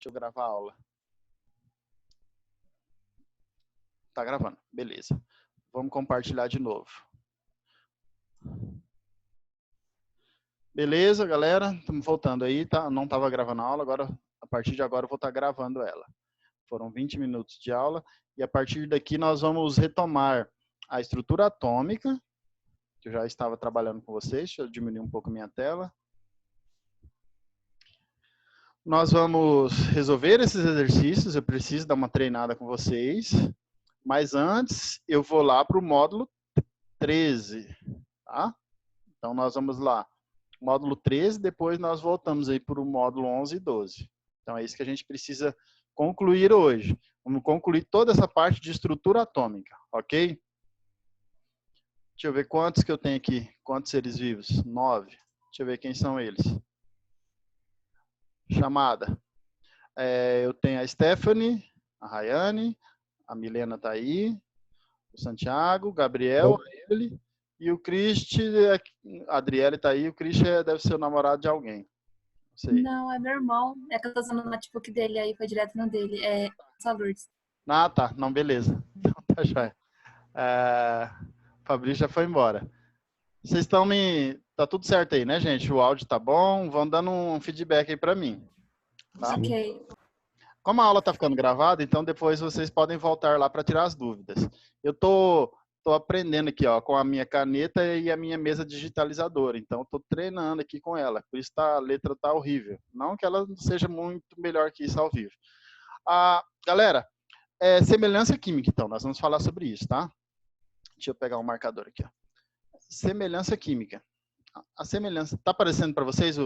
Deixa eu gravar a aula. Tá gravando, beleza. Vamos compartilhar de novo. Beleza, galera? Estamos voltando aí, tá? Não estava gravando a aula, agora, a partir de agora eu vou estar gravando ela. Foram 20 minutos de aula e a partir daqui nós vamos retomar a estrutura atômica, que eu já estava trabalhando com vocês. Deixa eu diminuir um pouco a minha tela. Nós vamos resolver esses exercícios, eu preciso dar uma treinada com vocês, mas antes eu vou lá para o módulo 13, tá? Então nós vamos lá, módulo 13, depois nós voltamos aí para o módulo 11 e 12. Então é isso que a gente precisa concluir hoje. Vamos concluir toda essa parte de estrutura atômica, ok? Deixa eu ver quantos que eu tenho aqui, quantos seres vivos? 9. Deixa eu ver quem são eles. Chamada. Eu tenho a Stephanie, a Rayane, a Milena está aí, o Santiago, o Gabriel, a Emily, e o Cristi, a Adriele está aí, o Cristi deve ser o namorado de alguém. Não sei. Não, é meu irmão. É que eu tô usando o notebook dele, aí foi direto no dele. É só Lourdes. Ah, tá. Não, beleza. Então tá jóia. O Fabrício já foi embora. Vocês estão me... Tá tudo certo aí, né, gente? O áudio tá bom? Vão dando um feedback aí para mim. Tá? Ok. Como a aula está ficando gravada, então depois vocês podem voltar lá para tirar as dúvidas. Eu tô aprendendo aqui, ó, com a minha caneta e a minha mesa digitalizadora. Então estou treinando aqui com ela. Por isso a letra tá horrível. Não que ela seja muito melhor que isso ao vivo. Galera, semelhança química, então. Nós vamos falar sobre isso, tá? Deixa eu pegar um marcador aqui, ó. Semelhança química. A semelhança... Tá aparecendo para vocês a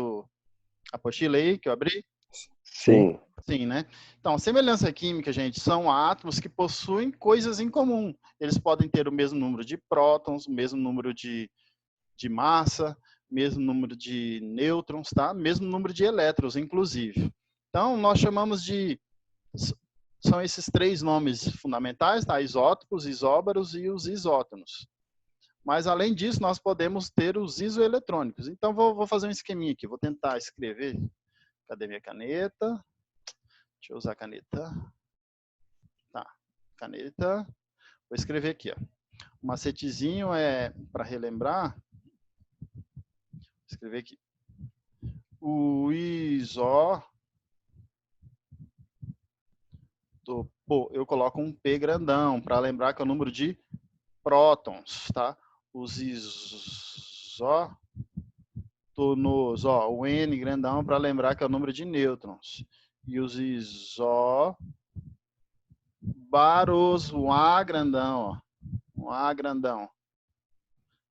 apostila aí que eu abri? Sim. Sim, né? Então, semelhança química, gente, são átomos que possuem coisas em comum. Eles podem ter o mesmo número de prótons, o mesmo número de massa, mesmo número de nêutrons, tá? Mesmo número de elétrons, inclusive. Então, nós chamamos de... São esses três nomes fundamentais, tá? Isótopos, isóbaros e os isótonos. Mas, além disso, nós podemos ter os isoeletrônicos. Então, vou fazer um esqueminha aqui. Vou tentar escrever. Cadê minha caneta? Deixa eu usar a caneta. Tá, caneta. Vou escrever aqui, ó. Um macetezinho para relembrar. Vou escrever aqui. O isótopo, eu coloco um P grandão, para lembrar que é o número de prótons, tá? Os isótonos, ó, o N grandão, para lembrar que é o número de nêutrons. E os isóbaros, um A grandão, ó. Um A grandão.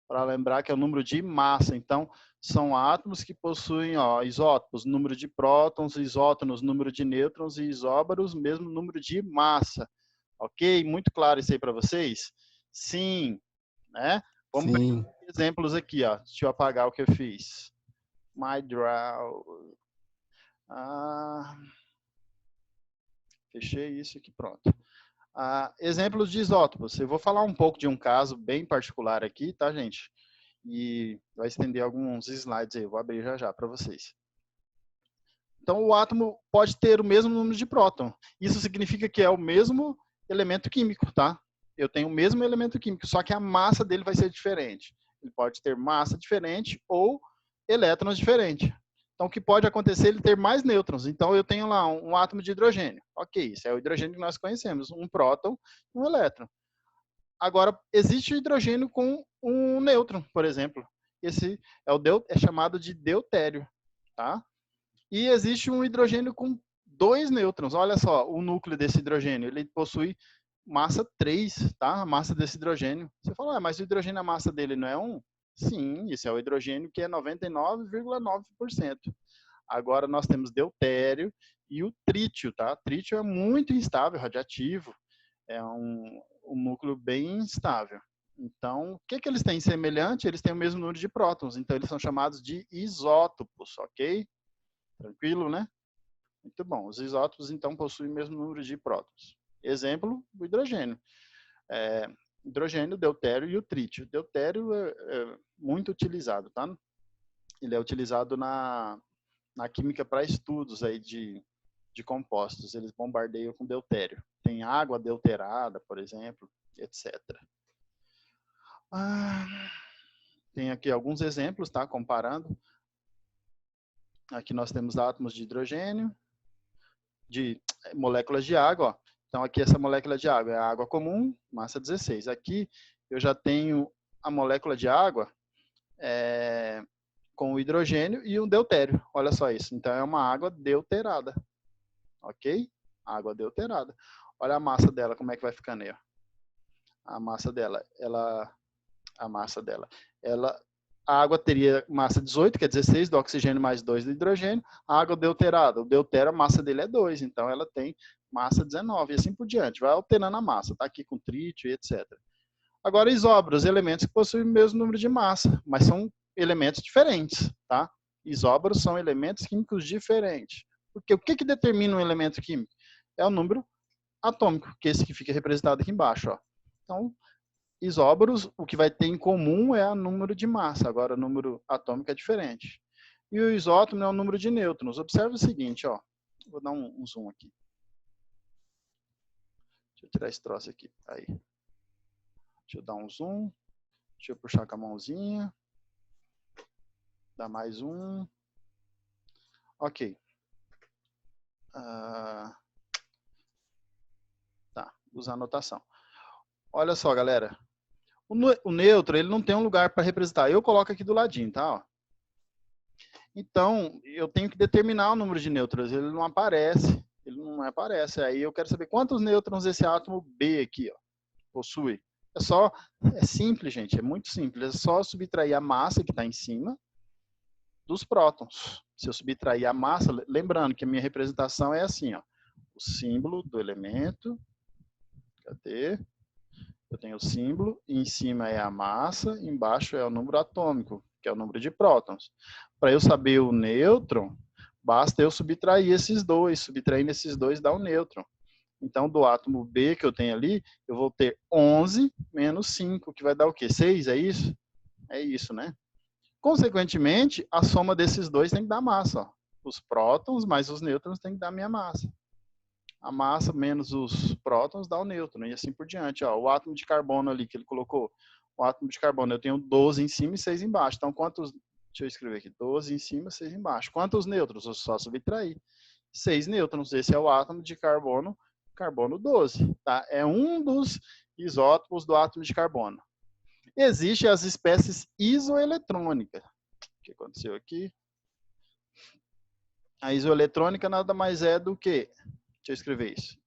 Para lembrar que é o número de massa. Então, são átomos que possuem, ó, isótopos, número de prótons, isótonos, número de nêutrons, e isóbaros, mesmo número de massa. Ok? Muito claro isso aí para vocês? Sim. Né? Vamos ver exemplos aqui, ó. Deixa eu apagar o que eu fiz. My draw. Fechei isso aqui, pronto. Exemplos de isótopos. Eu vou falar um pouco de um caso bem particular aqui, tá, gente? E vai estender alguns slides aí. Eu vou abrir já para vocês. Então, o átomo pode ter o mesmo número de próton. Isso significa que é o mesmo elemento químico, tá? Eu tenho o mesmo elemento químico, só que a massa dele vai ser diferente. Ele pode ter massa diferente ou elétrons diferentes. Então, o que pode acontecer é ele ter mais nêutrons. Então, eu tenho lá um átomo de hidrogênio. Ok, isso é o hidrogênio que nós conhecemos. Um próton e um elétron. Agora, existe o hidrogênio com um nêutron, por exemplo. Esse é chamado de deutério. Tá? E existe um hidrogênio com 2 nêutrons. Olha só, o núcleo desse hidrogênio. Ele possui massa 3, tá? A massa desse hidrogênio. Você fala, mas o hidrogênio, a massa dele não é 1? Sim, esse é o hidrogênio que é 99,9%. Agora nós temos deutério e o trítio, tá? Trítio é muito instável, radioativo. É um núcleo bem instável. Então, o que eles têm semelhante? Eles têm o mesmo número de prótons. Então, eles são chamados de isótopos, ok? Tranquilo, né? Muito bom. Os isótopos, então, possuem o mesmo número de prótons. Exemplo, o hidrogênio. Hidrogênio, deutério e o trítio. O deutério é muito utilizado, tá? Ele é utilizado na química para estudos aí de de compostos. Eles bombardeiam com deutério. Tem água adulterada, por exemplo, etc. Tem aqui alguns exemplos, tá? Comparando. Aqui nós temos átomos de hidrogênio, de moléculas de água, ó. Então aqui essa molécula de água é a água comum, massa 16. Aqui eu já tenho a molécula de água com o hidrogênio e o deutério. Olha só isso. Então é uma água deuterada. Ok? Água deuterada. Olha a massa dela, como é que vai ficando aí, ó. A massa dela, a água teria massa 18, que é 16 do oxigênio mais 2 do hidrogênio. A água deuterada, o deutério, a massa dele é 2, então ela tem massa 19 e assim por diante. Vai alterando a massa, tá aqui com trítio e etc. Agora, isóbaros, elementos que possuem o mesmo número de massa, mas são elementos diferentes, tá? Isóbaros são elementos químicos diferentes. Porque o que determina um elemento químico? É o número atômico, que é esse que fica representado aqui embaixo, ó. Então, isóbaros, o que vai ter em comum é o número de massa, agora o número atômico é diferente. E o isótopo é o número de nêutrons. Observe o seguinte, ó. Vou dar um zoom aqui. Deixa eu tirar esse troço aqui. Aí. Deixa eu dar um zoom. Deixa eu puxar com a mãozinha. Dá mais um. Ok. Tá, usar anotação. Olha só, galera. O nêutron, ele não tem um lugar para representar. Eu coloco aqui do ladinho, tá? Ó. Então, eu tenho que determinar o número de nêutrons. Ele não aparece. Aí eu quero saber quantos nêutrons esse átomo B aqui, ó, possui. É simples, gente. É muito simples. É só subtrair a massa que está em cima dos prótons. Se eu subtrair a massa, lembrando que a minha representação é assim, ó. O símbolo do elemento. Cadê? Eu tenho o símbolo, e em cima é a massa, embaixo é o número atômico, que é o número de prótons. Para eu saber o nêutron, basta eu subtrair esses dois. Subtraindo esses dois dá o nêutron. Então, do átomo B que eu tenho ali, eu vou ter 11 menos 5, que vai dar o quê? 6, é isso? É isso, né? Consequentemente, a soma desses dois tem que dar massa. Ó. Os prótons mais os nêutrons tem que dar a minha massa. A massa menos os prótons dá o nêutron, e assim por diante. Ó, o átomo de carbono ali que ele colocou, o átomo de carbono, eu tenho 12 em cima e 6 embaixo. Então, quantos... Deixa eu escrever aqui. 12 em cima, 6 embaixo. Quantos nêutrons? Eu só subtrair. 6 nêutrons. Esse é o átomo de carbono, carbono 12. Tá? É um dos isótopos do átomo de carbono. Existem as espécies isoeletrônicas. O que aconteceu aqui? A isoeletrônica nada mais é do que... Deixa eu escrever isso.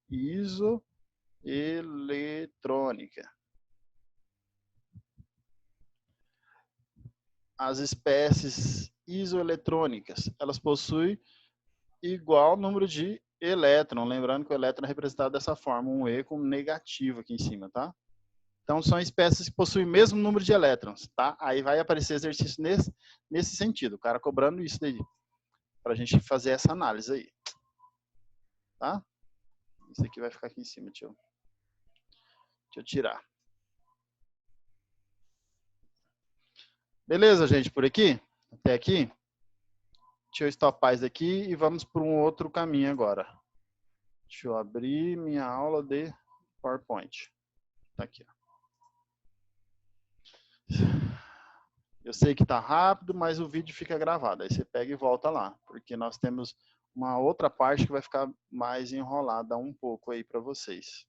Isoeletrônica. As espécies isoeletrônicas, elas possuem igual número de elétron. Lembrando que o elétron é representado dessa forma, um E com negativo aqui em cima, tá? Então, são espécies que possuem o mesmo número de elétrons, tá? Aí vai aparecer exercício nesse sentido. O cara cobrando isso daí, para a gente fazer essa análise aí. Tá? Isso aqui vai ficar aqui em cima, deixa eu tirar. Beleza, gente, por aqui? Até aqui? Deixa eu estopar isso aqui e vamos para um outro caminho agora. Deixa eu abrir minha aula de PowerPoint. Tá aqui, ó. Eu sei que tá rápido, mas o vídeo fica gravado. Aí você pega e volta lá, porque nós temos uma outra parte que vai ficar mais enrolada um pouco aí para vocês.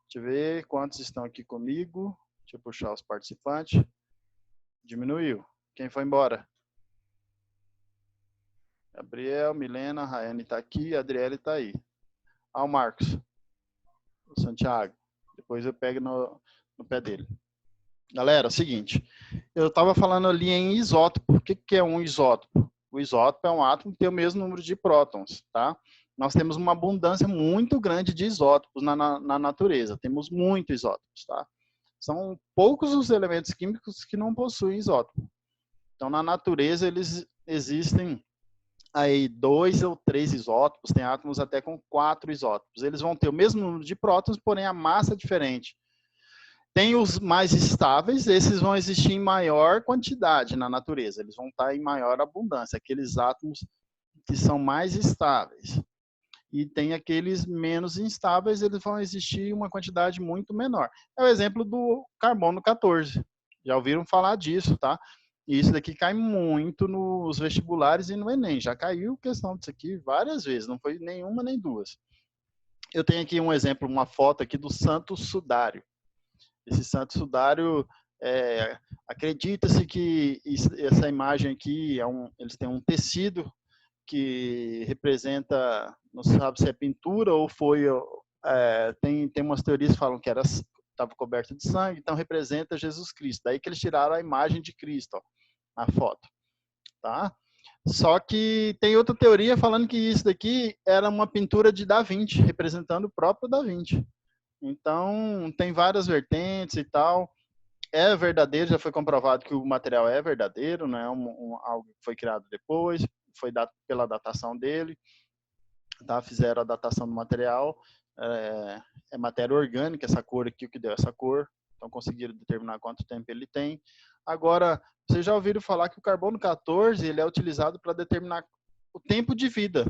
Deixa eu ver quantos estão aqui comigo. Deixa eu puxar os participantes. Diminuiu. Quem foi embora? Gabriel, Milena, Raiane está aqui, a Adriele está aí. Ah, o Marcos. O Santiago. Depois eu pego no pé dele. Galera, é o seguinte. Eu estava falando ali em isótopo. O que é um isótopo? O isótopo é um átomo que tem o mesmo número de prótons, tá? Nós temos uma abundância muito grande de isótopos na natureza. Temos muitos isótopos, tá? São poucos os elementos químicos que não possuem isótopo. Então, na natureza, eles existem aí 2 ou 3 isótopos, tem átomos até com 4 isótopos. Eles vão ter o mesmo número de prótons, porém a massa é diferente. Tem os mais estáveis, esses vão existir em maior quantidade na natureza, eles vão estar em maior abundância, aqueles átomos que são mais estáveis. e tem aqueles menos instáveis, eles vão existir em uma quantidade muito menor. É o exemplo do carbono 14. Já ouviram falar disso, tá? E isso daqui cai muito nos vestibulares e no Enem. Já caiu questão disso aqui várias vezes, não foi nenhuma nem duas. Eu tenho aqui um exemplo, uma foto aqui do Santo Sudário. Esse Santo Sudário, acredita-se que essa imagem aqui, eles têm um tecido que representa, não sabe se é pintura ou foi, tem umas teorias que falam que estava coberto de sangue, então representa Jesus Cristo. Daí que eles tiraram a imagem de Cristo, ó, na foto, tá? Só que tem outra teoria falando que isso daqui era uma pintura de Da Vinci, representando o próprio Da Vinci. Então, tem várias vertentes e tal. É verdadeiro, já foi comprovado que o material é verdadeiro, não é algo que foi criado depois, foi pela datação dele, tá? Fizeram a datação do material, é matéria orgânica, essa cor aqui, o que deu essa cor, então conseguiram determinar quanto tempo ele tem. Agora, vocês já ouviram falar que o carbono 14 ele é utilizado para determinar o tempo de vida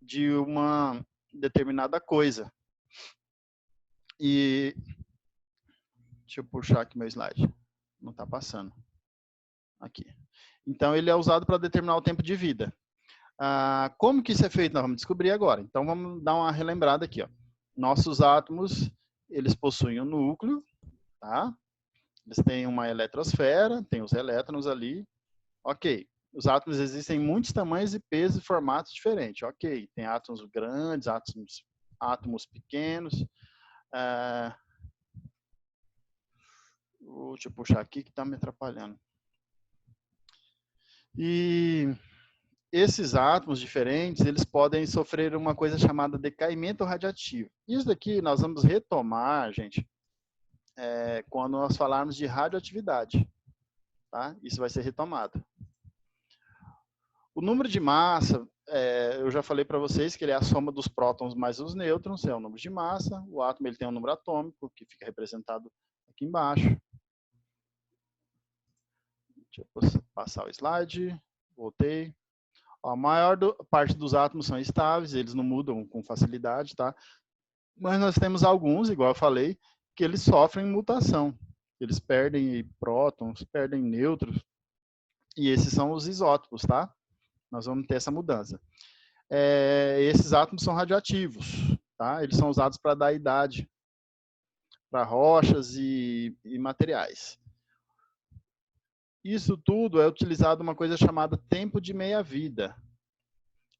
de uma determinada coisa. E deixa eu puxar aqui meu slide. Não está passando. Aqui. Então, ele é usado para determinar o tempo de vida. Como que isso é feito? Nós vamos descobrir agora. Então, vamos dar uma relembrada aqui. Ó. Nossos átomos, eles possuem um núcleo, tá? Eles têm uma eletrosfera, tem os elétrons ali. Ok. Os átomos existem em muitos tamanhos e pesos e formatos diferentes. Ok. Tem átomos grandes, átomos pequenos. Deixa eu puxar aqui que está me atrapalhando. E esses átomos diferentes, eles podem sofrer uma coisa chamada decaimento radiativo. Isso daqui nós vamos retomar, gente, quando nós falarmos de radioatividade. Tá? Isso vai ser retomado. O número de massa, eu já falei para vocês que ele é a soma dos prótons mais os nêutrons, é o número de massa. O átomo ele tem um número atômico, que fica representado aqui embaixo. Deixa eu passar o slide. Voltei. A maior parte dos átomos são estáveis, eles não mudam com facilidade, tá? Mas nós temos alguns, igual eu falei, que eles sofrem mutação. Eles perdem prótons, perdem nêutrons, e esses são os isótopos, tá? Nós vamos ter essa mudança. Esses átomos são radioativos, tá? Eles são usados para dar idade para rochas e materiais. Isso tudo é utilizado uma coisa chamada tempo de meia-vida.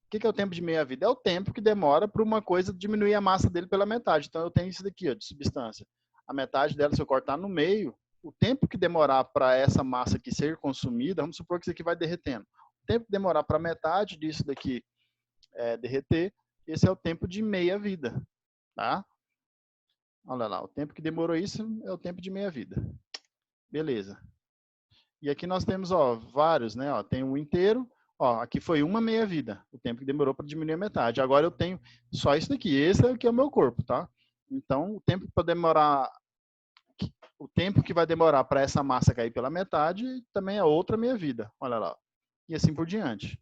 O que é o tempo de meia-vida? É o tempo que demora para uma coisa diminuir a massa dele pela metade. Então, eu tenho isso daqui, ó, de substância. A metade dela, se eu cortar no meio, o tempo que demorar para essa massa aqui ser consumida, vamos supor que isso aqui vai derretendo. O tempo que demorar para metade disso daqui derreter, esse é o tempo de meia-vida. Tá? Olha lá, o tempo que demorou isso é o tempo de meia-vida. Beleza. E aqui nós temos, ó, vários, né? Ó, tem um inteiro, ó, aqui foi uma meia-vida, o tempo que demorou para diminuir a metade. Agora eu tenho só isso daqui, esse é o que é o meu corpo, tá? Então, o tempo que vai demorar para essa massa cair pela metade também é outra meia-vida, olha lá. E assim por diante.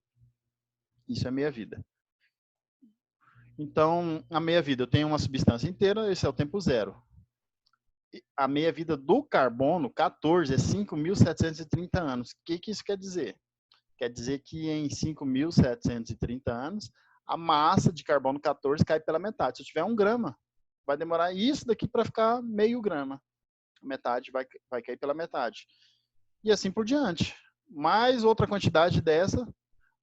Isso é meia-vida. Então, a meia-vida, eu tenho uma substância inteira, esse é o tempo zero. A meia-vida do carbono, 14, é 5.730 anos. O que isso quer dizer? Quer dizer que em 5.730 anos, a massa de carbono 14 cai pela metade. Se eu tiver 1 grama, vai demorar isso daqui para ficar meio grama. A metade vai cair pela metade. E assim por diante. Mais outra quantidade dessa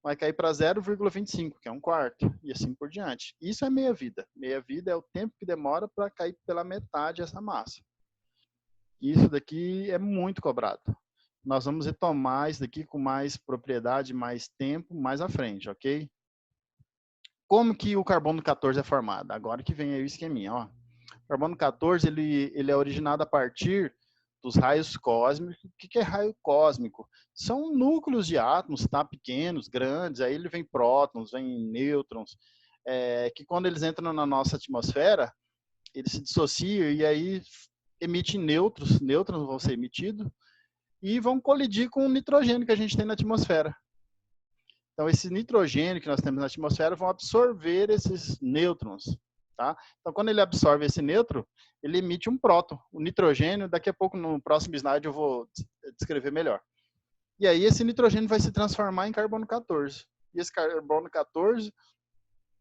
vai cair para 0,25, que é 1/4. E assim por diante. Isso é meia-vida. Meia-vida é o tempo que demora para cair pela metade essa massa. Isso daqui é muito cobrado. Nós vamos retomar isso daqui com mais propriedade, mais tempo, mais à frente, ok? Como que o carbono 14 é formado? Agora que vem aí o esqueminha, ó. O carbono 14, ele é originado a partir dos raios cósmicos. O que é raio cósmico? São núcleos de átomos, tá? Pequenos, grandes, aí ele vem prótons, vem nêutrons, que quando eles entram na nossa atmosfera, eles se dissociam e aí emitem nêutrons vão ser emitidos, e vão colidir com o nitrogênio que a gente tem na atmosfera. Então, esse nitrogênio que nós temos na atmosfera vão absorver esses nêutrons, tá? Então, quando ele absorve esse nêutron, ele emite um próton. O nitrogênio, daqui a pouco, no próximo slide, eu vou descrever melhor. E aí, esse nitrogênio vai se transformar em carbono 14. E esse carbono 14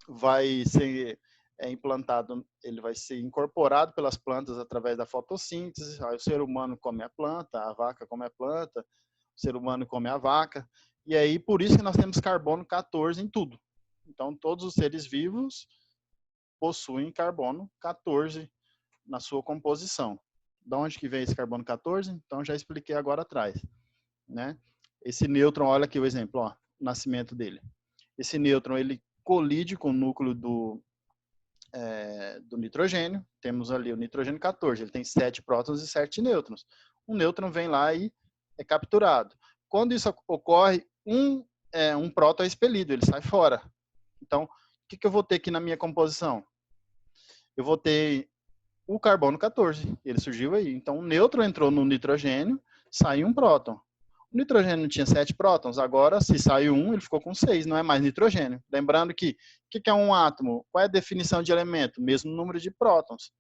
vai ser implantado, ele vai ser incorporado pelas plantas através da fotossíntese. Aí o ser humano come a planta, a vaca come a planta, o ser humano come a vaca. E aí, por isso que nós temos carbono 14 em tudo. Então, todos os seres vivos possuem carbono 14 na sua composição. De onde que vem esse carbono 14? Então, já expliquei agora atrás, né? Esse nêutron, olha aqui o exemplo, ó, o nascimento dele. Esse nêutron, ele colide com o núcleo do nitrogênio. Temos ali o nitrogênio 14, ele tem 7 prótons e 7 nêutrons. Um nêutron vem lá e é capturado. Quando isso ocorre, um próton é expelido, ele sai fora. Então, o que eu vou ter aqui na minha composição? Eu vou ter o carbono 14, ele surgiu aí. Então, o nêutron entrou no nitrogênio, saiu um próton. O nitrogênio tinha 7 prótons, agora se saiu um, ele ficou com 6, não é mais nitrogênio. Lembrando que, o que é um átomo? Qual é a definição de elemento? Mesmo número de prótons.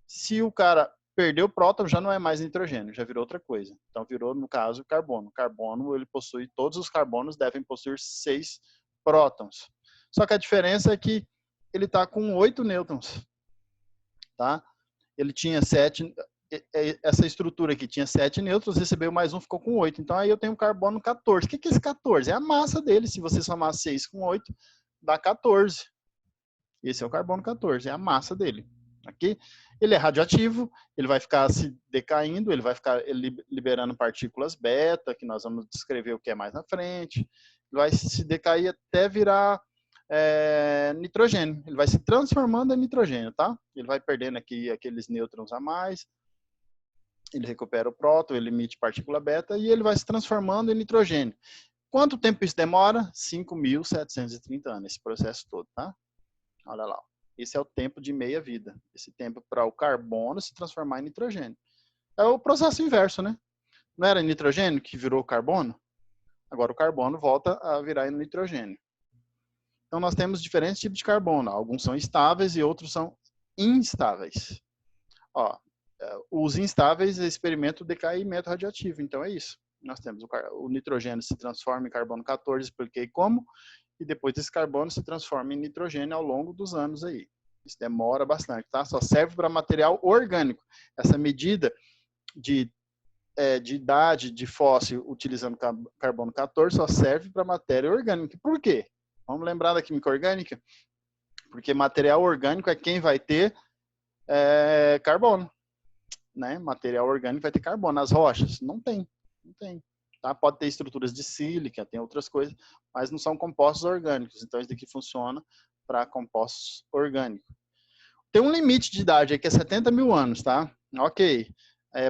Se o cara perdeu o próton, já não é mais nitrogênio, já virou outra coisa. Então virou, no caso, carbono. Carbono, ele possui, todos os carbonos devem possuir 6 prótons. Só que a diferença é que ele está com 8 nêutrons, tá? Ele tinha 7, essa estrutura aqui tinha 7 nêutrons, recebeu mais um, ficou com 8. Então aí eu tenho carbono 14. O que é esse 14? É a massa dele. Se você somar 6 com 8, dá 14. Esse é o carbono 14, é a massa dele. Aqui, ele é radioativo, ele vai ficar se decaindo, ele vai ficar liberando partículas beta, que nós vamos descrever o que é mais na frente. Ele vai se decair até virar nitrogênio. Ele vai se transformando em nitrogênio, tá? Ele vai perdendo aqui aqueles nêutrons a mais. Ele recupera o próton, ele emite partícula beta e ele vai se transformando em nitrogênio. Quanto tempo isso demora? 5.730 anos, esse processo todo, tá? Olha lá. Esse é o tempo de meia-vida. Esse tempo para o carbono se transformar em nitrogênio. É o processo inverso, né? Não era nitrogênio que virou carbono? Agora o carbono volta a virar nitrogênio. Então nós temos diferentes tipos de carbono. Alguns são estáveis e outros são instáveis. Ó, os instáveis experimentam o decaimento radioativo. Então é isso. Nós temos o nitrogênio se transforma em carbono 14, expliquei como, e depois esse carbono se transforma em nitrogênio ao longo dos anos aí. Isso demora bastante, tá? Só serve para material orgânico. Essa medida de idade de fóssil utilizando carbono 14 só serve para matéria orgânica. Por quê? Vamos lembrar da química orgânica? Porque material orgânico é quem vai ter carbono. Né? Material orgânico vai ter carbono. As rochas, não tem. Não tem. Tá? Pode ter estruturas de sílica, tem outras coisas, mas não são compostos orgânicos. Então, isso daqui funciona para compostos orgânicos. Tem um limite de idade, que é 70 mil anos, tá? Ok.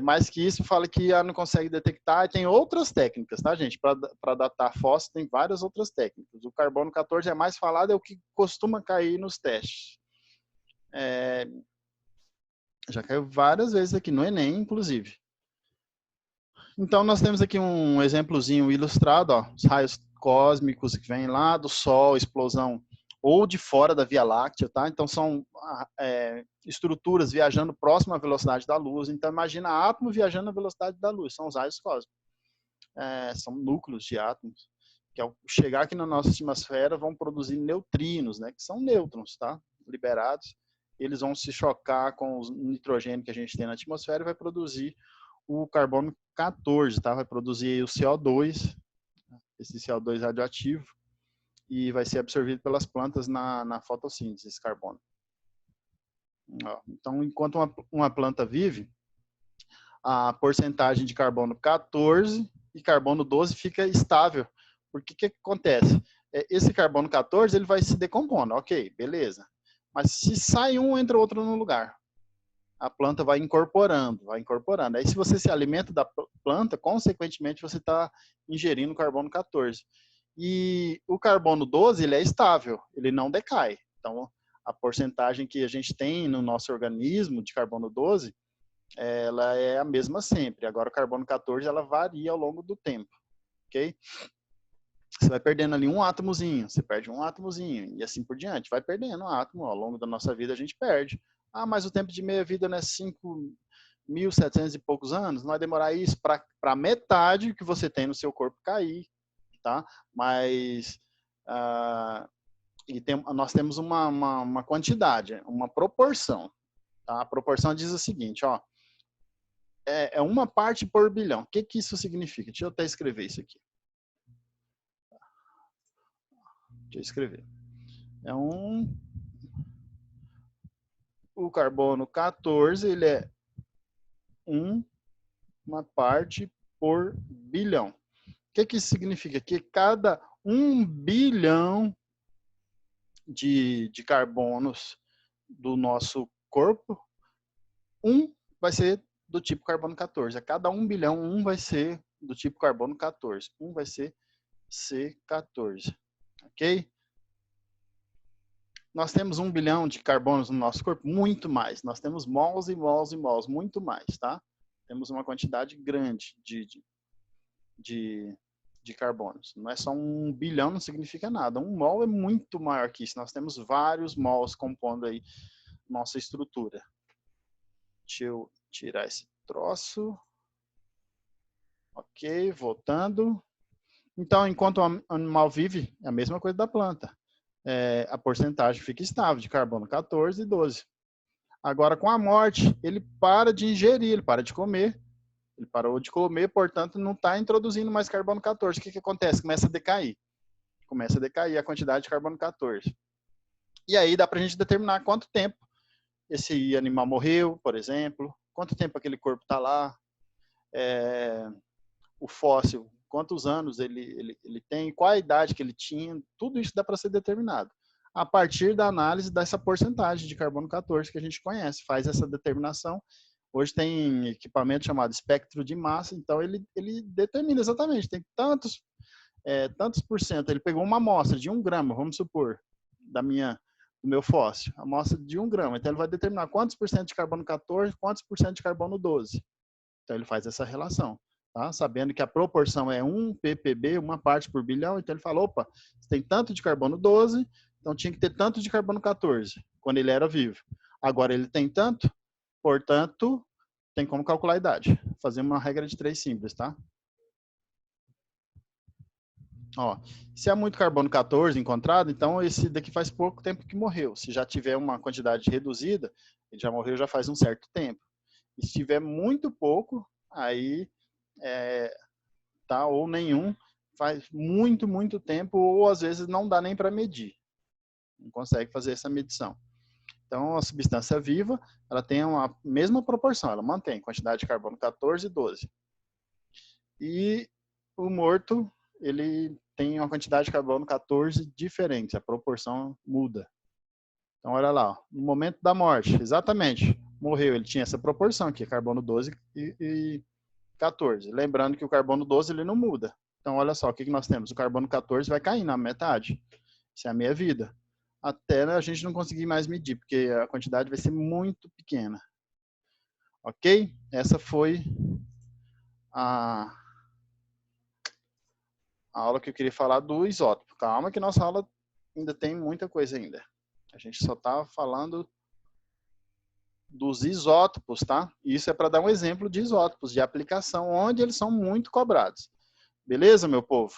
Mais que isso, fala que não consegue detectar. E tem outras técnicas, tá, gente? Para datar fóssil, tem várias outras técnicas. O carbono 14 é mais falado, é o que costuma cair nos testes. Já caiu várias vezes aqui no Enem, inclusive. Então, nós temos aqui um exemplozinho ilustrado, ó, os raios cósmicos que vêm lá do Sol, explosão ou de fora da Via Láctea, tá? Então, são estruturas viajando próximo à velocidade da luz. Então, imagina átomo viajando à velocidade da luz, são os raios cósmicos. São núcleos de átomos, que ao chegar aqui na nossa atmosfera vão produzir neutrinos, né? Que são nêutrons, tá? Liberados. Eles vão se chocar com o nitrogênio que a gente tem na atmosfera e vai produzir o carbono 14, tá? Vai produzir o CO2, esse CO2 radioativo, e vai ser absorvido pelas plantas na fotossíntese, esse carbono. Então, enquanto uma planta vive, a porcentagem de carbono 14 e carbono 12 fica estável. Porque o que acontece? Esse carbono 14 ele vai se decompondo, ok, beleza. Mas se sai um, entra outro no lugar. A planta vai incorporando, vai incorporando. Aí se você se alimenta da planta, consequentemente você está ingerindo carbono 14. E o carbono 12, ele é estável, ele não decai. Então, a porcentagem que a gente tem no nosso organismo de carbono 12, ela é a mesma sempre. Agora, o carbono 14, ela varia ao longo do tempo, ok? você vai perdendo ali um átomozinho, você perde um átomozinho, e assim por diante. Vai perdendo um átomo, ao longo da nossa vida a gente perde. Ah, mas o tempo de meia-vida não é 5.700 e poucos anos? Não vai demorar isso para metade que você tem no seu corpo cair, tá? Mas nós temos uma quantidade, uma proporção. Tá? A proporção diz o seguinte, ó, é uma parte por bilhão. O que isso significa? Deixa eu até escrever isso aqui. Deixa eu escrever. O carbono 14, ele é uma parte por bilhão. O que isso significa? Que cada 1 bilhão de carbonos do nosso corpo, vai ser do tipo carbono 14. A cada 1 bilhão, vai ser do tipo carbono 14. Vai ser C14. Ok? Nós temos 1 bilhão de carbonos no nosso corpo, muito mais. Nós temos mols e mols e mols, muito mais, tá? Temos uma quantidade grande de carbonos. Não é só 1 bilhão, não significa nada. 1 mol é muito maior que isso. Nós temos vários mols compondo aí nossa estrutura. Deixa eu tirar esse troço. Ok, voltando. Então, enquanto o animal vive, é a mesma coisa da planta. A porcentagem fica estável de carbono 14 e 12. Agora, com a morte, ele para de ingerir, ele para de comer. Ele parou de comer, portanto, não está introduzindo mais carbono 14. O que acontece? Começa a decair. Começa a decair a quantidade de carbono 14. E aí dá para a gente determinar quanto tempo esse animal morreu, por exemplo, quanto tempo aquele corpo está lá, o fóssil, quantos anos ele tem, qual a idade que ele tinha, tudo isso dá para ser determinado. A partir da análise dessa porcentagem de carbono 14 que a gente conhece, faz essa determinação. Hoje tem equipamento chamado espectro de massa, então ele determina exatamente, tem tantos por cento. Ele pegou uma amostra de 1 grama, vamos supor, do meu fóssil, a amostra de 1 grama. Então ele vai determinar quantos por cento de carbono 14, quantos por cento de carbono 12. Então ele faz essa relação. Tá? Sabendo que a proporção é 1 ppb, uma parte por bilhão, então ele fala, opa, tem tanto de carbono 12, então tinha que ter tanto de carbono 14, quando ele era vivo. Agora ele tem tanto, portanto, tem como calcular a idade. Fazer uma regra de 3 simples, tá? Ó, se há muito carbono 14 encontrado, então esse daqui faz pouco tempo que morreu. Se já tiver uma quantidade reduzida, ele já morreu já faz um certo tempo. E se tiver muito pouco, aí tá, ou nenhum, faz muito, muito tempo, ou às vezes não dá nem para medir. Não consegue fazer essa medição. Então, a substância viva, ela tem a mesma proporção, ela mantém quantidade de carbono 14 e 12. E o morto, ele tem uma quantidade de carbono 14 diferente, a proporção muda. Então, olha lá, no momento da morte, exatamente, morreu, ele tinha essa proporção aqui, carbono 12 e 14. Lembrando que o carbono 12 ele não muda. Então, olha só, o que nós temos? O carbono 14 vai cair na metade. Isso é a meia-vida. Até a gente não conseguir mais medir, porque a quantidade vai ser muito pequena. Ok? Essa foi a aula que eu queria falar do isótopo. Calma que nossa aula ainda tem muita coisa ainda. A gente só está falando dos isótopos, tá? Isso é para dar um exemplo de isótopos, de aplicação, onde eles são muito cobrados. Beleza, meu povo?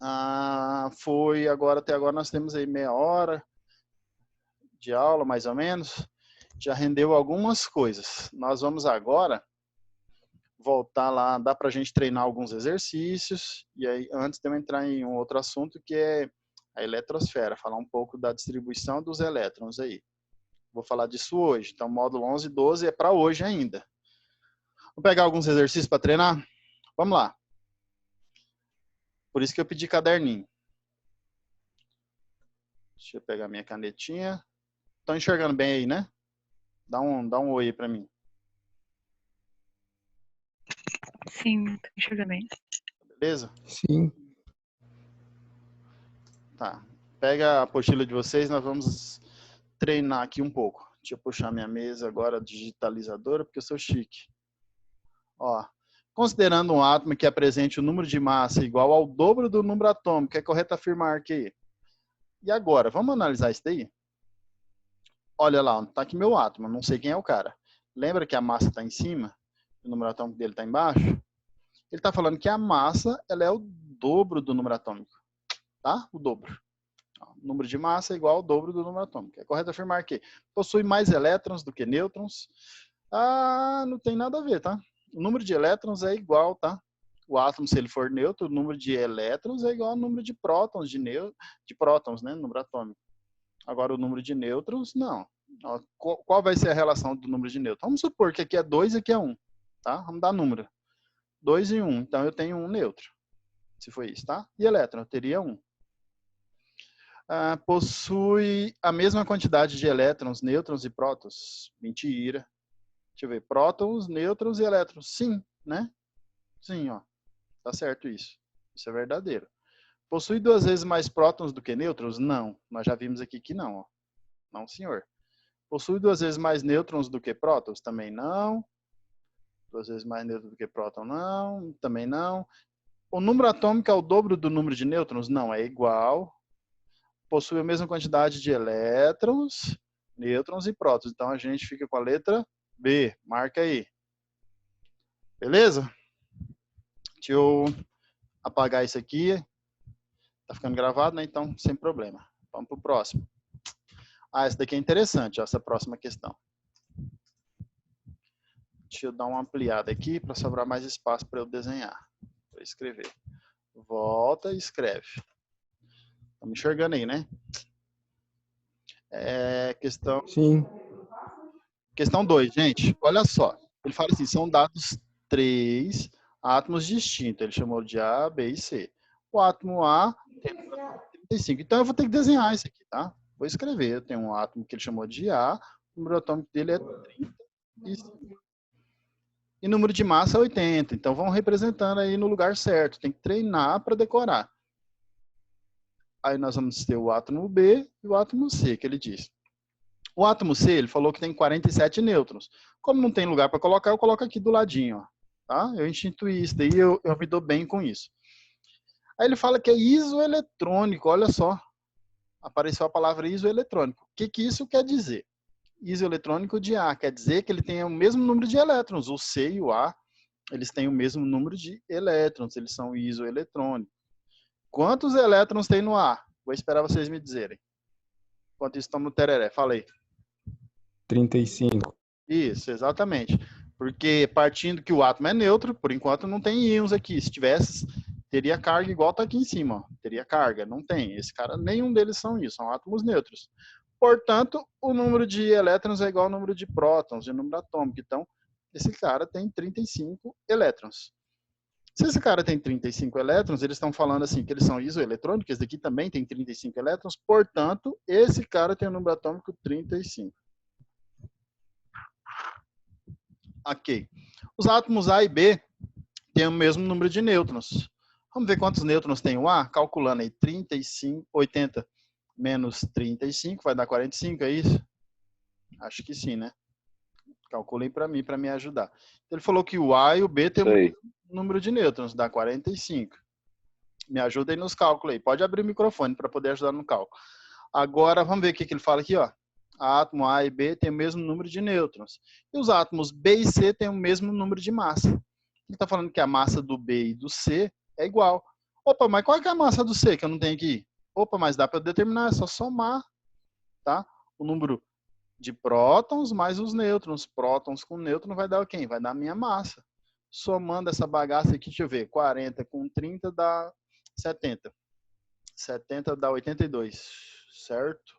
Até agora nós temos aí meia hora de aula, mais ou menos. Já rendeu algumas coisas. Nós vamos agora voltar lá, dá para a gente treinar alguns exercícios, e aí antes de eu entrar em um outro assunto, que é a eletrosfera, falar um pouco da distribuição dos elétrons aí. Vou falar disso hoje. Então, módulo 11 e 12 é para hoje ainda. Vou pegar alguns exercícios para treinar? Vamos lá. Por isso que eu pedi caderninho. Deixa eu pegar minha canetinha. Estão enxergando bem aí, né? Dá um oi aí para mim. Sim, estou enxergando bem. Beleza? Sim. Tá. Pega a apostila de vocês, nós vamos treinar aqui um pouco. Deixa eu puxar minha mesa agora digitalizadora, porque eu sou chique. Ó, Considerando um átomo que apresente o número de massa igual ao dobro do número atômico, é correto afirmar que... E agora, vamos analisar isso daí? Olha lá, está aqui meu átomo, não sei quem é o cara. Lembra que a massa está em cima? O número atômico dele está embaixo? Ele está falando que a massa ela é o dobro do número atômico. Tá? O dobro. O número de massa é igual ao dobro do número atômico. É correto afirmar que possui mais elétrons do que nêutrons? Ah, não tem nada a ver, tá? O número de elétrons é igual, tá? O átomo, se ele for neutro, o número de elétrons é igual ao número de prótons, de prótons, né? Número atômico. Agora, o número de nêutrons, não. Qual vai ser a relação do número de nêutrons? Vamos supor que aqui é 2 e aqui é 1. Tá? Vamos dar número. 2 e 1. Então, eu tenho um neutro. Se foi isso, tá? E elétron, eu teria 1. Possui a mesma quantidade de elétrons, nêutrons e prótons? Mentira. Deixa eu ver. Prótons, nêutrons e elétrons. Sim, né? Sim, ó. Tá certo isso. Isso é verdadeiro. Possui 2 vezes mais prótons do que nêutrons? Não. Nós já vimos aqui que não, ó. Não, senhor. Possui 2 vezes mais nêutrons do que prótons? Também não. 2 vezes mais nêutrons do que próton? Não. Também não. O número atômico é o dobro do número de nêutrons? Não, é igual. Possui a mesma quantidade de elétrons, nêutrons e prótons. Então, a gente fica com a letra B. Marca aí. Beleza? Deixa eu apagar isso aqui. Tá ficando gravado, né? Então, sem problema. Vamos pro próximo. Essa daqui é interessante, ó, essa próxima questão. Deixa eu dar uma ampliada aqui para sobrar mais espaço para eu desenhar. Para escrever. Volta e escreve. Estão me enxergando aí, né? Questão... Sim. Questão 2, gente. Olha só. Ele fala assim, são dados 3 átomos distintos. Ele chamou de A, B e C. O átomo A tem 35. Então, eu vou ter que desenhar isso aqui, tá? Vou escrever. Eu tenho um átomo que ele chamou de A. O número atômico dele é 35. E número de massa é 80. Então, vão representando aí no lugar certo. Tem que treinar para decorar. Aí nós vamos ter o átomo B e o átomo C, que ele diz. O átomo C, ele falou que tem 47 nêutrons. Como não tem lugar para colocar, eu coloco aqui do ladinho. Ó, tá? Eu instituí isso, daí eu me dou bem com isso. Aí ele fala que é isoeletrônico, olha só. Apareceu a palavra isoeletrônico. O que isso quer dizer? Isoeletrônico de A, quer dizer que ele tem o mesmo número de elétrons. O C e o A, eles têm o mesmo número de elétrons, eles são isoeletrônicos. Quantos elétrons tem no A? Vou esperar vocês me dizerem. Enquanto isso, estamos no tereré. Fala aí. 35. Isso, exatamente. Porque partindo que o átomo é neutro, por enquanto não tem íons aqui. Se tivesse, teria carga igual está aqui em cima. Ó. Teria carga. Não tem. Esse cara, nenhum deles são isso. São átomos neutros. Portanto, o número de elétrons é igual ao número de prótons, de número atômico. Então, esse cara tem 35 elétrons. Se esse cara tem 35 elétrons, eles estão falando assim que eles são isoeletrônicos, esse daqui também tem 35 elétrons, portanto, esse cara tem o número atômico 35. Ok. Os átomos A e B têm o mesmo número de nêutrons. Vamos ver quantos nêutrons tem o A? Calculando aí, 35, 80 menos 35, vai dar 45, é isso? Acho que sim, né? Calculem para mim, ajudar. Ele falou que o A e o B têm o mesmo número de nêutrons, dá 45. Me ajuda aí nos cálculos aí. Pode abrir o microfone para poder ajudar no cálculo. Agora, vamos ver o que ele fala aqui, ó. Átomo A e B têm o mesmo número de nêutrons. E os átomos B e C têm o mesmo número de massa. Ele está falando que a massa do B e do C é igual. Opa, mas qual é a massa do C que eu não tenho aqui? Opa, mas dá para determinar, é só somar, tá? O número de prótons mais os nêutrons. Prótons com nêutron vai dar quem? Vai dar a minha massa. Somando essa bagaça aqui, deixa eu ver, 40 com 30 dá 70. 70 dá 82, certo?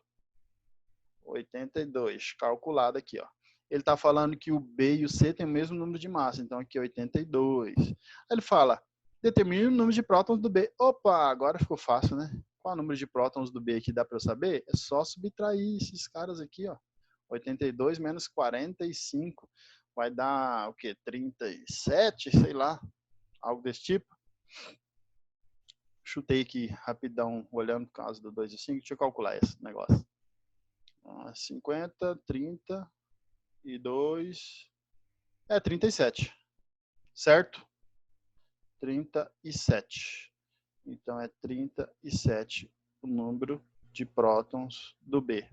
82, calculado aqui, ó. Ele está falando que o B e o C têm o mesmo número de massa, então aqui é 82. Aí ele fala, determine o número de prótons do B. Opa, agora ficou fácil, né? Qual é o número de prótons do B aqui dá para eu saber? É só subtrair esses caras aqui, ó. 82 menos 45 vai dar o quê? 37, sei lá, algo desse tipo. Chutei aqui rapidão, olhando por causa do 2 e 5, deixa eu calcular esse negócio. 50, 30 e 2, 37, certo? 37. Então, é 37 o número de prótons do B.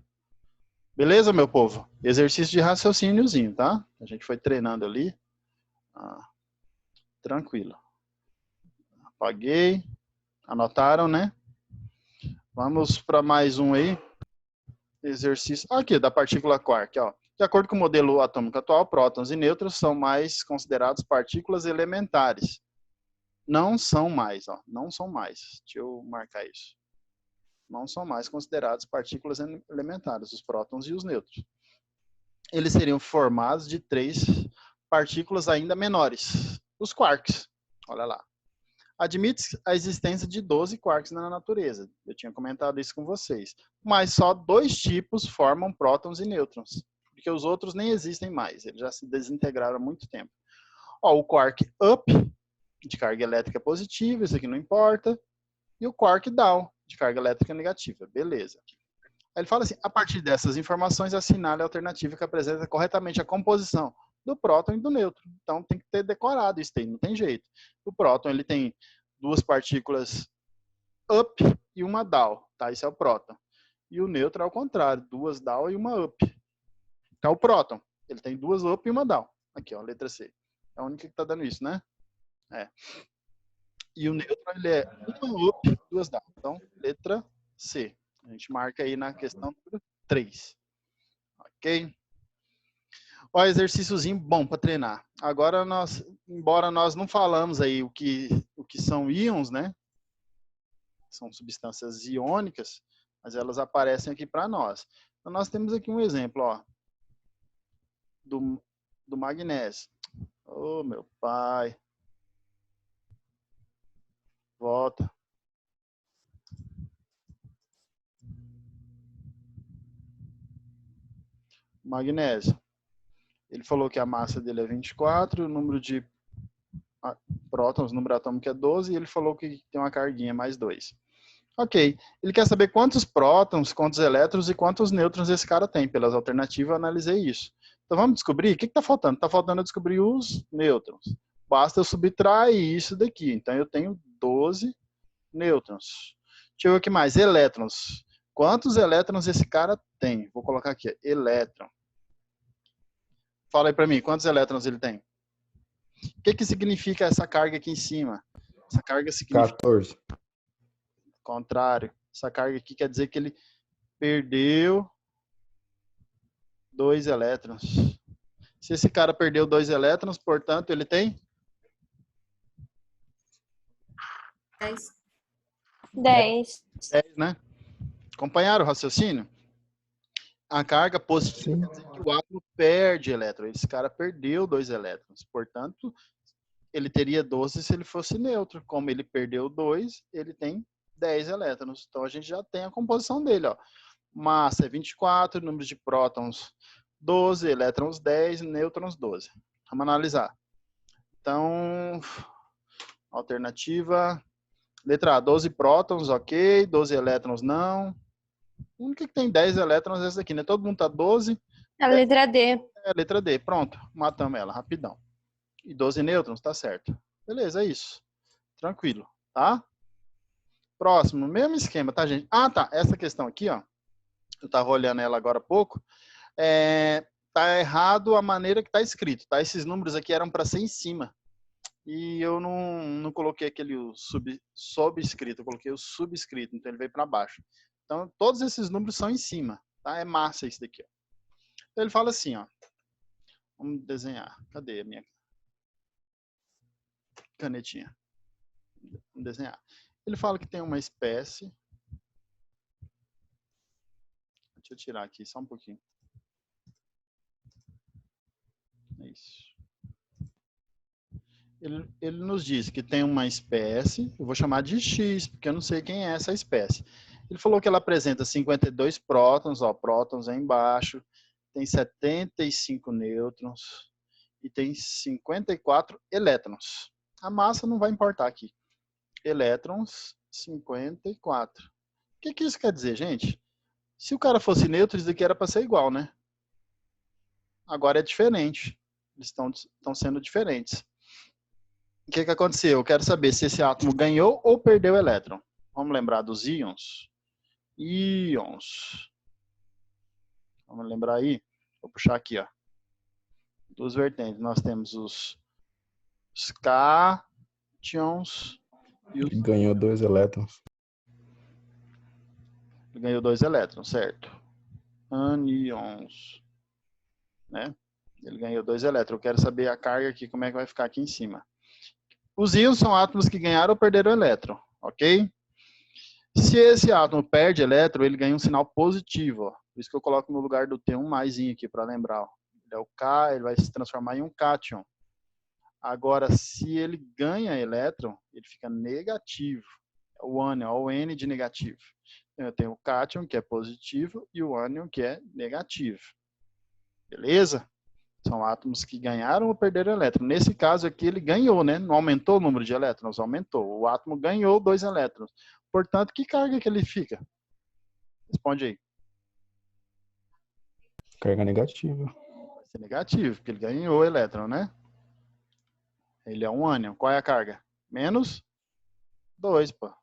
Beleza, meu povo? Exercício de raciocíniozinho, tá? A gente foi treinando ali. Tranquilo. Apaguei. Anotaram, né? Vamos para mais um aí. Exercício. Aqui, da partícula quark, ó. De acordo com o modelo atômico atual, prótons e nêutrons são mais considerados partículas elementares. Não são mais, ó. Não são mais. Deixa eu marcar isso. Não são mais considerados partículas elementares, os prótons e os nêutrons. Eles seriam formados de 3 partículas ainda menores, os quarks. Olha lá. Admite a existência de 12 quarks na natureza. Eu tinha comentado isso com vocês. Mas só 2 tipos formam prótons e nêutrons, porque os outros nem existem mais. Eles já se desintegraram há muito tempo. Ó, o quark up, de carga elétrica positiva, isso aqui não importa. E o quark down, de carga elétrica negativa. Beleza. Aí ele fala assim, a partir dessas informações, assinale a alternativa que apresenta corretamente a composição do próton e do nêutron. Então, tem que ter decorado isso aí, não tem jeito. O próton, ele tem 2 partículas up e uma down, tá? Isso é o próton. E o nêutron, ao contrário, 2 down e uma up. Então, o próton, ele tem 2 up e uma down. Aqui, ó, letra C. É a única que tá dando isso, né? É. E o nêutron, ele é uma up e 2 down. Então, letra C. A gente marca aí na questão número 3. Ok? Ó, exercíciozinho bom para treinar. Agora, embora nós não falamos aí o que são íons, né? São substâncias iônicas, mas elas aparecem aqui para nós. Então, nós temos aqui um exemplo, ó, do magnésio. Ô, meu pai. Volta. Magnésio. Ele falou que a massa dele é 24, o número de prótons, o número atômico é 12, e ele falou que tem uma carguinha mais 2. Ok. Ele quer saber quantos prótons, quantos elétrons e quantos nêutrons esse cara tem. Pelas alternativas, eu analisei isso. Então, vamos descobrir? O que está faltando? Está faltando eu descobrir os nêutrons. Basta eu subtrair isso daqui. Então, eu tenho 12 nêutrons. Deixa eu ver o que mais. Elétrons. Quantos elétrons esse cara tem? Vou colocar aqui, elétron. Fala aí para mim, quantos elétrons ele tem? O que significa essa carga aqui em cima? Essa carga significa... 14. Contrário. Essa carga aqui quer dizer que ele perdeu 2 elétrons. Se esse cara perdeu 2 elétrons, portanto, ele tem? 10. 10. 10, né? Acompanharam o raciocínio? A carga positiva quer dizer que o átomo perde elétrons. Esse cara perdeu 2 elétrons. Portanto, ele teria 12 se ele fosse neutro. Como ele perdeu 2, ele tem 10 elétrons. Então, a gente já tem a composição dele, ó. Massa é 24, número de prótons 12, elétrons 10, nêutrons 12. Vamos analisar. Então, alternativa... Letra A, 12 prótons, ok. 12 elétrons, não. O único que tem 10 elétrons é essa daqui, né? Todo mundo tá 12. A letra D. É a letra D. Pronto. Matamos ela, rapidão. E 12 nêutrons, tá certo. Beleza, é isso. Tranquilo, tá? Próximo, mesmo esquema, tá, gente? Ah, tá. Essa questão aqui, ó. Eu tava olhando ela agora há pouco. Tá errado a maneira que tá escrito, tá? Esses números aqui eram para ser em cima. E eu não coloquei aquele subscrito, eu coloquei o subscrito, então ele veio para baixo. Então, todos esses números são em cima, tá? É massa isso daqui, ó. Então, ele fala assim, ó. Vamos desenhar. Cadê a minha canetinha? Vamos desenhar. Ele fala que tem uma espécie. Deixa eu tirar aqui só um pouquinho. É isso. Ele nos diz que tem uma espécie, eu vou chamar de X, porque eu não sei quem é essa espécie. Ele falou que ela apresenta 52 prótons, ó, prótons aí embaixo, tem 75 nêutrons e tem 54 elétrons. A massa não vai importar aqui. Elétrons, 54. O que isso quer dizer, gente? Se o cara fosse neutro, isso daqui era para ser igual, né? Agora é diferente. Eles estão sendo diferentes. O que aconteceu? Eu quero saber se esse átomo ganhou ou perdeu elétron. Vamos lembrar dos íons? Íons. Vamos lembrar aí? Vou puxar aqui, ó. Duas vertentes. Nós temos os cátions e os... Ganhou 2 elétrons. Ele ganhou 2 elétrons, certo? Anions. Né? Ele ganhou 2 elétrons. Eu quero saber a carga aqui, como é que vai ficar aqui em cima. Os íons são átomos que ganharam ou perderam elétron, ok? Se esse átomo perde elétron, ele ganha um sinal positivo, ó. Por isso que eu coloco no lugar do T um maisinho aqui, para lembrar. Ó. Ele é o K, ele vai se transformar em um cátion. Agora, se ele ganha elétron, ele fica negativo. É o ânion, ó, o N de negativo. Eu tenho o cátion, que é positivo, e o ânion, que é negativo. Beleza? São átomos que ganharam ou perderam elétron. Nesse caso aqui, ele ganhou, né? Não aumentou o número de elétrons? Aumentou. O átomo ganhou 2 elétrons. Portanto, que carga que ele fica? Responde aí. Carga negativa. Vai ser negativo, porque ele ganhou elétron, né? Ele é um ânion. Qual é a carga? Menos 2, pô.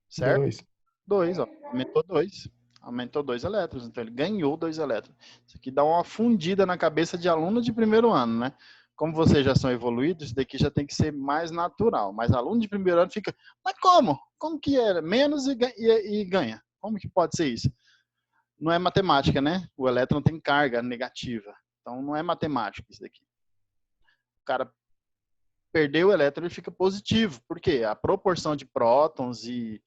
Certo? 2, ó. Aumentou 2. Aumentou 2 elétrons. Então, ele ganhou 2 elétrons. Isso aqui dá uma fundida na cabeça de aluno de primeiro ano, né? Como vocês já são evoluídos, isso daqui já tem que ser mais natural. Mas aluno de primeiro ano fica, mas como? Como que é? Menos e ganha. Como que pode ser isso? Não é matemática, né? O elétron tem carga negativa. Então, não é matemática isso daqui. O cara perdeu o elétron e fica positivo. Por quê? A proporção de prótons e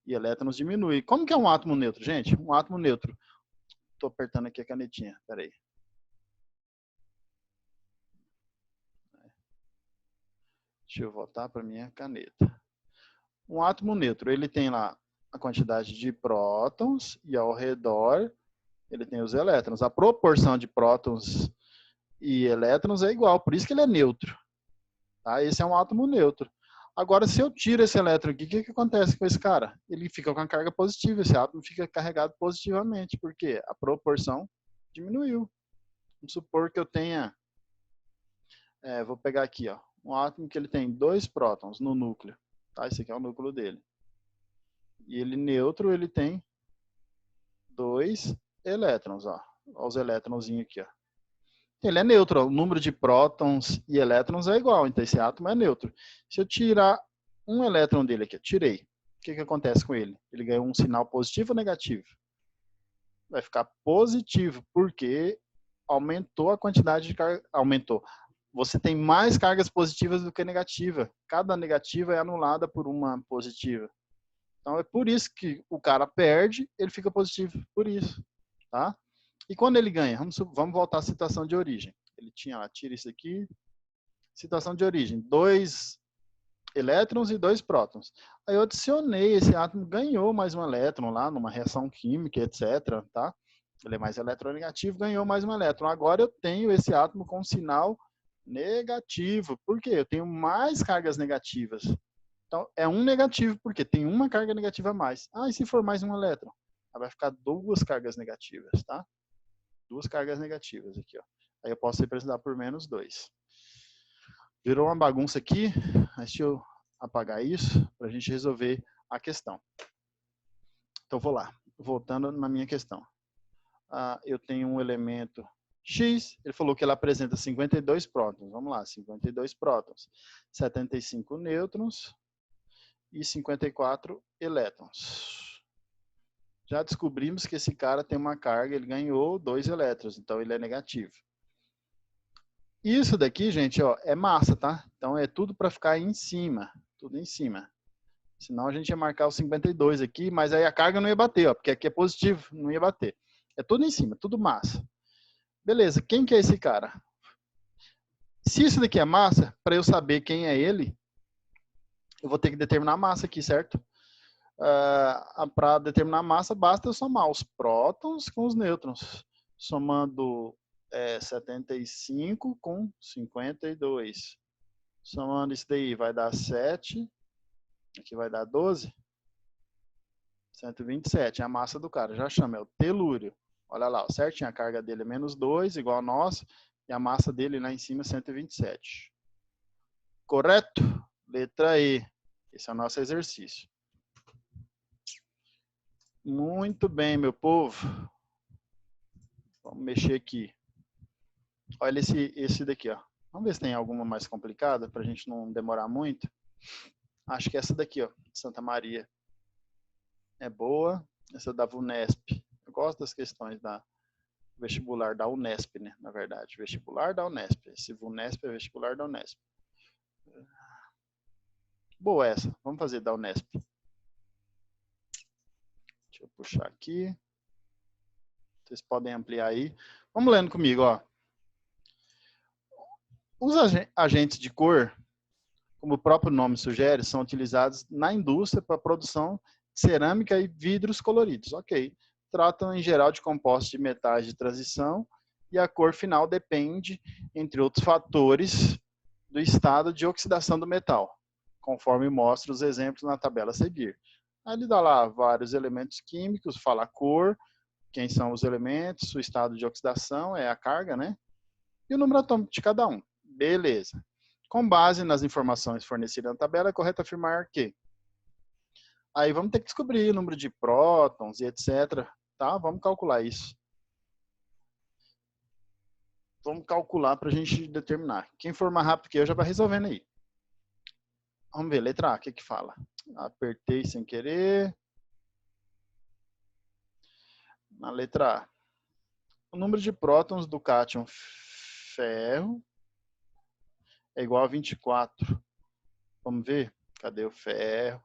elétrons diminui. Como que é um átomo neutro, gente? Um átomo neutro. Estou apertando aqui a canetinha. Espera aí. Deixa eu voltar para minha caneta. Um átomo neutro, ele tem lá a quantidade de prótons e ao redor ele tem os elétrons. A proporção de prótons e elétrons é igual, por isso que ele é neutro. Tá? Esse é um átomo neutro. Agora, se eu tiro esse elétron aqui, o que acontece com esse cara? Ele fica com a carga positiva, esse átomo fica carregado positivamente, porque a proporção diminuiu. Vamos supor que eu tenha, vou pegar aqui, ó, um átomo que ele tem 2 prótons no núcleo. Tá? Esse aqui é o núcleo dele. E ele neutro, ele tem 2 elétrons, ó. Olha os elétronzinhos aqui, ó. Ele é neutro, ó. O número de prótons e elétrons é igual, então esse átomo é neutro. Se eu tirar um elétron dele aqui, tirei, o que acontece com ele? Ele ganhou um sinal positivo ou negativo? Vai ficar positivo, porque aumentou a quantidade de carga, aumentou. Você tem mais cargas positivas do que negativa. Cada negativa é anulada por uma positiva. Então é por isso que o cara perde, ele fica positivo, por isso, tá? E quando ele ganha? Vamos voltar à situação de origem. Ele tinha lá, tira isso aqui. Situação de origem, 2 elétrons e 2 prótons. Aí eu adicionei, esse átomo ganhou mais um elétron lá, numa reação química, etc. Tá? Ele é mais eletronegativo, ganhou mais um elétron. Agora eu tenho esse átomo com sinal negativo. Por quê? Eu tenho mais cargas negativas. Então, é um negativo, porque tem uma carga negativa a mais. Ah, e se for mais um elétron? Aí vai ficar 2 cargas negativas, tá? 2 cargas negativas aqui, ó. Aí eu posso representar por menos 2. Virou uma bagunça aqui. Deixa eu apagar isso para a gente resolver a questão. Então, vou lá. Voltando na minha questão. Eu tenho um elemento X. Ele falou que ela apresenta 52 prótons. Vamos lá, 52 prótons. 75 nêutrons e 54 elétrons. Já descobrimos que esse cara tem uma carga, ele ganhou 2 elétrons, então ele é negativo. Isso daqui, gente, ó, é massa, tá? Então é tudo para ficar em cima, tudo em cima. Senão a gente ia marcar o 52 aqui, mas aí a carga não ia bater, ó, porque aqui é positivo, não ia bater. É tudo em cima, tudo massa. Beleza, quem que é esse cara? Se isso daqui é massa, para eu saber quem é ele, eu vou ter que determinar a massa aqui, certo? Para determinar a massa, basta eu somar os prótons com os nêutrons. Somando 75 com 52. Somando isso daí, vai dar 7. Aqui vai dar 12. 127. É a massa do cara. Já chama, é o telúrio. Olha lá, certinho, a carga dele é menos 2, igual a nossa. E a massa dele lá em cima é 127. Correto? Letra E. Esse é o nosso exercício. Muito bem, meu povo. Vamos mexer aqui. Olha esse daqui, ó. Vamos ver se tem alguma mais complicada para a gente não demorar muito. Acho que essa daqui, ó, Santa Maria. É boa. Essa da VUNESP. Eu gosto das questões da vestibular da Unesp, né? Na verdade, vestibular da Unesp. Esse VUNESP é vestibular da Unesp. Boa essa. Vamos fazer da Unesp. Deixa eu puxar aqui. Vocês podem ampliar aí. Vamos lendo comigo, ó. Os agentes de cor, como o próprio nome sugere, são utilizados na indústria para a produção de cerâmica e vidros coloridos. Ok. Tratam, em geral, de compostos de metais de transição e a cor final depende, entre outros fatores, do estado de oxidação do metal, conforme mostra os exemplos na tabela a seguir. Aí ele dá lá vários elementos químicos, fala a cor, quem são os elementos, o estado de oxidação, é a carga, né? E o número atômico de cada um. Beleza. Com base nas informações fornecidas na tabela, é correto afirmar que... Aí vamos ter que descobrir o número de prótons e etc. Tá? Vamos calcular isso. Vamos calcular para a gente determinar. Quem for mais rápido que eu já vai resolvendo aí. Vamos ver, letra A, o que que fala? Apertei sem querer. Na letra A. O número de prótons do cátion ferro é igual a 24. Vamos ver? Cadê o ferro?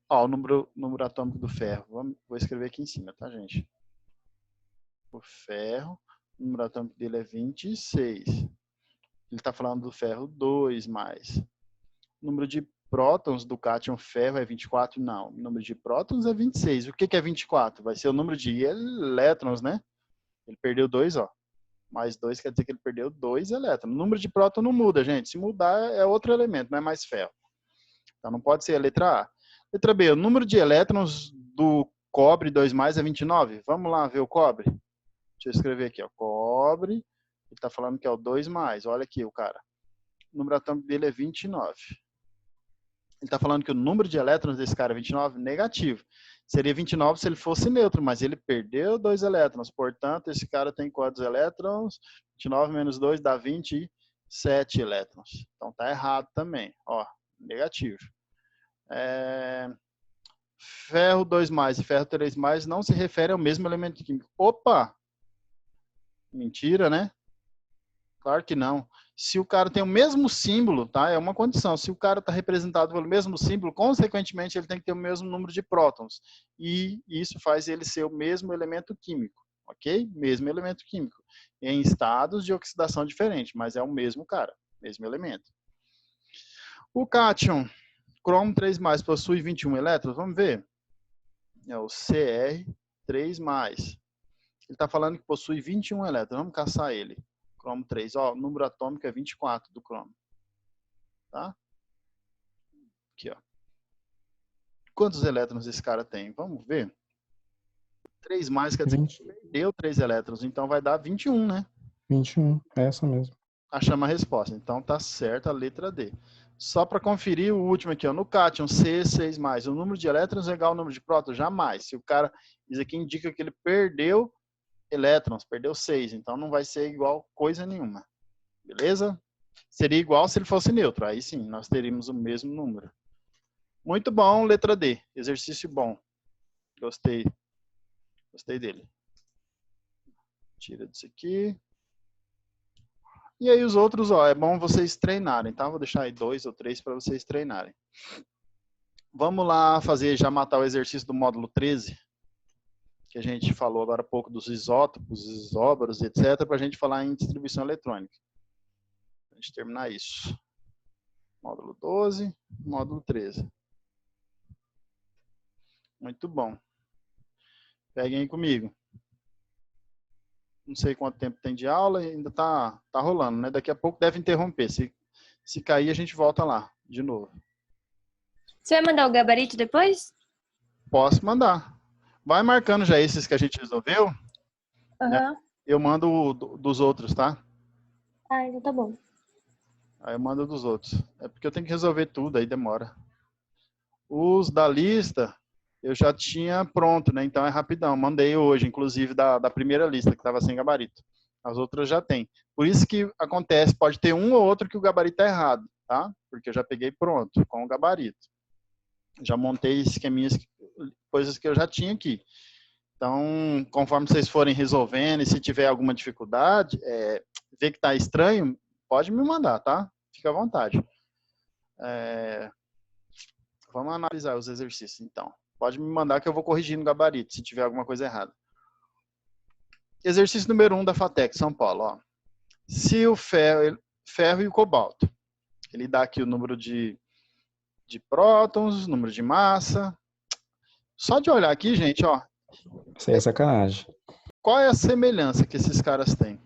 Ó, o número atômico do ferro. Vou escrever aqui em cima, tá, gente? O ferro, o número atômico dele é 26. Ele está falando do ferro 2 mais. O número de prótons do cátion ferro é 24? Não. O número de prótons é 26. O que que é 24? Vai ser o número de elétrons, né? Ele perdeu 2, ó. Mais 2 quer dizer que ele perdeu 2 elétrons. O número de próton não muda, gente. Se mudar, é outro elemento, não é mais ferro. Então, não pode ser a letra A. Letra B, o número de elétrons do cobre 2 mais é 29. Vamos lá ver o cobre. Deixa eu escrever aqui, ó. Cobre, ele está falando que é o 2 mais. Olha aqui o cara. O número atômico dele é 29. Ele está falando que o número de elétrons desse cara é 29? Negativo. Seria 29 se ele fosse neutro, mas ele perdeu 2 elétrons. Portanto, esse cara tem quantos elétrons? 29 menos 2 dá 27 elétrons. Então, tá errado também. Ó, negativo. Ferro 2 mais e ferro 3 mais não se refere ao mesmo elemento químico. Opa! Mentira, né? Claro que não. Se o cara tem o mesmo símbolo, tá? É uma condição. Se o cara está representado pelo mesmo símbolo, consequentemente ele tem que ter o mesmo número de prótons. E isso faz ele ser o mesmo elemento químico, ok? Mesmo elemento químico. Em estados de oxidação diferentes, mas é o mesmo cara, mesmo elemento. O cátion cromo 3+, possui 21 elétrons? Vamos ver. É o Cr3+. Ele está falando que possui 21 elétrons. Vamos caçar ele. Cromo 3. Ó, o número atômico é 24 do cromo. Tá? Aqui, ó. Quantos elétrons esse cara tem? Vamos ver. 3+, quer dizer que perdeu 3 elétrons. Então vai dar 21, né? 21, é essa mesmo. Achamos a resposta. Então tá certa a letra D. Só para conferir o último aqui, ó, no cátion C6+, o número de elétrons é igual ao número de prótons? Jamais. Se o cara, isso aqui indica que ele perdeu elétrons, perdeu 6, então não vai ser igual coisa nenhuma. Beleza? Seria igual se ele fosse neutro, aí sim, nós teríamos o mesmo número. Muito bom, letra D. Exercício bom. Gostei. Gostei dele. Tira disso aqui. E aí os outros, ó, é bom vocês treinarem, tá? Vou deixar aí 2 ou 3 para vocês treinarem. Vamos lá fazer, já matar o exercício do módulo 13, que a gente falou agora há pouco dos isótopos, isóbaros, etc, para a gente falar em distribuição eletrônica. A gente terminar isso. Módulo 12, módulo 13. Muito bom. Peguem aí comigo. Não sei quanto tempo tem de aula, ainda tá rolando, né? Daqui a pouco deve interromper. Se cair, a gente volta lá, de novo. Você vai mandar o gabarito depois? Posso mandar. Vai marcando já esses que a gente resolveu. Aham. Eu mando dos outros, tá? Ah, então tá bom. Aí eu mando dos outros. É porque eu tenho que resolver tudo, aí demora. Os da lista, eu já tinha pronto, né? Então é rapidão. Mandei hoje, inclusive, da primeira lista, que estava sem gabarito. As outras já tem. Por isso que acontece, pode ter um ou outro que o gabarito é errado, tá? Porque eu já peguei pronto, com o gabarito. Já montei esqueminhas, coisas que eu já tinha aqui. Então, conforme vocês forem resolvendo, e se tiver alguma dificuldade, ver que está estranho, pode me mandar, tá? Fica à vontade. Vamos analisar os exercícios, então. Pode me mandar que eu vou corrigir no gabarito, se tiver alguma coisa errada. Exercício número 1 da FATEC, São Paulo. Ó. Se o ferro e o cobalto, ele dá aqui o número de prótons, número de massa. Só de olhar aqui, gente, ó. Isso aí é sacanagem. Qual é a semelhança que esses caras têm?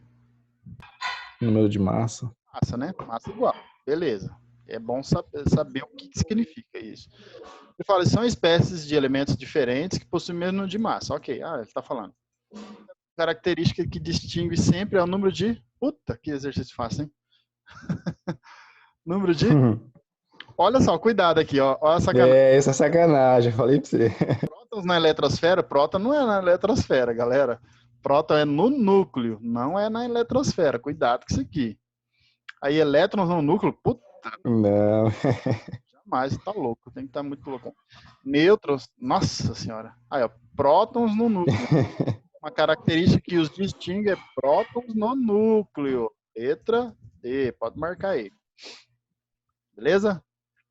Número de massa. Massa, né? Massa igual. Beleza. É bom saber o que significa isso. Ele fala, são espécies de elementos diferentes que possuem o mesmo número de massa. Ok, ele está falando. A característica que distingue sempre é o número de... Puta, que exercício fácil, hein? Número de... Olha só, cuidado aqui, ó. Olha a sacanagem. Essa é sacanagem, eu falei pra você. Prótons na eletrosfera, próton não é na eletrosfera, galera. Próton é no núcleo, não é na eletrosfera. Cuidado com isso aqui. Aí, elétrons no núcleo, puta. Não. Jamais, tá louco. Tem que estar muito louco. Nêutrons, nossa senhora. Aí, ó, prótons no núcleo. Uma característica que os distingue é prótons no núcleo. Letra D, pode marcar aí. Beleza?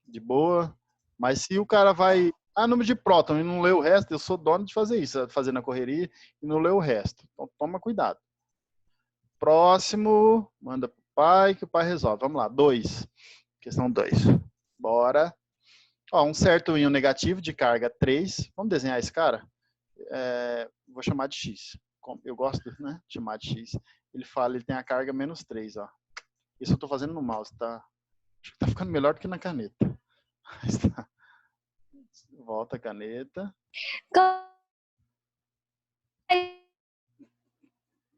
De boa. Mas se o cara vai... número de próton e não lê o resto, eu sou dono de fazer isso, fazer na correria e não lê o resto. Então, toma cuidado. Próximo, manda pro pai, que o pai resolve. Vamos lá, 2. Questão 2. Bora. Ó, um certo íon negativo de carga 3. Vamos desenhar esse cara? Vou chamar de X. Eu gosto, né, de chamar de X. Ele tem a carga menos 3, ó. Isso eu tô fazendo no mouse, tá? Acho que tá ficando melhor do que na caneta. Volta a caneta.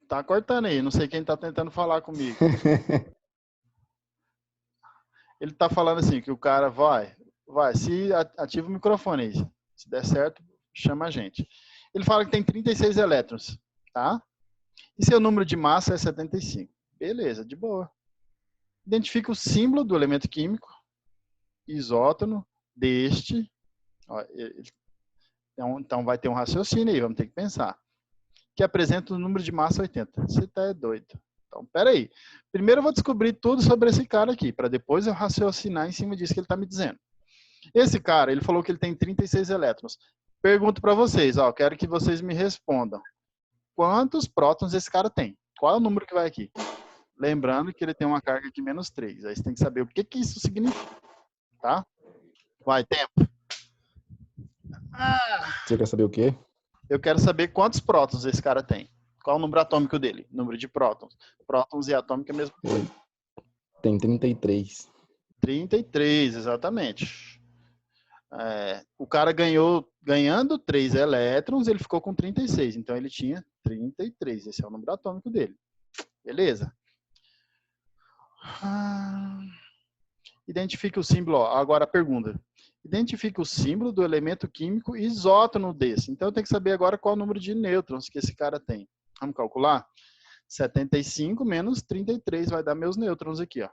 Tá cortando aí, não sei quem tá tentando falar comigo. Ele tá falando assim, que o cara vai, se ativa o microfone aí. Se der certo, chama a gente. Ele fala que tem 36 elétrons, tá? E seu número de massa é 75. Beleza, de boa. Identifica o símbolo do elemento químico, isótono, deste. Ó, então vai ter um raciocínio aí, vamos ter que pensar. Que apresenta o número de massa 80. Você tá doido. Então, peraí. Primeiro eu vou descobrir tudo sobre esse cara aqui, para depois eu raciocinar em cima disso que ele está me dizendo. Esse cara, ele falou que ele tem 36 elétrons. Pergunto para vocês, ó, quero que vocês me respondam. Quantos prótons esse cara tem? Qual é o número que vai aqui? Lembrando que ele tem uma carga aqui menos 3. Aí você tem que saber o que isso significa. Tá? Vai, tempo. Você quer saber o quê? Eu quero saber quantos prótons esse cara tem. Qual é o número atômico dele? Número de prótons. Prótons e atômico é a mesma coisa. Tem 33. 33, exatamente. O cara ganhando 3 elétrons, ele ficou com 36. Então, ele tinha 33. Esse é o número atômico dele. Beleza? Identifique o símbolo. Ó, agora a pergunta. Identifique o símbolo do elemento químico isótono desse. Então, eu tenho que saber agora qual é o número de nêutrons que esse cara tem. Vamos calcular? 75 menos 33 vai dar meus nêutrons aqui, ó.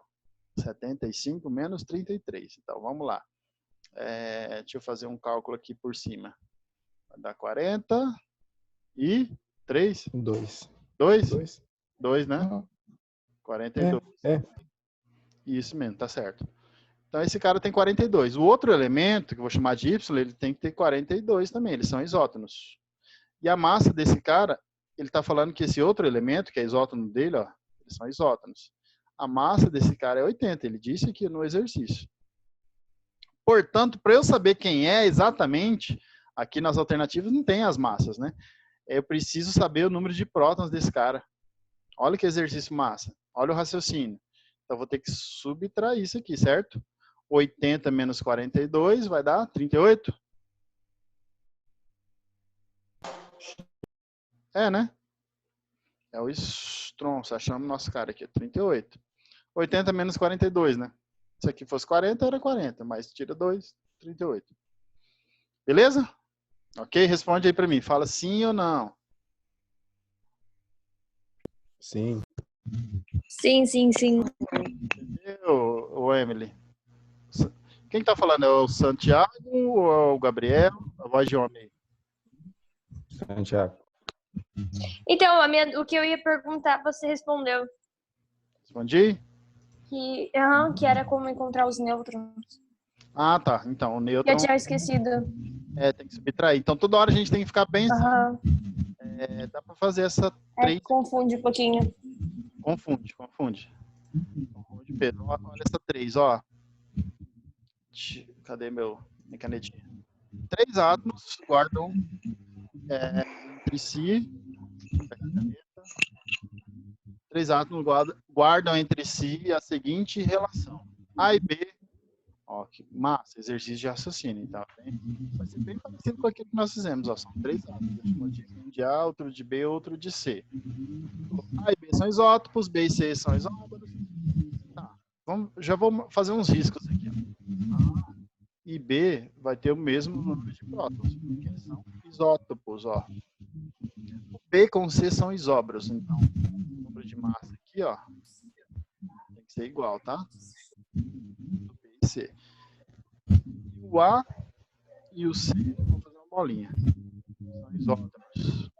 75 menos 33. Então, vamos lá. Deixa eu fazer um cálculo aqui por cima. Vai dar 40 e 3? 2. 2? 2, né? Não. 42. É. Isso mesmo, tá certo. Então, esse cara tem 42. O outro elemento, que eu vou chamar de Y, ele tem que ter 42 também. Eles são isótonos. E a massa desse cara, ele está falando que esse outro elemento, que é isótono dele, ó, eles são isótonos. A massa desse cara é 80. Ele disse aqui no exercício. Portanto, para eu saber quem é exatamente, aqui nas alternativas não tem as massas, né? Eu preciso saber o número de prótons desse cara. Olha que exercício massa. Olha o raciocínio. Então, vou ter que subtrair isso aqui, certo? 80 menos 42 vai dar 38? Né? É o estronço. Achamos nosso cara aqui, 38. 80 menos 42, né? Se aqui fosse 40, era 40, mas tira 2, 38. Beleza? Ok? Responde aí pra mim. Fala sim ou não. Sim. Sim, sim, sim. Ô, Emily. Quem tá falando? É o Santiago ou é o Gabriel? A voz de homem. Santiago. Então, o que eu ia perguntar, você respondeu. Respondi? Que era como encontrar os nêutrons. Ah, tá. Então, o Eu nêutron tinha esquecido. tem que subtrair. Então, toda hora a gente tem que ficar pensando. Aham. Dá pra fazer essa 3. Confunde um pouquinho. Confunde. Confunde, Pedro. Olha essa 3, ó. Cadê minha canetinha? 3 átomos guardam entre si. 3 átomos guardam entre si a seguinte relação. A e B. Ó, que massa, exercício de raciocínio, tá? Vai ser bem parecido com aquilo que nós fizemos, ó. São 3 átomos. Um de A, outro de B, outro de C. A e B são isótopos, B e C são isóbaros. Tá. Já vou fazer uns riscos aqui, ó. A e B vai ter o mesmo número de prótons, porque eles são isótopos, ó. O B com C são isóbaros, então o número de massa aqui, ó, tem que ser igual, tá? B e C. E o A e o C vão fazer uma bolinha. São isótopos.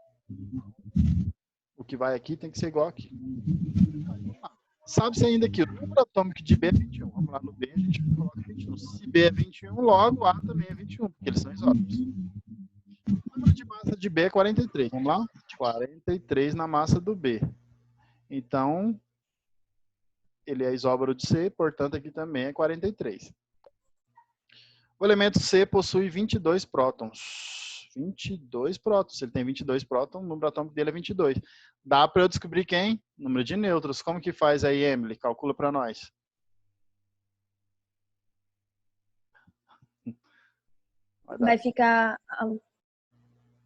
O que vai aqui tem que ser igual aqui. Sabe-se ainda que o número atômico de B é 21. Vamos lá no B, a gente coloca 21. Se B é 21, logo A também é 21, porque eles são isótopos. O número de massa de B é 43. Vamos lá? 43 na massa do B. Então, ele é isóbaro de C, portanto, aqui também é 43. O elemento C possui 22 prótons. 22 prótons. Se ele tem 22 prótons, o número atômico dele é 22. Dá para eu descobrir quem? Número de nêutrons. Como que faz aí, Emily? Calcula para nós. Vai ficar...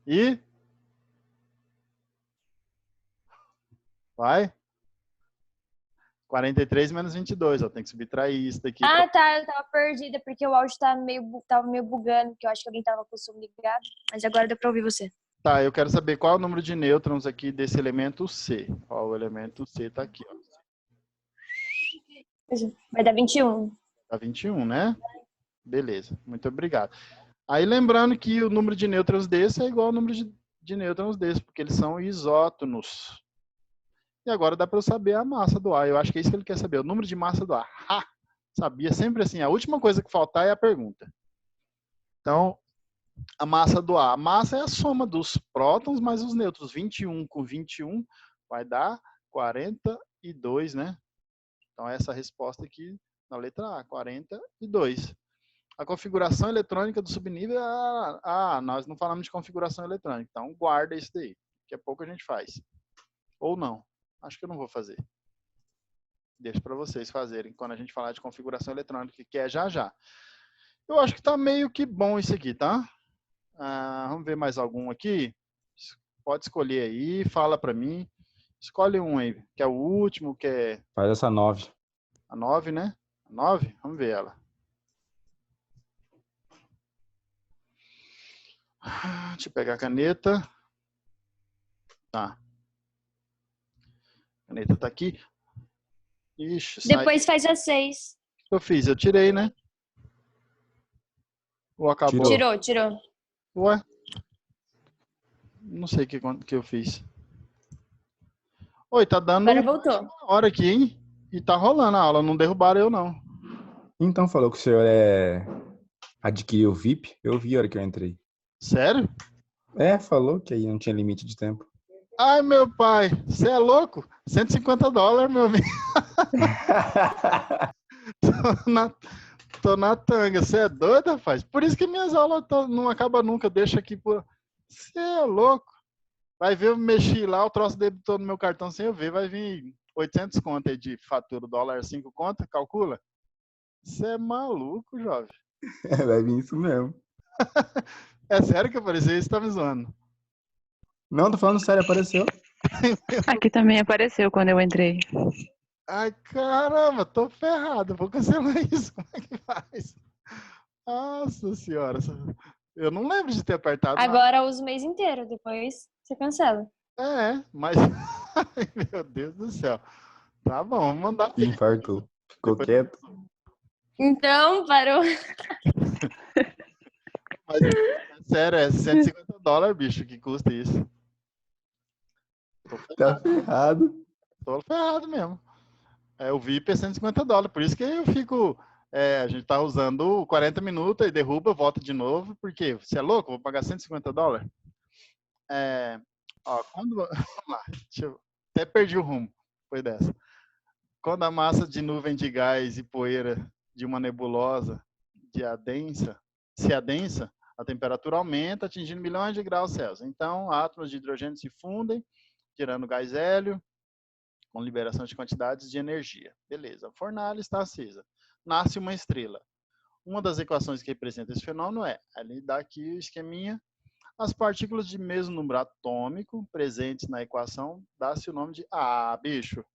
E? Vai? 43 menos 22, ó, tem que subtrair isso daqui. Ah, tá, eu tava perdida, porque o áudio tava meio bugando, porque eu acho que alguém tava com o som ligado, mas agora deu pra ouvir você. Tá, eu quero saber qual é o número de nêutrons aqui desse elemento C. Ó, o elemento C tá aqui, ó. Vai dar 21. Tá 21, né? Beleza, muito obrigado. Aí lembrando que o número de nêutrons desse é igual ao número de nêutrons desse, porque eles são isótonos. E agora dá para eu saber a massa do A. Eu acho que é isso que ele quer saber, o número de massa do A. Ha! Sabia sempre assim, a última coisa que faltar é a pergunta. Então, a massa do A. A massa é a soma dos prótons mais os nêutrons. 21 com 21 vai dar 42, né? Então, essa é a resposta aqui na letra A, 42. A configuração eletrônica do subnível, nós não falamos de configuração eletrônica, então guarda isso daí. Daqui a pouco a gente faz. Ou não. Acho que eu não vou fazer. Deixa para vocês fazerem quando a gente falar de configuração eletrônica, que é já já. Eu acho que tá meio que bom isso aqui, tá? Vamos ver mais algum aqui. Pode escolher aí, fala para mim. Escolhe um aí, que é o último, que é... Faz essa 9. A 9, né? A 9? Vamos ver ela. Deixa eu pegar a caneta. Tá. A caneta tá aqui. Ixi, Depois faz a 6. O que eu fiz? Eu tirei, né? Ou acabou? Tirou. Ué? Não sei o que eu fiz. Oi, tá dando Agora voltou. uma hora aqui, hein? E tá rolando a aula. Não derrubaram eu, não. Então falou que o senhor adquiriu o VIP? Eu vi a hora que eu entrei. Sério? Falou que aí não tinha limite de tempo. Ai, meu pai. Você é louco? $150, meu amigo. Tô na tanga. Você é doido, rapaz? Por isso que minhas aulas não acabam nunca. Deixa aqui por... Você é louco? Vai ver, eu mexi lá, o troço debitou no meu cartão sem eu ver. Vai vir 800 conto aí de fatura. O dólar 5 conto, calcula. Você é maluco, jovem. Vai vir isso mesmo. É sério que apareceu isso? Tá me zoando? Não, tô falando sério, apareceu. Aqui também apareceu quando eu entrei. Ai, caramba, tô ferrado. Vou cancelar isso. Como é que faz? Nossa senhora. Eu não lembro de ter apertado nada. Agora usa o mês inteiro, depois você cancela. Mas... Ai, meu Deus do céu. Tá bom, vamos mandar. Infartou. Ficou Depois- quieto. Então, parou. Mas, sério, é $150, bicho, que custa isso. Tá ferrado. Tô ferrado mesmo. O VIP é $150, por isso que eu fico. A gente tá usando 40 minutos e derruba, volta de novo, porque você é louco? Eu vou pagar $150? Quando. Vamos lá, até perdi o rumo. Foi dessa. Quando a massa de nuvem de gás e poeira de uma nebulosa se adensa, a temperatura aumenta, atingindo milhões de graus Celsius. Então, átomos de hidrogênio se fundem, gerando gás hélio, com liberação de quantidades de energia. Beleza, a fornalha está acesa. Nasce uma estrela. Uma das equações que representa esse fenômeno ele dá aqui o esqueminha, as partículas de mesmo número atômico presentes na equação dá-se o nome de... bicho!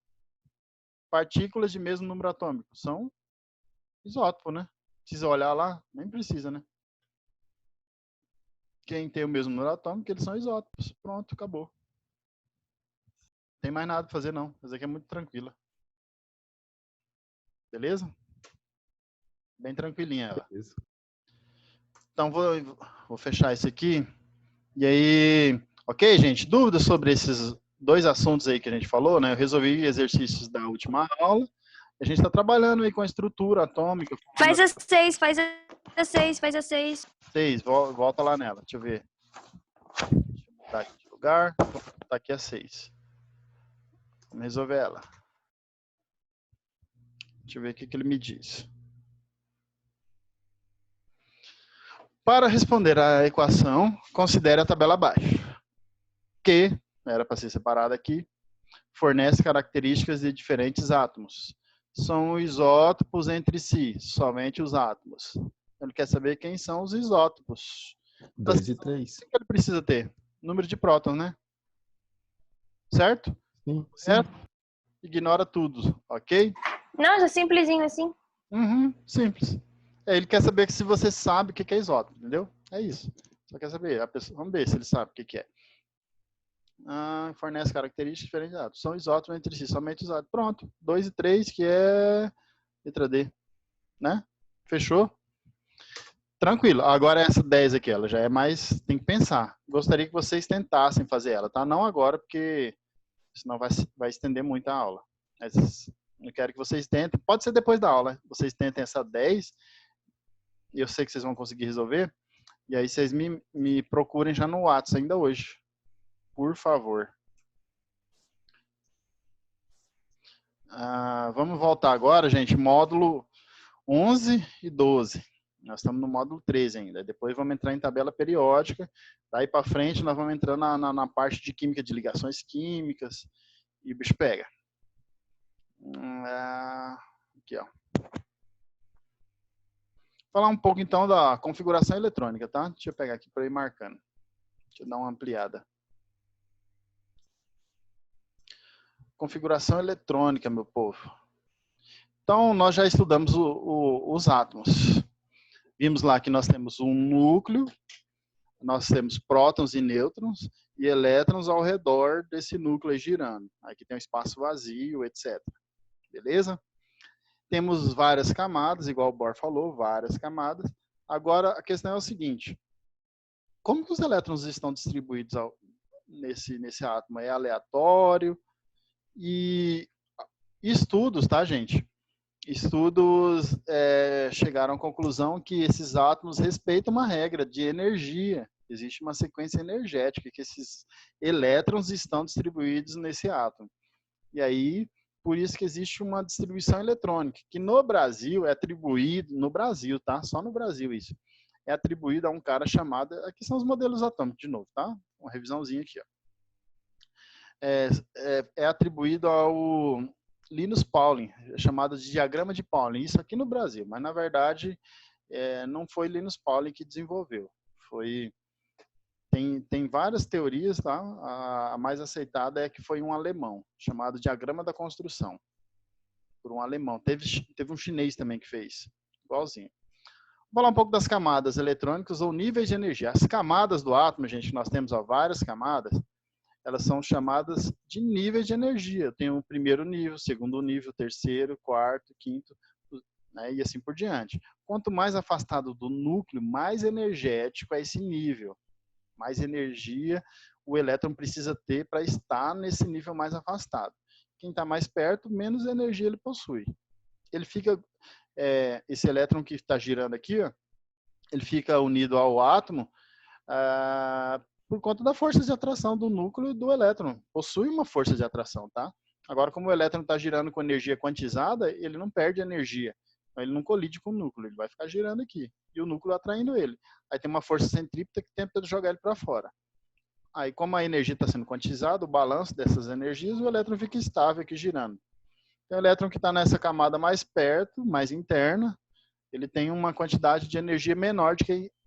Partículas de mesmo número atômico são isótopo, né? Precisa olhar lá? Nem precisa, né? Quem tem o mesmo número atômico, eles são isótopos. Pronto, acabou. Tem mais nada para fazer, não. Essa aqui é muito tranquila. Beleza? Bem tranquilinha ela. Isso. Então, vou fechar isso aqui. E aí, ok, gente? Dúvidas sobre esses dois assuntos aí que a gente falou, né? Eu resolvi exercícios da última aula. A gente está trabalhando aí com a estrutura atômica. Faz as 6, faz as 6, faz as 6. 6, volta lá nela. Deixa eu ver. Deixa eu botar aqui de lugar. Vou botar aqui a 6. Vamos resolver ela. Deixa eu ver o que ele me diz. Para responder à equação, considere a tabela abaixo, que, era para ser separada aqui, fornece características de diferentes átomos. São isótopos entre si, somente os átomos. Ele quer saber quem são os isótopos. 2 e 3. O que ele precisa ter? Número de prótons, né? Certo? Sim, sim. Certo? Ignora tudo, ok? Nossa, simplesinho assim. Simples. Ele quer saber se você sabe o que é isótopo, entendeu? É isso. Só quer saber. Vamos ver se ele sabe o que é. Fornece características diferentes de átomos. São isótopos entre si, somente os átomos. Pronto. 2 e 3, que é letra D. Né? Fechou? Tranquilo. Agora essa 10 aqui, ela já é mais... Tem que pensar. Gostaria que vocês tentassem fazer ela, tá? Não agora, porque senão vai estender muito a aula. Mas eu quero que vocês tentem. Pode ser depois da aula. Vocês tentem essa 10. E eu sei que vocês vão conseguir resolver. E aí vocês me procurem já no WhatsApp ainda hoje. Por favor. Vamos voltar agora, gente. Módulo 11 e 12. Nós estamos no módulo 13 ainda. Depois vamos entrar em tabela periódica. Daí para frente nós vamos entrar na parte de química de ligações químicas. E o bicho pega. Aqui, ó. Falar um pouco então da configuração eletrônica, tá? Deixa eu pegar aqui para ir marcando. Deixa eu dar uma ampliada. Configuração eletrônica, meu povo. Então, nós já estudamos os átomos. Vimos lá que nós temos um núcleo, nós temos prótons e nêutrons, e elétrons ao redor desse núcleo girando. Aqui tem um espaço vazio, etc. Beleza? Temos várias camadas, igual o Bohr falou, várias camadas. Agora, a questão é o seguinte. Como que os elétrons estão distribuídos nesse átomo? É aleatório? E estudos, tá, gente? Estudos chegaram à conclusão que esses átomos respeitam uma regra de energia. Existe uma sequência energética que esses elétrons estão distribuídos nesse átomo. E aí, por isso que existe uma distribuição eletrônica, que no Brasil é atribuído, no Brasil, tá? Só no Brasil isso. É atribuído a um cara chamado, aqui são os modelos atômicos de novo, tá? Uma revisãozinha aqui, ó. É atribuído ao Linus Pauling, chamado de diagrama de Pauling, isso aqui no Brasil, mas na verdade não foi Linus Pauling que desenvolveu. Tem várias teorias, tá? A mais aceitada é que foi um alemão, chamado diagrama da construção. por um alemão. Teve um chinês também que fez, igualzinho. Vou falar um pouco das camadas eletrônicas ou níveis de energia. As camadas do átomo, gente, nós temos várias camadas, elas são chamadas de níveis de energia. Eu tenho o primeiro nível, segundo nível, terceiro, quarto, quinto, né, e assim por diante. Quanto mais afastado do núcleo, mais energético é esse nível. Mais energia o elétron precisa ter para estar nesse nível mais afastado. Quem está mais perto, menos energia ele possui. Ele fica, esse elétron que está girando aqui, ó, ele fica unido ao átomo por conta da força de atração do núcleo do elétron. Possui uma força de atração, tá? Agora, como o elétron está girando com energia quantizada, ele não perde energia. Então, ele não colide com o núcleo, ele vai ficar girando aqui. E o núcleo atraindo ele. Aí tem uma força centrípeta que tenta jogar ele para fora. Aí, como a energia está sendo quantizada, o balanço dessas energias, o elétron fica estável aqui girando. Então, o elétron que está nessa camada mais perto, mais interna, ele tem uma quantidade de energia menor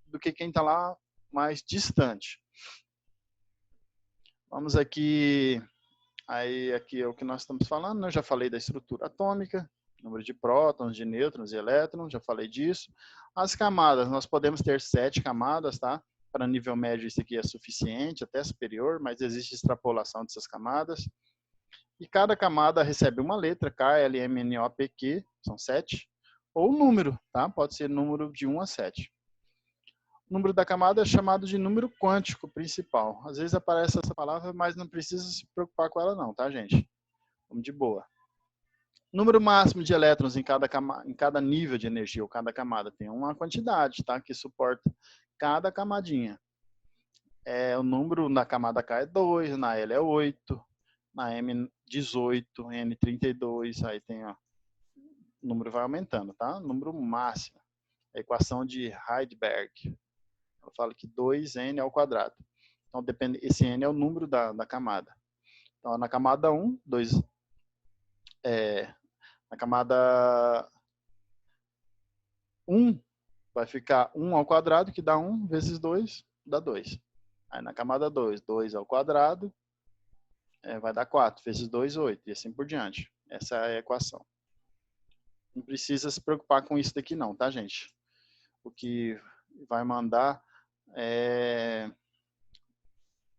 do que quem está lá mais distante. Vamos aqui, aí aqui é o que nós estamos falando, né? Eu já falei da estrutura atômica, número de prótons, de nêutrons e elétrons, já falei disso. As camadas, nós podemos ter 7 camadas, tá? Para nível médio isso aqui é suficiente, até superior, mas existe extrapolação dessas camadas. E cada camada recebe uma letra, K, L, M, N, O, P, Q, são 7. Ou número, tá? Pode ser número de 1 a 7. O número da camada é chamado de número quântico principal. Às vezes aparece essa palavra, mas não precisa se preocupar com ela não, tá, gente? Vamos de boa. Número máximo de elétrons em cada nível de energia, ou cada camada, tem uma quantidade, tá? Que suporta cada camadinha. O número na camada K é 2, na L é 8, na M 18, N 32, aí tem, ó, o número vai aumentando, tá? Número máximo, a equação de Heisenberg. Ela fala que 2n ao quadrado. Então, depende, esse n é o número da camada. Então, na camada 1, 2, na camada 1, vai ficar 1 ao quadrado, que dá 1 vezes 2, dá 2. Aí, na camada 2, 2 ao quadrado, vai dar 4 vezes 2, 8, e assim por diante. Essa é a equação. Não precisa se preocupar com isso daqui não, tá, gente? O que vai mandar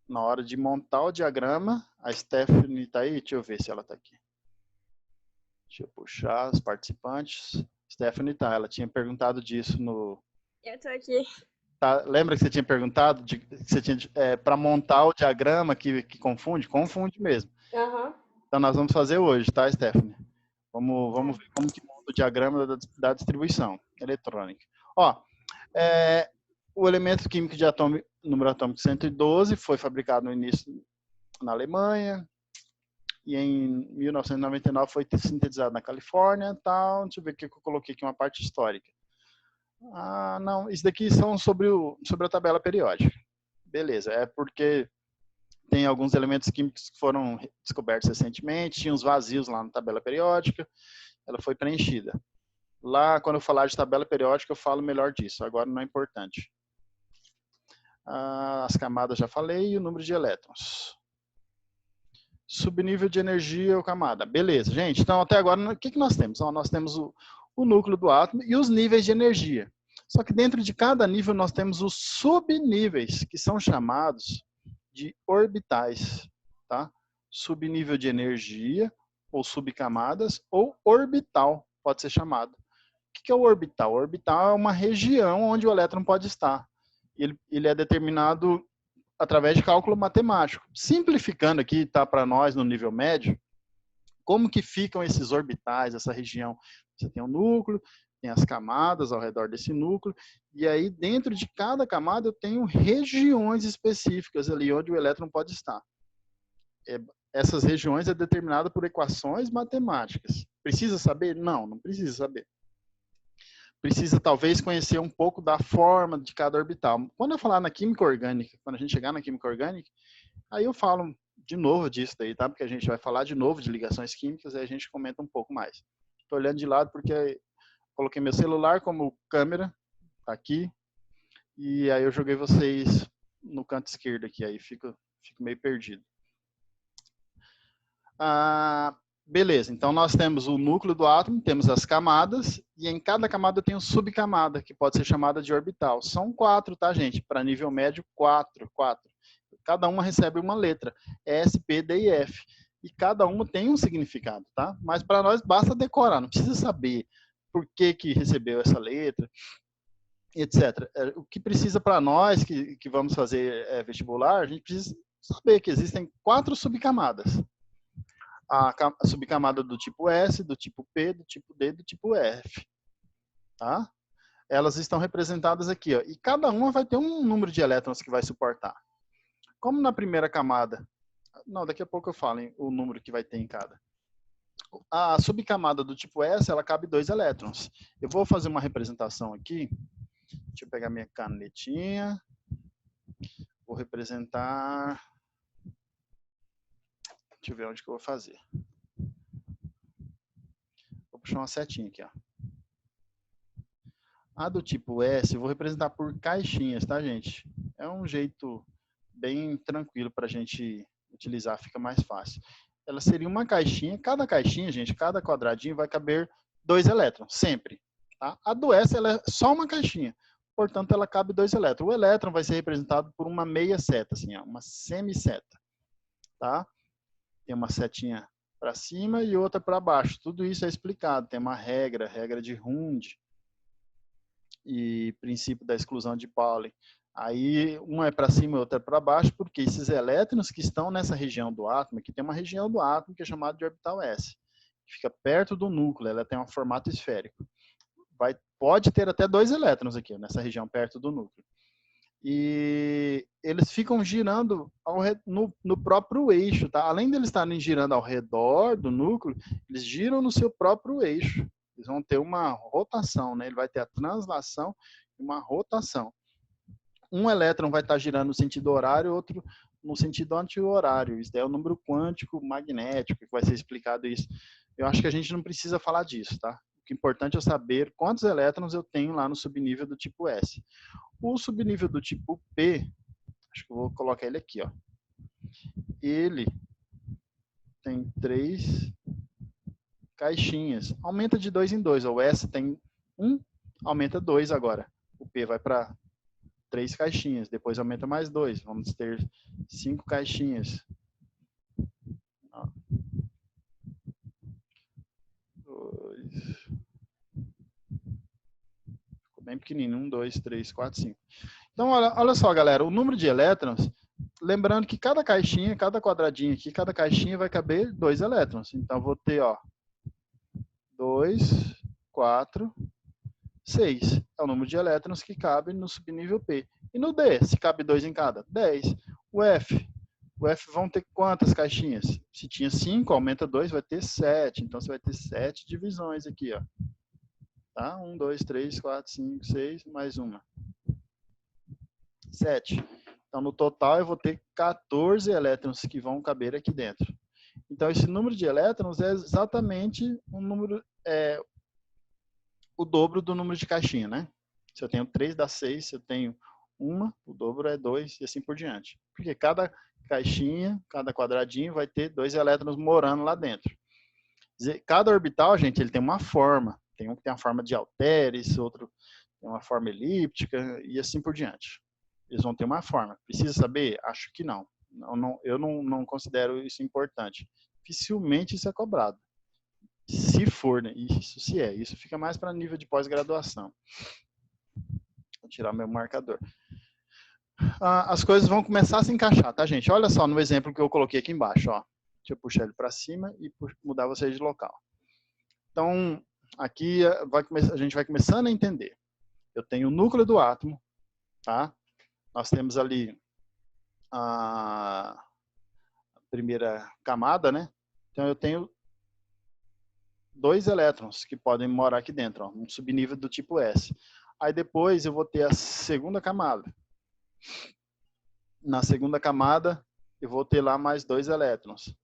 na hora de montar o diagrama, a Stephanie está aí? Deixa eu ver se ela está aqui. Deixa eu puxar os participantes. Stephanie está, ela tinha perguntado disso no... Eu tô aqui. Tá, lembra que você tinha perguntado para montar o diagrama que confunde? Confunde mesmo. Aham. Então nós vamos fazer hoje, tá, Stephanie? Vamos ver como que monta o diagrama da distribuição eletrônica. Ó, o elemento químico de número atômico 112 foi fabricado no início na Alemanha e em 1999 foi sintetizado na Califórnia, tal. Deixa eu ver o que eu coloquei aqui, uma parte histórica. Não, isso daqui são sobre a tabela periódica. Beleza, é porque tem alguns elementos químicos que foram descobertos recentemente, tinha uns vazios lá na tabela periódica, ela foi preenchida. Lá, quando eu falar de tabela periódica, eu falo melhor disso, agora não é importante. As camadas já falei, e o número de elétrons. Subnível de energia ou camada. Beleza, gente. Então, até agora, o que nós temos? Nós temos o núcleo do átomo e os níveis de energia. Só que dentro de cada nível, nós temos os subníveis, que são chamados de orbitais. Tá? Subnível de energia, ou subcamadas, ou orbital, pode ser chamado. O que é o orbital? O orbital é uma região onde o elétron pode estar. Ele é determinado através de cálculo matemático. Simplificando aqui, tá, para nós no nível médio, como que ficam esses orbitais, essa região? Você tem o núcleo, tem as camadas ao redor desse núcleo, e aí dentro de cada camada eu tenho regiões específicas ali onde o elétron pode estar. Essas regiões é determinada por equações matemáticas. Precisa saber? Não, não precisa saber. Precisa talvez conhecer um pouco da forma de cada orbital. Quando eu falar na química orgânica, quando a gente chegar na química orgânica, aí eu falo de novo disso daí, tá? Porque a gente vai falar de novo de ligações químicas e a gente comenta um pouco mais. Estou olhando de lado porque coloquei meu celular como câmera, tá aqui, e aí eu joguei vocês no canto esquerdo aqui, aí fico meio perdido. Beleza, então nós temos o núcleo do átomo, temos as camadas, e em cada camada tem uma subcamada, que pode ser chamada de orbital. São 4, tá, gente? Para nível médio, 4. Cada uma recebe uma letra, S, P, D e F. E cada uma tem um significado, tá? Mas para nós basta decorar, não precisa saber por que recebeu essa letra, etc. O que precisa para nós, que vamos fazer vestibular, a gente precisa saber que existem 4 subcamadas. A subcamada do tipo S, do tipo P, do tipo D, do tipo F. Tá? Elas estão representadas aqui, ó, e cada uma vai ter um número de elétrons que vai suportar. Como na primeira camada, não, daqui a pouco eu falo o número que vai ter em cada. A subcamada do tipo S, ela cabe 2 elétrons. Eu vou fazer uma representação aqui. Deixa eu pegar minha canetinha. Vou representar... Deixa eu ver onde que eu vou fazer. Vou puxar uma setinha aqui, ó. A do tipo S, eu vou representar por caixinhas, tá, gente? É um jeito bem tranquilo para a gente utilizar, fica mais fácil. Ela seria uma caixinha, cada caixinha, gente, cada quadradinho vai caber 2 elétrons, sempre. Tá? A do S, ela é só uma caixinha, portanto, ela cabe 2 elétrons. O elétron vai ser representado por uma meia seta, assim, ó, uma semisseta. Tá? Tem uma setinha para cima e outra para baixo. Tudo isso é explicado. Tem uma regra de Hund e princípio da exclusão de Pauli. Aí uma é para cima e outra é para baixo, porque esses elétrons que estão nessa região do átomo, aqui tem uma região do átomo que é chamada de orbital S, que fica perto do núcleo, ela tem um formato esférico. Pode ter até 2 elétrons aqui, nessa região perto do núcleo. E eles ficam girando no próprio eixo, tá? Além de eles estarem girando ao redor do núcleo, eles giram no seu próprio eixo. Eles vão ter uma rotação, né? Ele vai ter a translação e uma rotação. Um elétron vai estar girando no sentido horário, outro no sentido anti-horário. Isso daí é o número quântico magnético, que vai ser explicado isso. Eu acho que a gente não precisa falar disso, tá? O que é importante é saber quantos elétrons eu tenho lá no subnível do tipo S. O subnível do tipo P, acho que eu vou colocar ele aqui, ó. Ele tem 3 caixinhas. Aumenta de 2 em 2. O S tem 1, aumenta 2 agora. O P vai para 3 caixinhas. Depois aumenta mais 2. Vamos ter 5 caixinhas. Ó. 2. Ficou bem pequenininho. 1, 2, 3, 4, 5. Então, olha só, galera. O número de elétrons, lembrando que cada caixinha, cada quadradinho aqui, cada caixinha vai caber 2 elétrons. Então, vou ter, ó, 2, 4, 6. É o número de elétrons que cabe no subnível P. E no D, se cabe 2 em cada? 10. O F vão ter quantas caixinhas? Se tinha 5, aumenta 2, vai ter 7. Então, você vai ter 7 divisões aqui, ó. Tá? 1, 2, 3, 4, 5, 6, mais uma. 7. Então, no total, eu vou ter 14 elétrons que vão caber aqui dentro. Então, esse número de elétrons é exatamente um número, o dobro do número de caixinha, né? Se eu tenho 3, dá 6. Se eu tenho 1, o dobro é 2 e assim por diante. Porque cada caixinha, cada quadradinho vai ter 2 elétrons morando lá dentro. Cada orbital, gente, ele tem uma forma. Tem um que tem a forma de halteres, outro tem uma forma elíptica e assim por diante. Eles vão ter uma forma. Precisa saber? Acho que não. Eu não considero isso importante. Dificilmente isso é cobrado. Se for, né? Isso fica mais para nível de pós-graduação. Vou tirar meu marcador. As coisas vão começar a se encaixar, tá, gente? Olha só no exemplo que eu coloquei aqui embaixo, ó. Deixa eu puxar ele para cima e mudar vocês de local. Então, aqui a gente vai começando a entender. Eu tenho o núcleo do átomo, tá? Nós temos ali a primeira camada, né? Então, eu tenho 2 elétrons que podem morar aqui dentro, ó, um subnível do tipo S. Aí depois eu vou ter a segunda camada. Na segunda camada, eu vou ter lá mais 2 elétrons.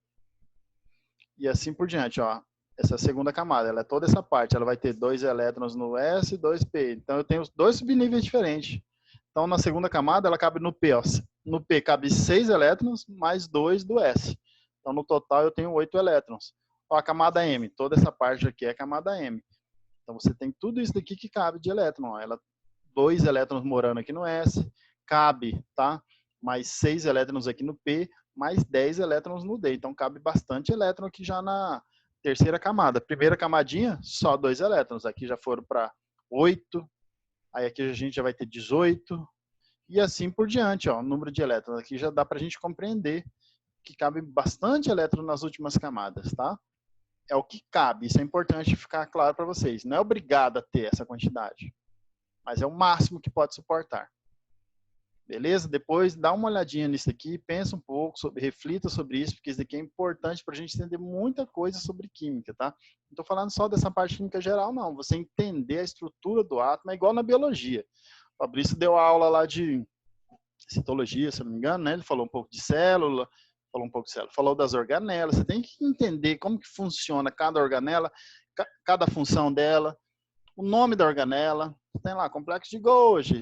E assim por diante, ó. Essa segunda camada, ela é toda essa parte. Ela vai ter 2 elétrons no S e 2 P. Então, eu tenho 2 subníveis diferentes. Então, na segunda camada, ela cabe no P. Ó. No P cabe 6 elétrons mais 2 do S. Então, no total, eu tenho 8 elétrons. Ó, a camada M, toda essa parte aqui é a camada M. Então você tem tudo isso daqui que cabe de elétron. Ó. 2 elétrons morando aqui no S, cabe, tá? Mais 6 elétrons aqui no P, mais 10 elétrons no D. Então cabe bastante elétron aqui já na terceira camada. Primeira camadinha, só 2 elétrons. Aqui já foram para 8, aí aqui a gente já vai ter 18, e assim por diante, ó, o número de elétrons. Aqui já dá para a gente compreender que cabe bastante elétron nas últimas camadas, tá? É o que cabe, isso é importante ficar claro para vocês. Não é obrigado a ter essa quantidade, mas é o máximo que pode suportar. Beleza? Depois dá uma olhadinha nisso aqui, pensa um pouco, reflita sobre isso, porque isso aqui é importante para a gente entender muita coisa sobre química, tá? Não estou falando só dessa parte química geral, não. Você entender a estrutura do átomo é igual na biologia. O Fabrício deu aula lá de citologia, se eu não me engano, né? Ele falou um pouco de célula, falou das organelas. Você tem que entender como que funciona cada organela, cada função dela, o nome da organela. Tem lá complexo de Golgi,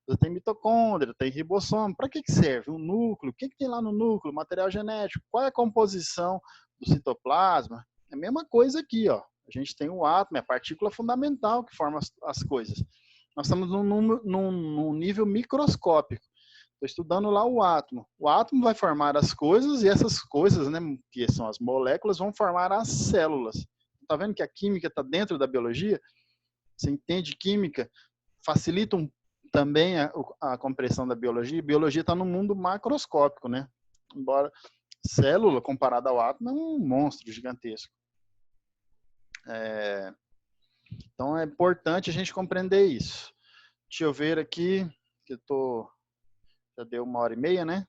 você tem mitocôndria, tem ribossomo. Para que serve? O núcleo, o que tem lá no núcleo? Material genético, qual é a composição do citoplasma? É a mesma coisa aqui, ó. A gente tem o átomo, é a partícula fundamental que forma as coisas. Nós estamos num nível microscópico. Estou estudando lá o átomo. O átomo vai formar as coisas e essas coisas, né, que são as moléculas, vão formar as células. Está vendo que a química está dentro da biologia? Você entende química? Facilita também a compreensão da biologia. Biologia está no mundo macroscópico, né? Embora célula, comparada ao átomo, é um monstro gigantesco. Então é importante a gente compreender isso. Deixa eu ver aqui, que já deu 1h30, né?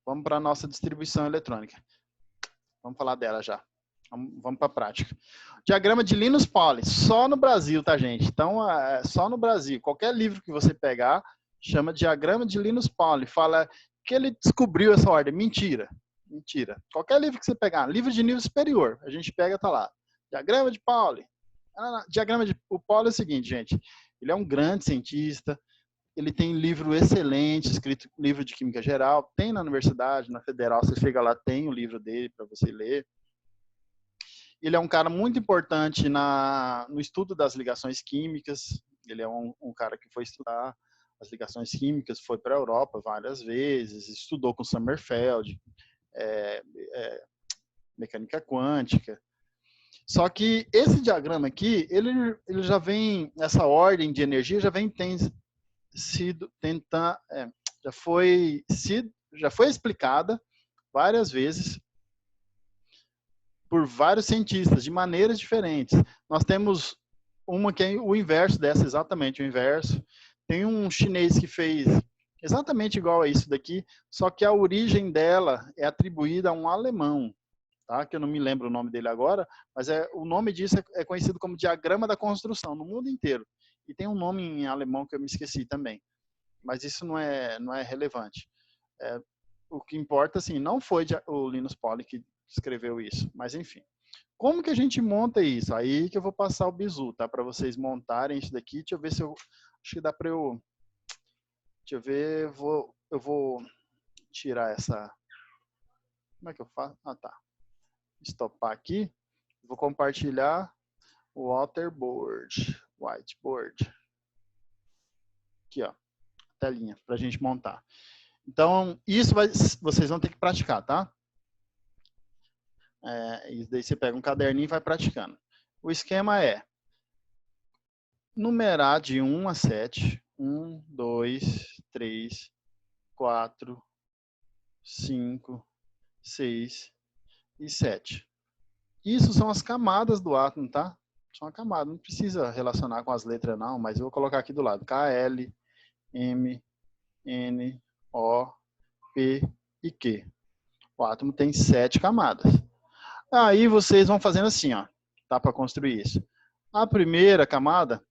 Vamos para a nossa distribuição eletrônica. Vamos falar dela já. Vamos para a prática. Diagrama de Linus Pauling, só no Brasil, tá, gente? Então, só no Brasil. Qualquer livro que você pegar, chama diagrama de Linus Pauling. Fala que ele descobriu essa ordem. Mentira. Mentira. Qualquer livro que você pegar, livro de nível superior, a gente pega, tá lá. Diagrama de Pauling. O Pauling é o seguinte, gente. Ele é um grande cientista. Ele tem livro excelente, escrito livro de Química Geral. Tem na universidade, na Federal, você chega lá, tem o livro dele para você ler. Ele é um cara muito importante no estudo das ligações químicas. Ele é um cara que foi estudar as ligações químicas, foi para a Europa várias vezes, estudou com Sommerfeld, mecânica quântica. Só que esse diagrama aqui, ele já vem, essa ordem de energia já foi explicada várias vezes por vários cientistas, de maneiras diferentes. Nós temos uma que é o inverso dessa, exatamente o inverso. Tem um chinês que fez exatamente igual a isso daqui, só que a origem dela é atribuída a um alemão, tá? Que eu não me lembro o nome dele agora, mas o nome disso é conhecido como diagrama da construção no mundo inteiro. E tem um nome em alemão que eu me esqueci também. Mas isso não é relevante. O que importa, assim, não foi o Linus Pauling que escreveu isso, mas enfim. Como que a gente monta isso? Aí que eu vou passar o bizu, tá? Para vocês montarem isso daqui. Deixa eu ver se acho que dá para eu... Deixa eu ver, eu vou tirar essa... Como é que eu faço? Ah, tá. Estopar aqui. Vou compartilhar o whiteboard. Aqui, ó. Telinha, para a gente montar. Então, isso vocês vão ter que praticar, tá? E daí você pega um caderninho e vai praticando. O esquema é numerar de 1 a 7. 1, 2, 3, 4, 5, 6 e 7. Isso são as camadas do átomo, tá? São a camada, não precisa relacionar com as letras não, mas eu vou colocar aqui do lado. K, L, M, N, O, P e Q. O átomo tem 7 camadas. Aí vocês vão fazendo assim, ó, tá, para construir isso. A primeira camada,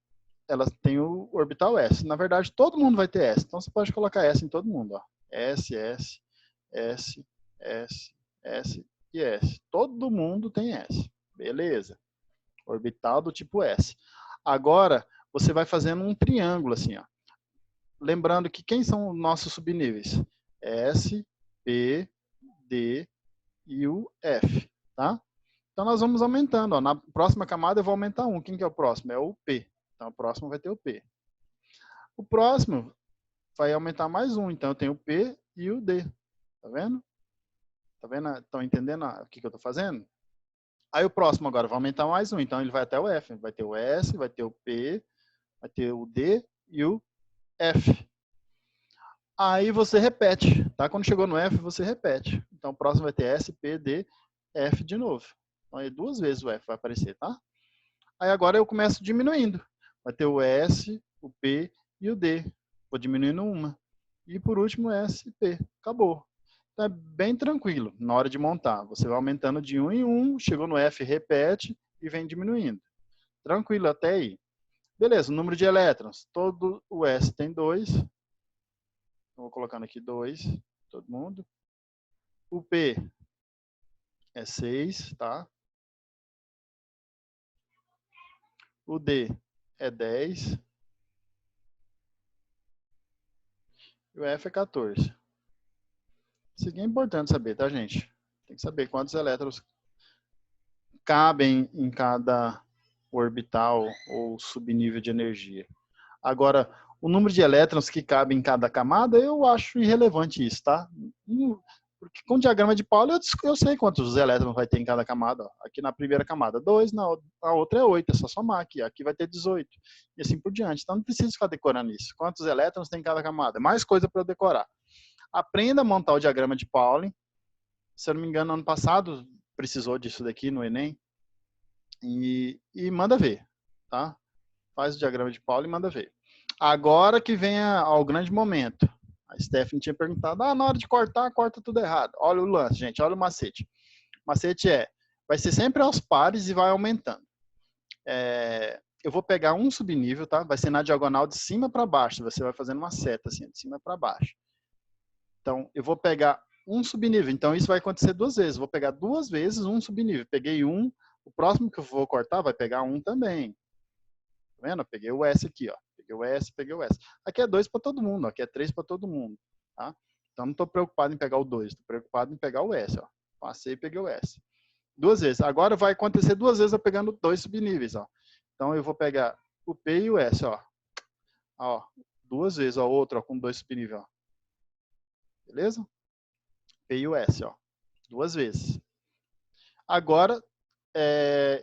ela tem o orbital S. Na verdade, todo mundo vai ter S. Então você pode colocar S em todo mundo, ó. S, S, S, S, S e S. Todo mundo tem S. Beleza. Orbital do tipo S. Agora, você vai fazendo um triângulo assim, ó. Lembrando que quem são os nossos subníveis? S, P, D, e o F, tá? Então, nós vamos aumentando. Ó. Na próxima camada, eu vou aumentar 1. Quem que é o próximo? É o P. Então, o próximo vai ter o P. O próximo vai aumentar mais 1. Então, eu tenho o P e o D. Tá vendo? Tá vendo? Estão entendendo o que eu estou fazendo? Aí, o próximo agora vai aumentar mais 1. Então, ele vai até o F. Vai ter o S, vai ter o P, vai ter o D e o F. Aí, você repete. Tá? Quando chegou no F, você repete. Então, o próximo vai ter S, P, D, F de novo. Então, aí 2 vezes o F vai aparecer, tá? Aí, agora eu começo diminuindo. Vai ter o S, o P e o D. Vou diminuindo uma. E, por último, S e P. Acabou. Então, é bem tranquilo na hora de montar. Você vai aumentando de 1 em 1, chegou no F, repete e vem diminuindo. Tranquilo até aí. Beleza, o número de elétrons. Todo o S tem 2. Vou colocando aqui 2, todo mundo. O P é 6, tá? O D é 10. E o F é 14. Isso aqui é importante saber, tá, gente? Tem que saber quantos elétrons cabem em cada orbital ou subnível de energia. Agora, o número de elétrons que cabem em cada camada, eu acho irrelevante isso, tá? Porque com o diagrama de Pauli, eu sei quantos elétrons vai ter em cada camada. Ó. Aqui na primeira camada, 2, na outra é 8, é só somar aqui. Aqui vai ter 18, e assim por diante. Então, não precisa ficar decorando isso. Quantos elétrons tem em cada camada? É mais coisa para eu decorar. Aprenda a montar o diagrama de Pauli. Se eu não me engano, ano passado precisou disso daqui no Enem. E manda ver, tá? Faz o diagrama de Pauli e manda ver. Agora que vem ao grande momento. A Stephanie tinha perguntado, na hora de cortar, corta tudo errado. Olha o lance, gente, olha o macete. O macete vai ser sempre aos pares e vai aumentando. Eu vou pegar um subnível, tá? Vai ser na diagonal de cima para baixo. Você vai fazendo uma seta assim, de cima para baixo. Então, eu vou pegar um subnível. Então, isso vai acontecer 2 vezes. Vou pegar 2 vezes um subnível. Peguei um, o próximo que eu vou cortar vai pegar um também. Tá vendo? Eu peguei o S aqui, ó. Peguei o S, peguei o S. Aqui é 2 para todo mundo, aqui é 3 para todo mundo, tá? Então, não estou preocupado em pegar o 2, estou preocupado em pegar o S, ó. Passei e peguei o S. 2 vezes. Agora vai acontecer 2 vezes eu pegando 2 subníveis, ó. Então, eu vou pegar o P e o S, ó. Ó, 2 vezes, ó, outro, ó, com 2 subníveis, ó. Beleza? P e o S, ó. 2 vezes. Agora,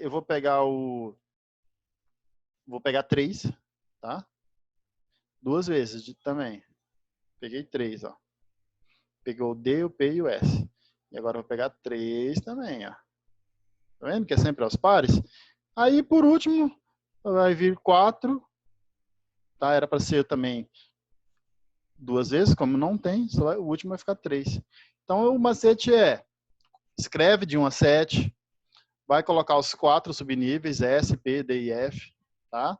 eu vou pegar Vou pegar 3, tá? 2 vezes também. Peguei 3, ó. Peguei o D, o P e o S. E agora eu vou pegar 3 também, ó. Tá vendo que é sempre aos pares? Aí, por último, vai vir 4. Tá? Era para ser também 2 vezes, como não tem, o último vai ficar 3. Então, o macete escreve de 1 a 7, vai colocar os 4 subníveis, S, P, D e F, tá?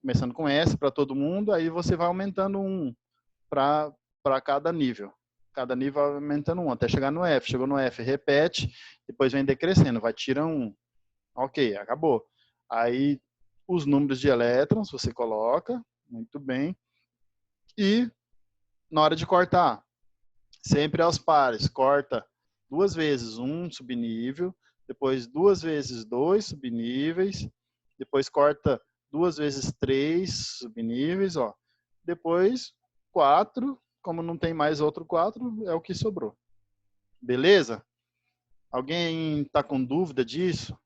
Começando com S para todo mundo, aí você vai aumentando 1 para cada nível. Cada nível vai aumentando 1, até chegar no F. Chegou no F, repete, depois vem decrescendo, vai tirando 1. Ok, acabou. Aí, os números de elétrons você coloca, muito bem. E, na hora de cortar, sempre aos pares, corta 2 vezes um subnível, depois 2 vezes 2 subníveis, depois corta 2 vezes 3 subníveis, ó. Depois 4, como não tem mais outro 4, é o que sobrou. Beleza? Alguém tá com dúvida disso?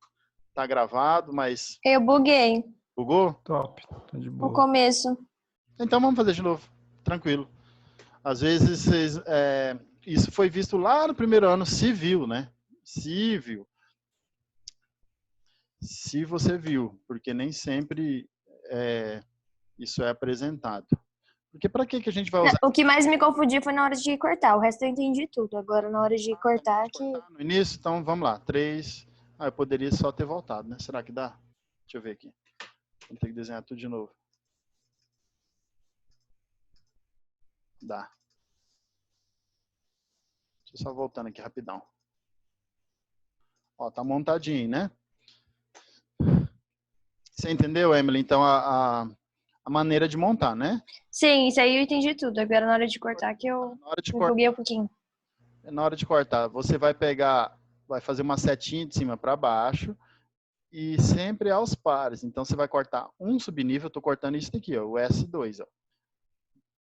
Tá gravado, mas... Eu buguei Bugou? Top, tá de no boa. começo. Então vamos fazer de novo, tranquilo. Às vezes isso foi visto lá no primeiro ano civil, né? Civil. Se você viu, porque nem sempre isso é apresentado. Porque para que a gente vai usar? O que mais me confundiu foi na hora de cortar. O resto eu entendi tudo. Agora, na hora de cortar, que... No início, então vamos lá. 3. Eu poderia só ter voltado, né? Será que dá? Deixa eu ver aqui. Vou ter que desenhar tudo de novo. Dá. Deixa eu só voltando aqui rapidão. Ó, tá montadinho, né? Você entendeu, Emily? Então, a maneira de montar, né? Sim, isso aí eu entendi tudo. Agora, na hora de cortar, que eu Na hora de me cortar, buguei um pouquinho. na hora de cortar, você vai pegar vai fazer uma setinha de cima para baixo e sempre aos pares. Então, você vai cortar um subnível, eu estou cortando isso daqui, ó, o S2. Ó.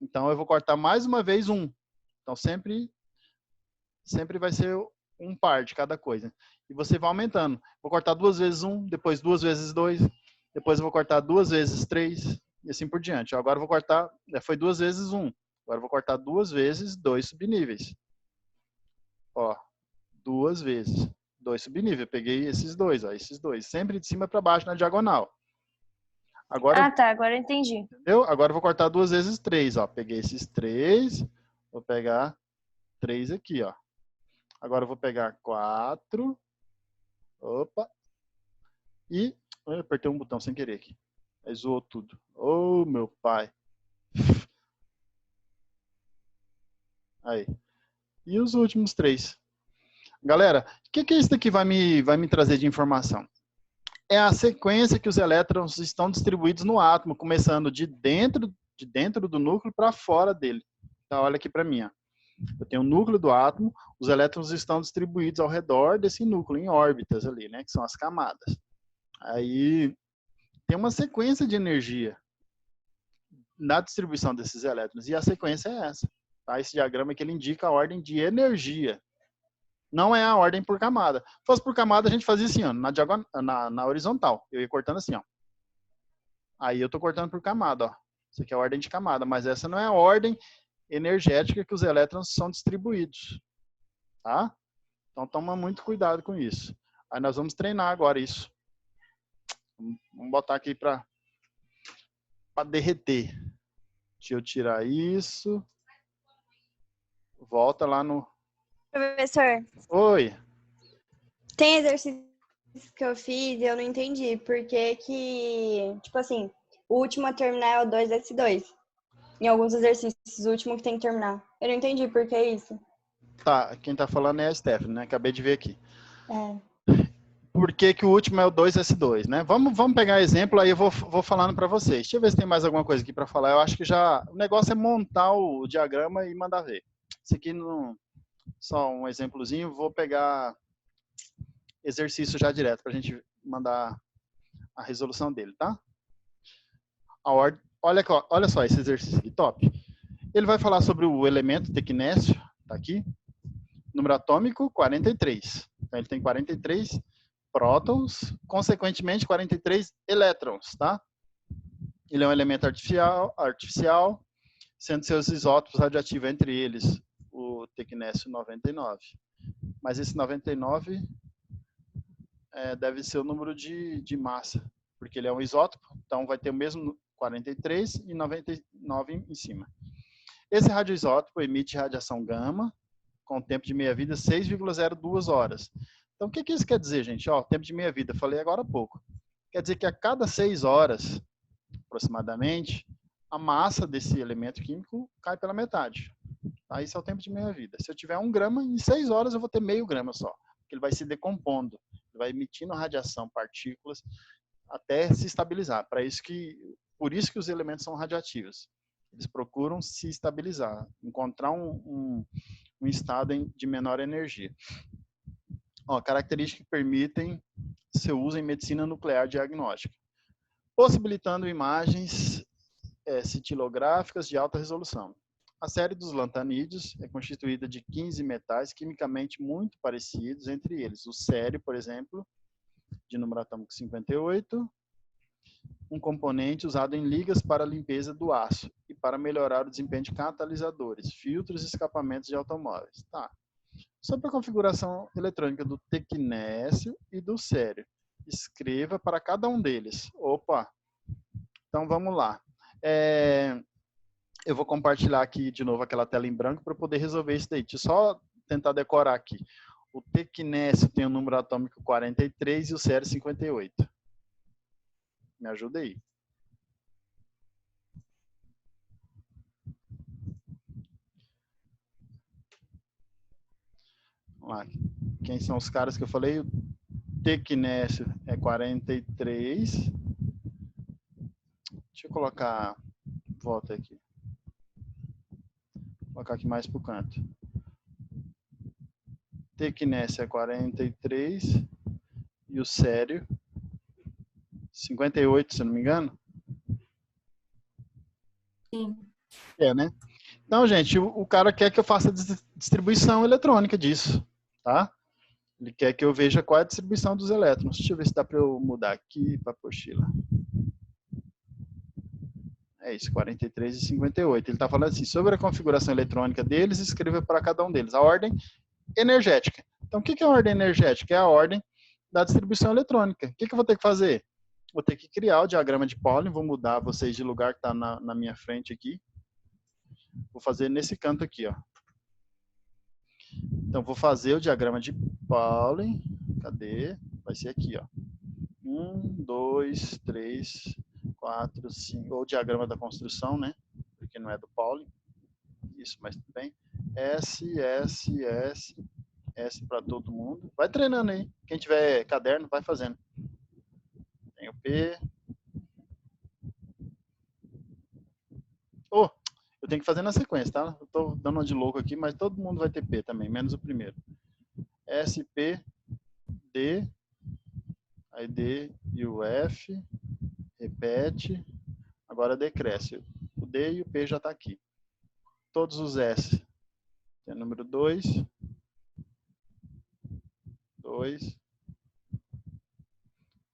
Então, eu vou cortar mais uma vez um. Então, sempre vai ser um par de cada coisa. E você vai aumentando. Vou cortar 2 vezes 1, depois 2 vezes 2, depois eu vou cortar 2 vezes 3, e assim por diante. Agora eu vou cortar, foi 2 vezes 1. Agora eu vou cortar 2 vezes 2 subníveis. Ó, 2 vezes 2 subníveis. Eu peguei esses dois, ó, esses dois. Sempre de cima para baixo na diagonal. Agora, Ah, tá. Agora eu entendi. entendeu? Agora eu vou cortar 2 vezes 3, ó. Peguei esses 3, vou pegar 3 aqui, ó. Agora eu vou pegar 4. Opa. E eu apertei um botão sem querer aqui. Aí zoou tudo. Oh, meu pai. Aí. E os últimos 3. Galera, o que isso daqui vai me trazer de informação? É a sequência que os elétrons estão distribuídos no átomo, começando de dentro do núcleo para fora dele. Então, olha aqui para mim. Ó. Eu tenho o núcleo do átomo, os elétrons estão distribuídos ao redor desse núcleo, em órbitas ali, né, que são as camadas. Aí tem uma sequência de energia na distribuição desses elétrons, e a sequência é essa. Tá? Esse diagrama aqui ele indica a ordem de energia. Não é a ordem por camada. Se fosse por camada, a gente fazia assim, ó, na horizontal. Eu ia cortando assim, ó. Aí eu tô cortando por camada, ó. Isso aqui é a ordem de camada, mas essa não é a ordem energética que os elétrons são distribuídos. Tá? Então toma muito cuidado com isso. Aí nós vamos treinar agora isso. Vamos botar aqui para derreter. Deixa eu tirar isso. Volta lá no... Professor, Oi. tem exercícios que eu fiz e eu não entendi. Por que que, tipo assim, o último a terminar é o 2S2. Em alguns exercícios, o último que tem que terminar. Eu não entendi por que isso. Tá, quem tá falando é a Stephanie, né? Acabei de ver aqui. É. Por que que o último é o 2S2, né? Vamos pegar exemplo, aí eu vou falando para vocês. Deixa eu ver se tem mais alguma coisa aqui para falar. Eu acho que já... O negócio é montar o diagrama e mandar ver. Isso aqui não... Só um exemplozinho. Vou pegar exercício já direto para a gente mandar a resolução dele, tá? A ordem... Olha só esse exercício aqui, top. Ele vai falar sobre o elemento tecnésio, tá aqui. Número atômico, 43. Então, ele tem 43 prótons, consequentemente 43 elétrons, tá? Ele é um elemento artificial, sendo seus isótopos radioativos entre eles o tecnésio 99. Mas esse 99 deve ser o número de massa, porque ele é um isótopo, então vai ter o mesmo 43 e 99 em cima. Esse radioisótopo emite radiação gama, com tempo de meia-vida 6,02 horas. Então, o que isso quer dizer, gente? Ó, tempo de meia-vida, falei agora há pouco. Quer dizer que a cada 6 horas, aproximadamente, a massa desse elemento químico cai pela metade. Tá? Isso é o tempo de meia-vida. Se eu tiver 1 grama, em 6 horas eu vou ter meio grama só. Porque ele vai se decompondo, ele vai emitindo radiação, partículas, até se estabilizar. Por isso que os elementos são radioativos. Eles procuram se estabilizar, encontrar um estado de menor energia. Ó, características que permitem seu uso em medicina nuclear diagnóstica, possibilitando imagens cintilográficas de alta resolução. A série dos lantanídeos é constituída de 15 metais quimicamente muito parecidos entre eles. O sério, por exemplo, de número atômico 58, um componente usado em ligas para a limpeza do aço e para melhorar o desempenho de catalisadores, filtros e escapamentos de automóveis. Tá. Sobre a configuração eletrônica do tecnésio e do sério. Escreva para cada um deles. Opa! Então vamos lá. Eu vou compartilhar aqui de novo aquela tela em branco para poder resolver isso daí. Deixa eu só tentar decorar aqui. O tecnésio tem o número atômico 43 e o sério 58. Me ajuda aí. Vamos lá. Quem são os caras que eu falei? O tecnésio é 43. Deixa eu colocar... Volta aqui. Vou colocar aqui mais para o canto. T-quinese é 43 e o sério 58, se eu não me engano. Sim. É, né? Então, gente, o cara quer que eu faça a distribuição eletrônica disso, tá? Ele quer que eu veja qual é a distribuição dos elétrons. Deixa eu ver se dá para eu mudar aqui para a apostila. É isso, 43 e 58. Ele está falando assim, sobre a configuração eletrônica deles, escreva para cada um deles a ordem energética. Então, o que é a ordem energética? É a ordem da distribuição eletrônica. O que eu vou ter que fazer? Vou ter que criar o diagrama de Pauling, vou mudar vocês de lugar que está na minha frente aqui. Vou fazer nesse canto aqui, ó. Então, vou fazer o diagrama de Pauling. Cadê? Vai ser aqui, ó. 1, 2, 3, 4, 5. Ou o diagrama da construção, né? Porque não é do Pauling. Isso, mas tudo bem. S, S, S. S para todo mundo. Vai treinando aí. Quem tiver caderno, vai fazendo. Tem o P. Oh, eu tenho que fazer na sequência, tá? Eu tô dando uma de louco aqui, mas todo mundo vai ter P também, menos o primeiro. S, P, D. Aí D e o F. Repete. Agora decresce. O D e o P já está aqui. Todos os S. Tem o número 2. 2.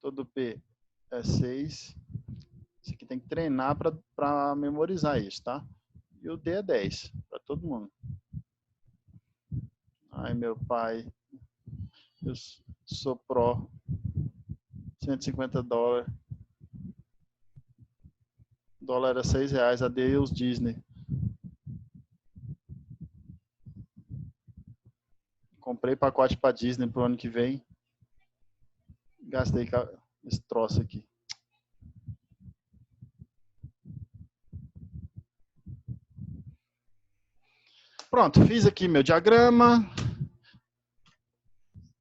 Todo P é 6. Isso aqui tem que treinar para memorizar isso, tá? E o D é 10, para todo mundo. Ai, meu pai. Eu sou pró. $150. O dólar era R$6. Adeus, Disney. Comprei pacote para Disney pro ano que vem. Gastei esse troço aqui. Pronto, fiz aqui meu diagrama.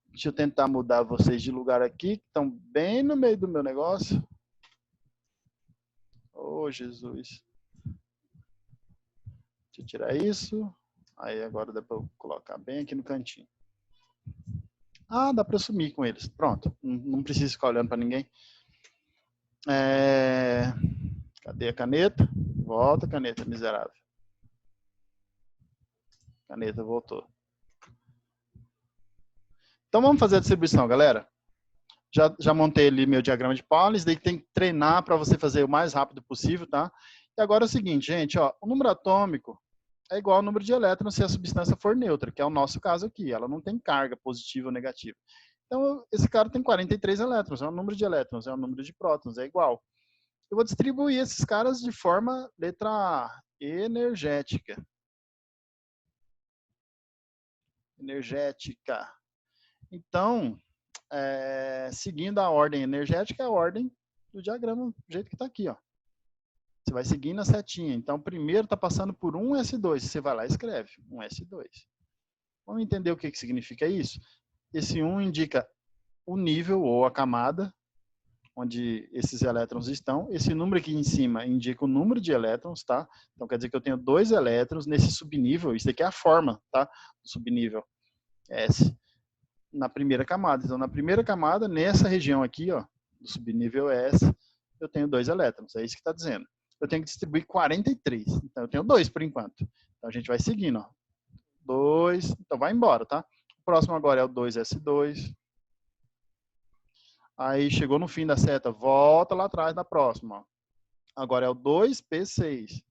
Deixa eu tentar mudar vocês de lugar aqui, que estão bem no meio do meu negócio. Oh, Jesus. Deixa eu tirar isso. Aí agora dá para eu colocar bem aqui no cantinho. Ah, dá para sumir com eles. Pronto, não precisa ficar olhando para ninguém. Cadê a caneta? Volta, caneta, miserável. Caneta voltou. Então vamos fazer a distribuição, galera. Já montei ali meu diagrama de Pauling. Daí tem que treinar para você fazer o mais rápido possível, tá? E agora é o seguinte, gente, ó, o número atômico é igual ao número de elétrons se a substância for neutra, que é o nosso caso aqui. Ela não tem carga positiva ou negativa. Então, esse cara tem 43 elétrons, é o número de elétrons, é o número de prótons, é igual. Eu vou distribuir esses caras de forma, letra A, energética. Energética. Então, seguindo a ordem energética, é a ordem do diagrama, do jeito que está aqui, ó. Você vai seguindo a setinha. Então, primeiro está passando por 1s2. Você vai lá e escreve 1s2. Vamos entender o que significa isso? Esse 1 indica o nível ou a camada onde esses elétrons estão. Esse número aqui em cima indica o número de elétrons, tá? Então, quer dizer que eu tenho 2 elétrons nesse subnível. Isso aqui é a forma, tá? Do subnível S. Na primeira camada. Então, na primeira camada, nessa região aqui, ó, do subnível S, eu tenho 2 elétrons. É isso que está dizendo. Eu tenho que distribuir 43. Então, eu tenho 2 por enquanto. Então, a gente vai seguindo, ó. 2. Então, vai embora, tá? O próximo agora é o 2s2. Aí, chegou no fim da seta, volta lá atrás da próxima, ó. Agora é o 2p6.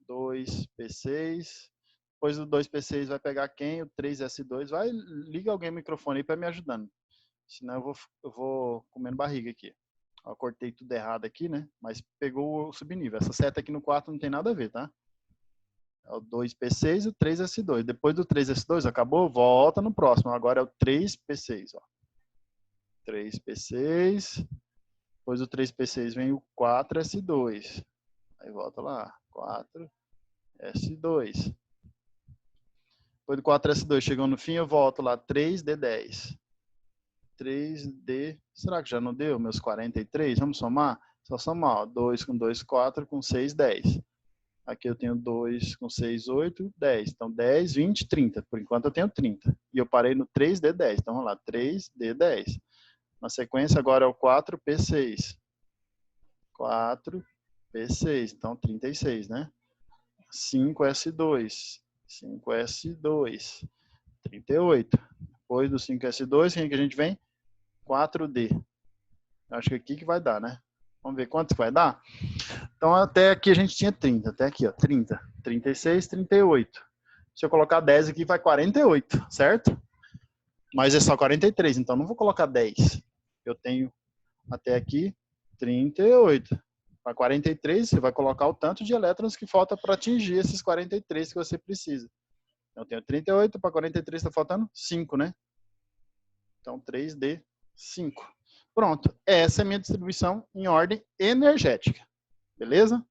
2p6. Depois do 2p6 vai pegar quem? O 3s2. Vai, liga alguém o microfone aí para me ajudando. Senão eu vou comendo barriga aqui. Eu cortei tudo errado aqui, né? Mas pegou o subnível. Essa seta aqui no 4 não tem nada a ver, tá? É o 2p6 e o 3s2. Depois do 3s2, acabou? Volta no próximo. Agora é o 3p6, ó. 3p6. Depois do 3p6 vem o 4s2. Aí volta lá. 4s2. Depois do 4s2 chegou no fim, eu volto lá. 3d10. 3D. Será que já não deu meus 43? Vamos somar? Só somar, ó. 2 com 2, 4, com 6, 10. Aqui eu tenho 2 com 6, 8, 10. Então, 10, 20, 30. Por enquanto eu tenho 30. E eu parei no 3D10. Então, vamos lá, 3D10. Na sequência, agora é o 4P6. 4P6. Então, 36, né? 5S2. 5S2. 38. Depois do 5S2, quem que a gente vem? 4D. Acho que aqui que vai dar, né? Vamos ver quanto que vai dar? Então, até aqui a gente tinha 30. Até aqui, ó, 30. 36, 38. Se eu colocar 10 aqui, vai 48, certo? Mas é só 43, então não vou colocar 10. Eu tenho até aqui 38. Para 43, você vai colocar o tanto de elétrons que falta para atingir esses 43 que você precisa. Então, eu tenho 38, para 43 está faltando 5, né? Então, 3D, 5. Pronto. Essa é a minha distribuição em ordem energética. Beleza?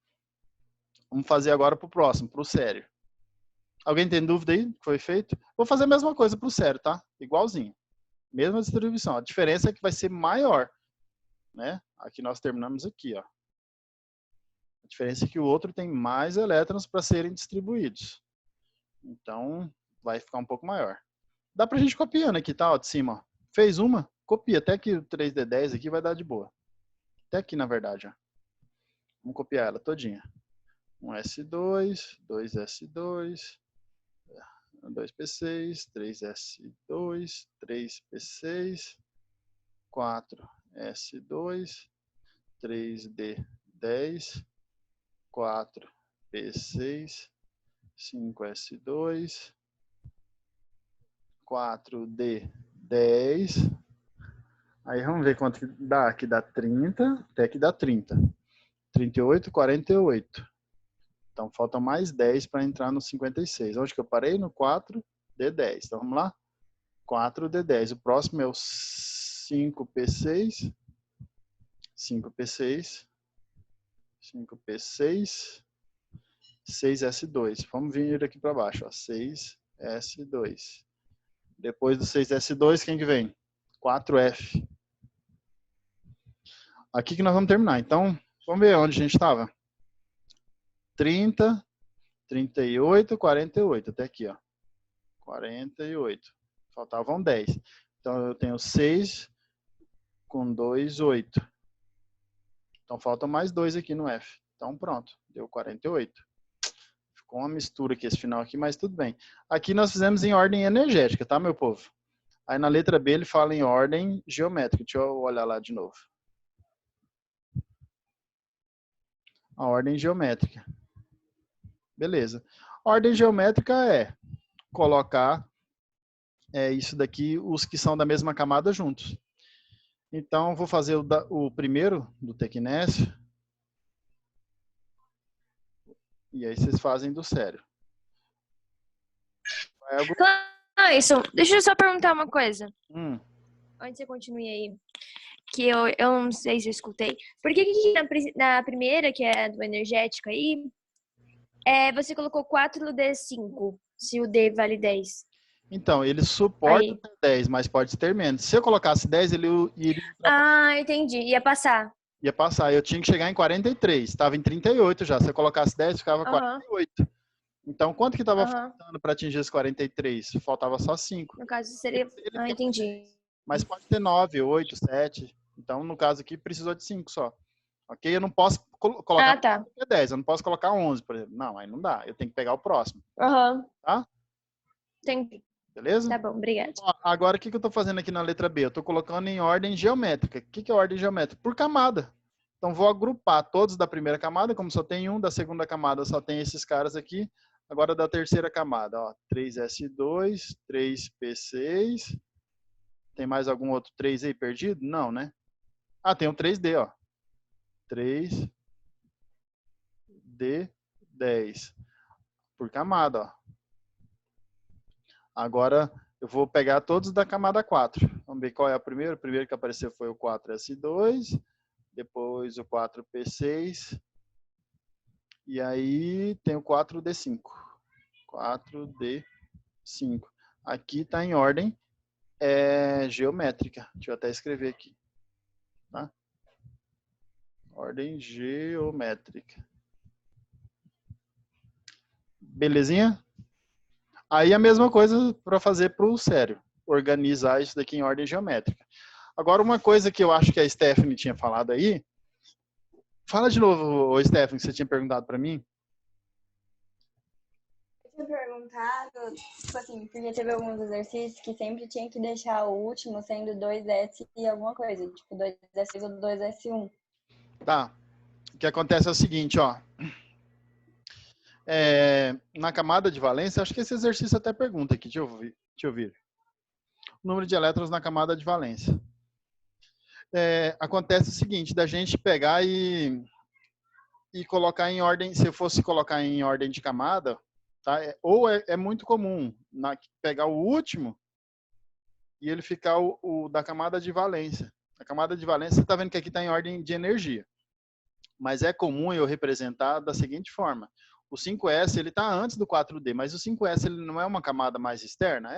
Vamos fazer agora para o próximo, para o sério. Alguém tem dúvida aí do que foi feito? Vou fazer a mesma coisa para o sério, tá? Igualzinho. Mesma distribuição. A diferença é que vai ser maior. Né? Aqui nós terminamos aqui, ó. A diferença é que o outro tem mais elétrons para serem distribuídos. Então, vai ficar um pouco maior. Dá pra gente copiando aqui, tá? Ó, de cima, ó. Fez uma, copia. Até que o 3D10 aqui vai dar de boa. Até aqui, na verdade, ó. Vamos copiar ela todinha. 1S2, 2S2, 2P6, 3S2, 3P6, 4S2, 3D10, 4P6, 5S2, 4D10. Aí vamos ver quanto que dá. Aqui dá 30, até que dá 30. 38, 48. Então faltam mais 10 para entrar no 56. Onde que eu parei? No 4D10. Então vamos lá? 4D10. O próximo é o 5P6. 5P6. 5P6. 6S2. Vamos vir aqui para baixo. Ó. 6S2. Depois do 6S2, quem que vem? 4F. Aqui que nós vamos terminar. Então, vamos ver onde a gente estava. 30, 38, 48. Até aqui, ó. 48. Faltavam 10. Então, eu tenho 6 com 2, 8. Então, faltam mais 2 aqui no F. Então, pronto. Deu 48. Ficou uma mistura aqui esse final aqui, mas tudo bem. Aqui nós fizemos em ordem energética, tá, meu povo? Aí na letra B ele fala em ordem geométrica. Deixa eu olhar lá de novo. A ordem geométrica. Beleza. Ordem geométrica é colocar isso daqui, os que são da mesma camada juntos. Então, vou fazer o primeiro do tecnésio. E aí vocês fazem do sério. Isso. Deixa eu só perguntar uma coisa. Antes você continue aí. Que eu não sei se eu escutei. Por que na primeira, que é do energético aí, você colocou 4D5, se o D vale 10? Então, ele suporta 10, mas pode ter menos. Se eu colocasse 10, ele iria... Ah, entendi. Ia passar. Ia passar. Eu tinha que chegar em 43. Estava em 38 já. Se eu colocasse 10, ficava 48. Então, quanto que estava faltando para atingir esse 43? Faltava só 5. No caso, seria... entendi. Mas pode ter 9, 8, 7. Então, no caso aqui, precisou de 5 só. Ok? Eu não posso colocar 10. Eu não posso colocar 11, por exemplo. Não, aí não dá. Eu tenho que pegar o próximo. Tá? Entendi. Beleza? Tá bom, obrigada. Agora, o que eu estou fazendo aqui na letra B? Eu estou colocando em ordem geométrica. O que é ordem geométrica? Por camada. Então, vou agrupar todos da primeira camada, como só tem um, da segunda camada só tem esses caras aqui. Agora, da terceira camada, ó, 3S2, 3P6. Tem mais algum outro 3 aí perdido? Não, né? Ah, tem um 3D, ó. 3D10. Por camada, ó. Agora, eu vou pegar todos da camada 4. Vamos ver qual é o primeiro. O primeiro que apareceu foi o 4S2. Depois o 4P6. E aí tem o 4D5. 4D5. Aqui está em ordem geométrica. Deixa eu até escrever aqui. Tá? Ordem geométrica. Belezinha? Aí a mesma coisa para fazer para o sério. Organizar isso daqui em ordem geométrica. Agora, uma coisa que eu acho que a Stephanie tinha falado aí. Fala de novo, ô Stephanie, que você tinha perguntado para mim. Eu tinha perguntado, tipo assim, porque teve alguns exercícios que sempre tinha que deixar o último sendo 2S e alguma coisa, tipo 2S6 ou 2S1. Tá. O que acontece é o seguinte, ó. Na camada de valência, acho que esse exercício até pergunta aqui, deixa eu ver. O número de elétrons na camada de valência. Acontece o seguinte, da gente pegar e colocar em ordem, se eu fosse colocar em ordem de camada, tá? Ou é muito comum pegar o último e ele ficar o da camada de valência. A camada de valência, você está vendo que aqui está em ordem de energia. Mas é comum eu representar da seguinte forma. O 5S ele está antes do 4D, mas o 5S ele não é uma camada mais externa?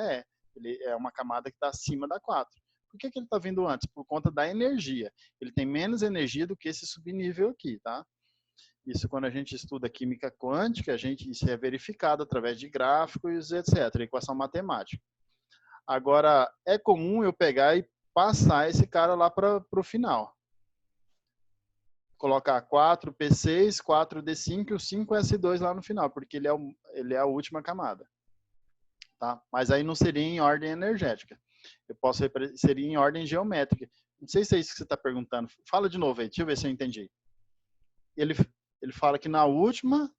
Ele é uma camada que está acima da 4. Por que ele está vindo antes? Por conta da energia. Ele tem menos energia do que esse subnível aqui, tá? Isso quando a gente estuda química quântica, isso é verificado através de gráficos, etc., equação matemática. Agora, é comum eu pegar e passar esse cara lá para o final. Colocar 4P6, 4D5 e o 5S2 lá no final, porque ele é a última camada. Tá? Mas aí não seria em ordem energética. Seria em ordem geométrica. Não sei se é isso que você está perguntando. Fala de novo aí, deixa eu ver se eu entendi. Ele fala que na última...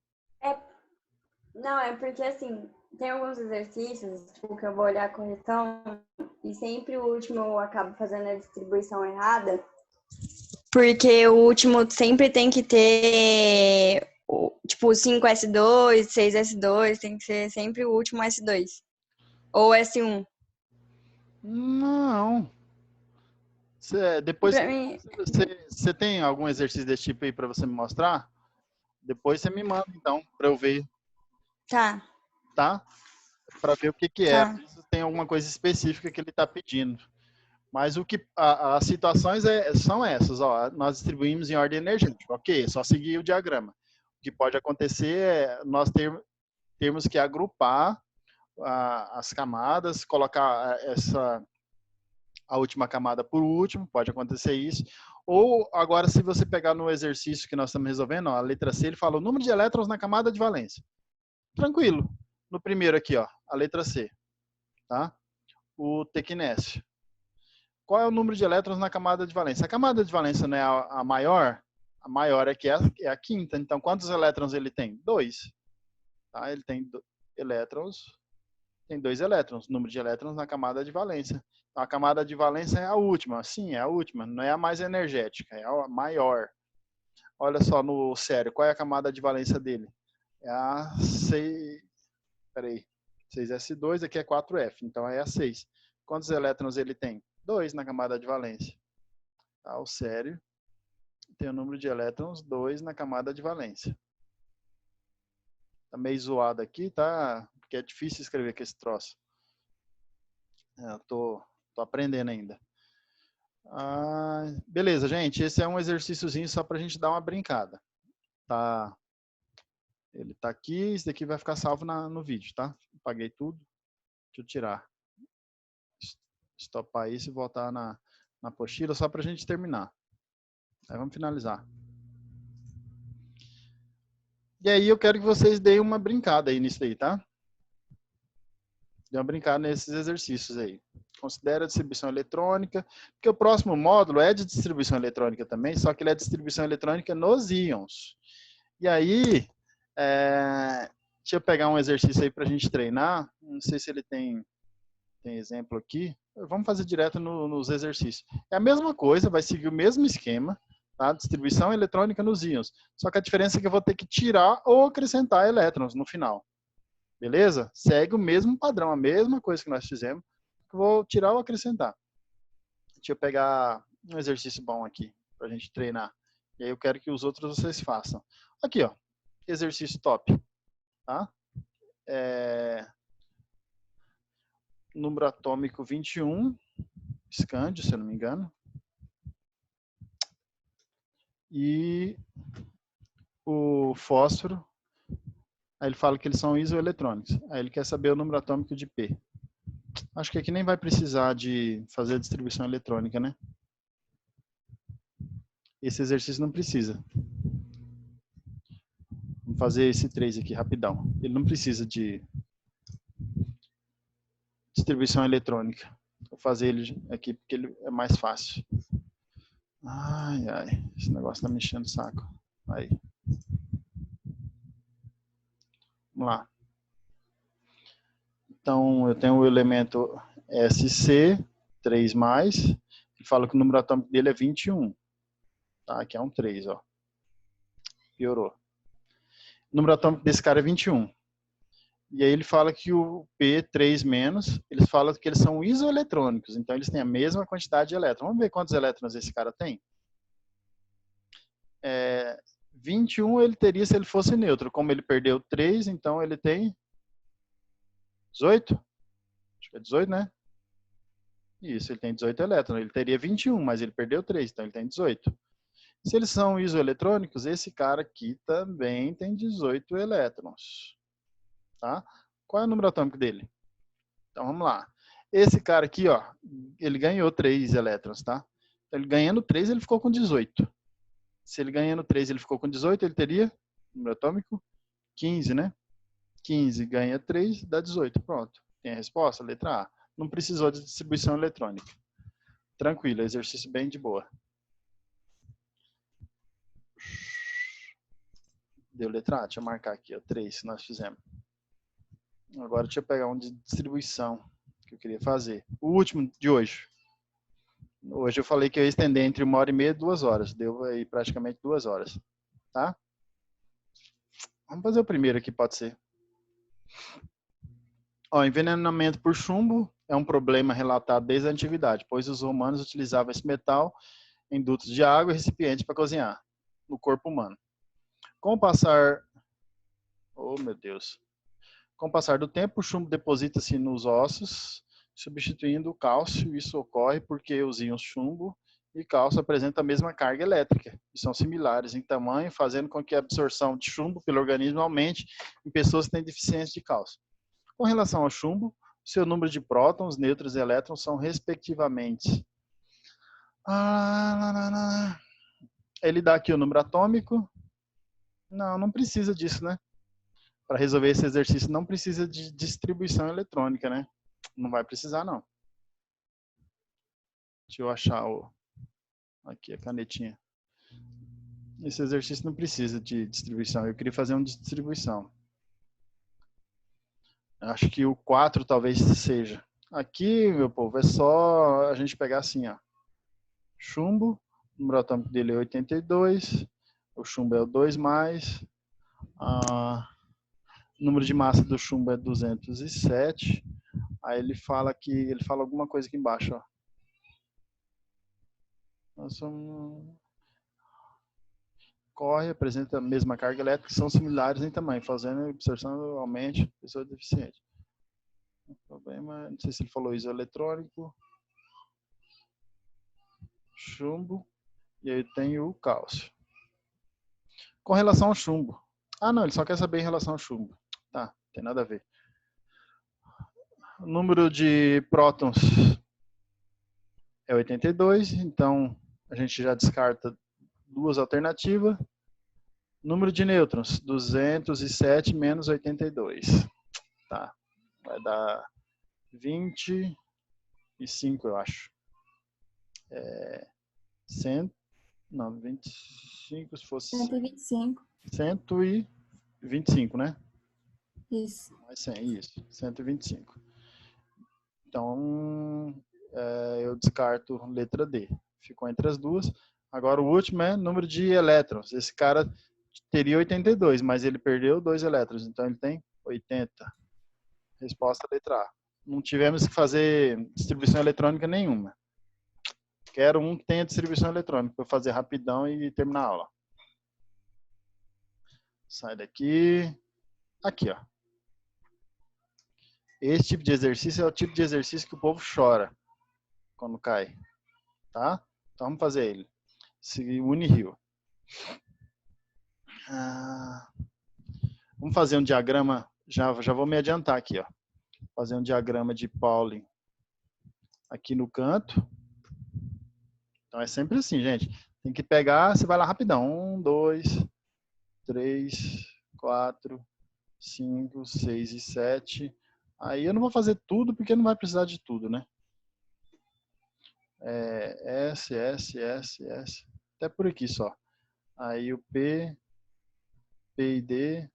Não, é porque assim, tem alguns exercícios, tipo, que eu vou olhar a correção e sempre o último eu acabo fazendo a distribuição errada, porque o último sempre tem que ter, tipo, 5S2, 6S2, tem que ser sempre o último S2. Ou S1. Não. Depois você tem algum exercício desse tipo aí para você me mostrar? Depois você me manda, então, para eu ver. Tá? Para ver o que Tá. é. Se tem alguma coisa específica que ele está pedindo. Mas as situações são essas, ó. Nós distribuímos em ordem energética. Ok, é só seguir o diagrama. O que pode acontecer é nós termos que agrupar as camadas, colocar a última camada por último, pode acontecer isso. Ou agora, se você pegar no exercício que nós estamos resolvendo, ó, a letra C, ele fala o número de elétrons na camada de valência. Tranquilo. No primeiro aqui, ó, a letra C. Tá? O Tecnésio. Qual é o número de elétrons na camada de valência? A camada de valência não é a maior? A maior aqui é a quinta. Então, quantos elétrons ele tem? 2. Tá? Ele tem elétrons. Tem 2 elétrons. Número de elétrons na camada de valência. Então, a camada de valência é a última. Sim, é a última. Não é a mais energética. É a maior. Olha só no sério. Qual é a camada de valência dele? É a 6. Peraí. 6S2. Aqui é 4F. Então, é a 6. Quantos elétrons ele tem? 2 na camada de valência. Tá? O sério tem o número de elétrons 2 na camada de valência. Tá meio zoado aqui, tá? Porque é difícil escrever com esse troço. Eu tô aprendendo ainda. Beleza, gente. Esse é um exercíciozinho só pra gente dar uma brincada. Tá? Ele tá aqui. Isso daqui vai ficar salvo no vídeo, tá? Apaguei tudo. Deixa eu tirar. Estopar isso e voltar na apostila só pra gente terminar. Aí vamos finalizar. E aí eu quero que vocês deem uma brincada aí nisso aí, tá? Dê uma brincada nesses exercícios aí. Considera a distribuição eletrônica, porque o próximo módulo é de distribuição eletrônica também, só que ele é distribuição eletrônica nos íons. E aí, deixa eu pegar um exercício aí pra gente treinar. Não sei se ele tem exemplo aqui. Vamos fazer direto nos exercícios. É a mesma coisa, vai seguir o mesmo esquema. Tá? Distribuição eletrônica nos íons. Só que a diferença é que eu vou ter que tirar ou acrescentar elétrons no final. Beleza? Segue o mesmo padrão, a mesma coisa que nós fizemos. Vou tirar ou acrescentar. Deixa eu pegar um exercício bom aqui, para a gente treinar. E aí eu quero que os outros vocês façam. Aqui, ó. Exercício top. Tá? Número atômico 21. Escândio, se eu não me engano. E o fósforo Aí ele fala que eles são isoeletrônicos. Aí ele quer saber o número atômico de P. Acho que aqui nem vai precisar de fazer a distribuição eletrônica, né? Esse exercício não precisa. Vamos fazer esse 3 aqui, rapidão. Ele não precisa de distribuição eletrônica. Vou fazer ele aqui porque ele é mais fácil. Ai, ai. Esse negócio tá me enchendo o saco. Aí. Vamos lá. Então, eu tenho o elemento SC, 3+. Ele fala que o número atômico dele é 21. Tá? Aqui é um 3, ó. Piorou. O número atômico desse cara é 21. E aí ele fala que o P3-, eles falam que eles são isoeletrônicos. Então, eles têm a mesma quantidade de elétrons. Vamos ver quantos elétrons esse cara tem? 21 ele teria se ele fosse neutro. Como ele perdeu 3, então ele tem 18? Acho que é 18, né? Isso, ele tem 18 elétrons. Ele teria 21, mas ele perdeu 3, então ele tem 18. Se eles são isoeletrônicos, esse cara aqui também tem 18 elétrons. Tá? Qual é o número atômico dele? Então vamos lá. Esse cara aqui, ó, ele ganhou 3 elétrons, tá? Então, ele ganhando 3, ele ficou com 18. Se ele ganhando 3, ele ficou com 18, ele teria, número atômico, 15, né? 15 ganha 3, dá 18. Pronto. Tem a resposta? Letra A. Não precisou de distribuição eletrônica. Tranquilo, exercício bem de boa. Deu letra A. Deixa eu marcar aqui, ó, 3 que nós fizemos. Agora deixa eu pegar um de distribuição que eu queria fazer. O último de hoje. Hoje eu falei que eu ia estender entre 1h30 e 2 horas. Deu aí praticamente 2 horas. Tá? Vamos fazer o primeiro aqui, pode ser. Ó, envenenamento por chumbo é um problema relatado desde a antiguidade, pois os romanos utilizavam esse metal em dutos de água e recipientes para cozinhar no corpo humano. Com o passar... Oh, meu Deus. Com o passar do tempo, o chumbo deposita-se nos ossos, substituindo o cálcio. Isso ocorre porque os íons chumbo e cálcio apresentam a mesma carga elétrica e são similares em tamanho, fazendo com que a absorção de chumbo pelo organismo aumente em pessoas que têm deficiência de cálcio. Com relação ao chumbo, seu número de prótons, nêutrons e elétrons são respectivamente... Ele dá aqui o número atômico. Não precisa disso, né? Para resolver esse exercício não precisa de distribuição eletrônica, né? Não vai precisar, não. Deixa eu achar aqui a canetinha. Esse exercício não precisa de distribuição. Eu queria fazer um de distribuição. Acho que o 4 talvez seja. Aqui, meu povo, é só a gente pegar assim, ó. Chumbo, o número atômico dele é 82. O chumbo é o 2+. O número de massa do chumbo é 207. Aí ele fala alguma coisa aqui embaixo, ó. Corre, apresenta a mesma carga elétrica, são similares em tamanho, fazendo a absorção aumente pessoa deficiente. O problema, não sei se ele falou isoeletrônico, chumbo, e aí tem o cálcio. Com relação ao chumbo. Não, ele só quer saber em relação ao chumbo. Tá, não tem nada a ver. O número de prótons é 82, então a gente já descarta 2 alternativas. Número de nêutrons, 207 menos 82. Tá, vai dar 25, eu acho. 25, se fosse... 125. 125, né? Isso. Mais 100, isso. 125. Então, eu descarto letra D. Ficou entre as duas. Agora o último é número de elétrons. Esse cara teria 82, mas ele perdeu 2 elétrons. Então ele tem 80. Resposta letra A. Não tivemos que fazer distribuição eletrônica nenhuma. Quero um que tenha distribuição eletrônica para eu fazer rapidão e terminar a aula. Sai daqui. Aqui, ó. Esse tipo de exercício é o tipo de exercício que o povo chora quando cai. Tá? Então vamos fazer ele. Unirio. Vamos fazer um diagrama, já vou me adiantar aqui, ó. Fazer um diagrama de Pauling aqui no canto. Então é sempre assim, gente. Tem que pegar, você vai lá rapidão. 1, 2, 3, 4, 5, 6 e 7. Aí eu não vou fazer tudo, porque não vai precisar de tudo, né? S, S, S, S. Até por aqui só. Aí o P e D,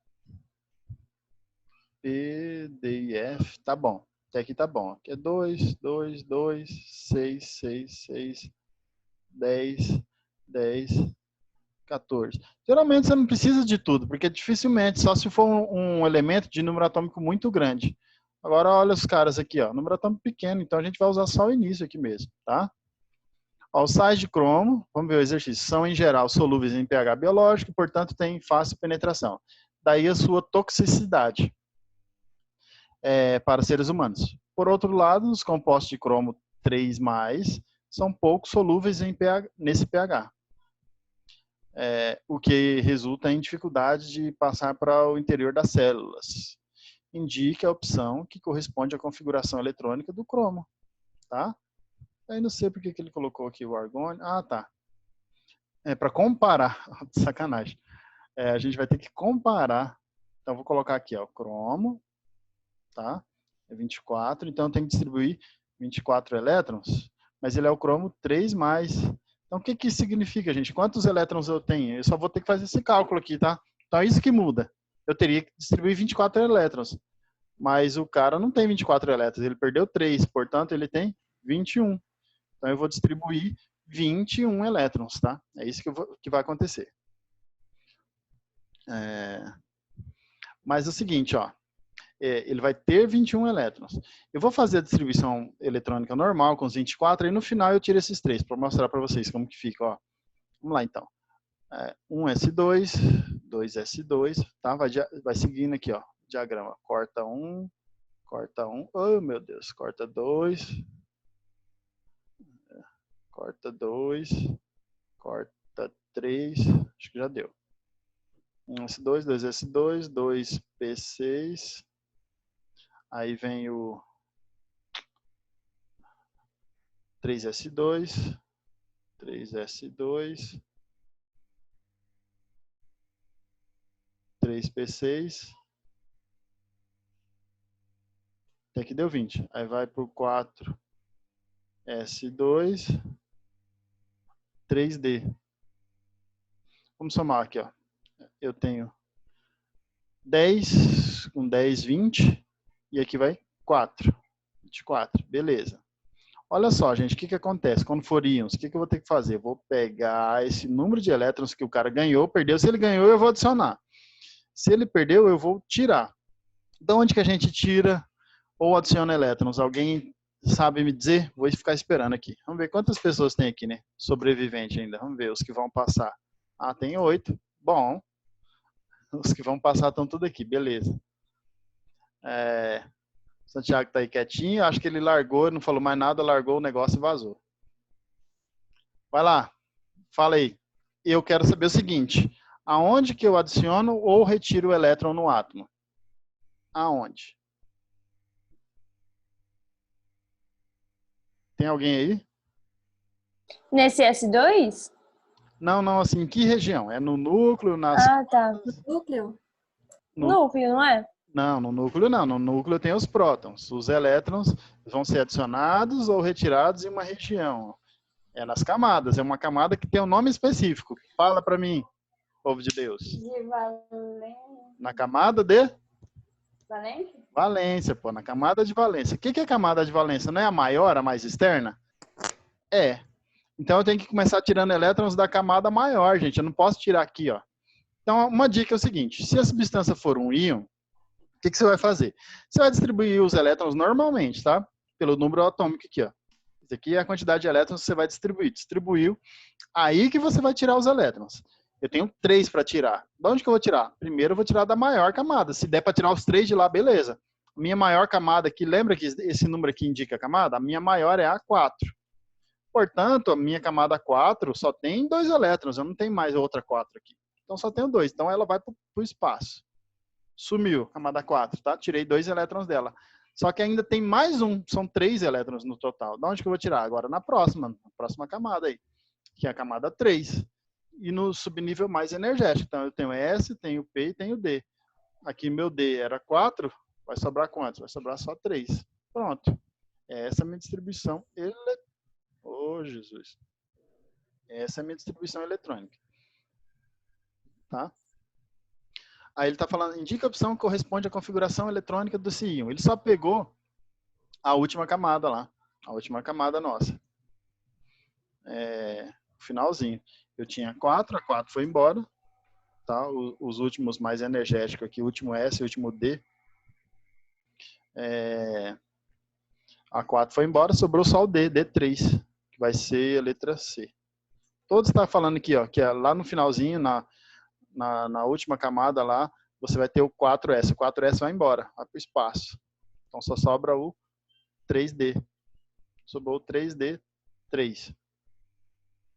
P, D e F. Tá bom. Até aqui tá bom. Aqui é 2, 2, 2, 6, 6, 6, 10, 10, 14. Geralmente você não precisa de tudo, porque dificilmente, só se for um elemento de número atômico muito grande. Agora olha os caras aqui, ó, número atômico pequeno, então a gente vai usar só o início aqui mesmo, tá? Ó, os sais de cromo, vamos ver o exercício, são em geral solúveis em pH biológico, portanto têm fácil penetração. Daí a sua toxicidade para seres humanos. Por outro lado, os compostos de cromo 3+, são pouco solúveis nesse pH. O que resulta em dificuldade de passar para o interior das células. Indique a opção que corresponde à configuração eletrônica do cromo. Tá? Aí não sei porque que ele colocou aqui o argônio. Ah, tá. É para comparar. Sacanagem. A gente vai ter que comparar. Então, vou colocar aqui, ó, cromo. Tá? É 24. Então, tem que distribuir 24 elétrons. Mas ele é o cromo 3+. Então, o que que isso significa, gente? Quantos elétrons eu tenho? Eu só vou ter que fazer esse cálculo aqui, tá? Então, é isso que muda. Eu teria que distribuir 24 elétrons. Mas o cara não tem 24 elétrons. Ele perdeu 3. Portanto, ele tem 21. Então, eu vou distribuir 21 elétrons, tá? É isso que vai acontecer. Mas é o seguinte, ó. Ele vai ter 21 elétrons. Eu vou fazer a distribuição eletrônica normal com os 24 e no final eu tiro esses 3 para mostrar para vocês como que fica, ó. Vamos lá, então. 1s2, 2s2, tá? Vai seguindo aqui, ó. Diagrama. Corta 1, corta 1. Oh, meu Deus. Corta 2. Corta 2. Corta 3. Acho que já deu. 1s2, 2s2, 2p6. Aí vem o 3s2, 3s2, 3p6. Até que deu 20. Aí vai para o 4s2, 3d. Vamos somar aqui, ó. Eu tenho 10, com 10, 20. E aqui vai 4. 24. Beleza. Olha só, gente, o que acontece? Quando for íons, o que eu vou ter que fazer? Eu vou pegar esse número de elétrons que o cara ganhou, perdeu. Se ele ganhou, eu vou adicionar. Se ele perdeu, eu vou tirar. De onde que a gente tira ou adiciona elétrons? Alguém sabe me dizer? Vou ficar esperando aqui. Vamos ver quantas pessoas tem aqui, né? Sobrevivente ainda. Vamos ver os que vão passar. Ah, tem 8. Bom. Os que vão passar estão tudo aqui. Beleza. Santiago está aí quietinho. Acho que ele largou, não falou mais nada, largou o negócio e vazou. Vai lá. Fala aí. Eu quero saber o seguinte. Aonde que eu adiciono ou retiro o elétron no átomo? Aonde? Tem alguém aí? Nesse S2? Não, assim, em que região? É no núcleo, nas... Ah, tá. Núcleo? Núcleo, não é? Não, no núcleo não. No núcleo tem os prótons. Os elétrons vão ser adicionados ou retirados em uma região. É nas camadas. É uma camada que tem um nome específico. Fala para mim, povo de Deus. De valência. Na camada de? Valência? Valência, pô. Na camada de valência. O que é a camada de valência? Não é a maior, a mais externa? É. Então eu tenho que começar tirando elétrons da camada maior, gente. Eu não posso tirar aqui, ó. Então uma dica é o seguinte. Se a substância for um íon, o que você vai fazer? Você vai distribuir os elétrons normalmente, tá? Pelo número atômico aqui, ó. Isso aqui é a quantidade de elétrons que você vai distribuir. Distribuiu. Aí que você vai tirar os elétrons. Eu tenho 3 para tirar. De onde que eu vou tirar? Primeiro eu vou tirar da maior camada. Se der para tirar os 3 de lá, beleza. A minha maior camada aqui, lembra que esse número aqui indica a camada? A minha maior é a 4. Portanto, a minha camada 4 só tem 2 elétrons. Eu não tenho mais outra 4 aqui. Então só tenho 2. Então ela vai para o espaço. sumiu, camada 4, tá? Tirei 2 elétrons dela. Só que ainda tem mais um, são 3 elétrons no total. Da onde que eu vou tirar? Agora na próxima camada aí, que é a camada 3. E no subnível mais energético. Então eu tenho S, tenho P e tenho D. Aqui meu D era 4, vai sobrar quantos? Vai sobrar só 3. Pronto. Essa é a minha distribuição Jesus. Essa é a minha distribuição eletrônica. Tá? Aí ele está falando, indica a opção que corresponde à configuração eletrônica desse íon. Ele só pegou a última camada lá. A última camada nossa. Finalzinho. Eu tinha 4, a 4 foi embora. Tá? Os últimos mais energéticos aqui, o último S, o último D. A 4 foi embora, sobrou só o D, D3, que vai ser a letra C. Todos estão falando aqui, ó, que é lá no finalzinho, na última camada lá, você vai ter o 4S. O 4S vai embora, vai para o espaço. Então só sobra o 3D. Sobrou o 3D, 3.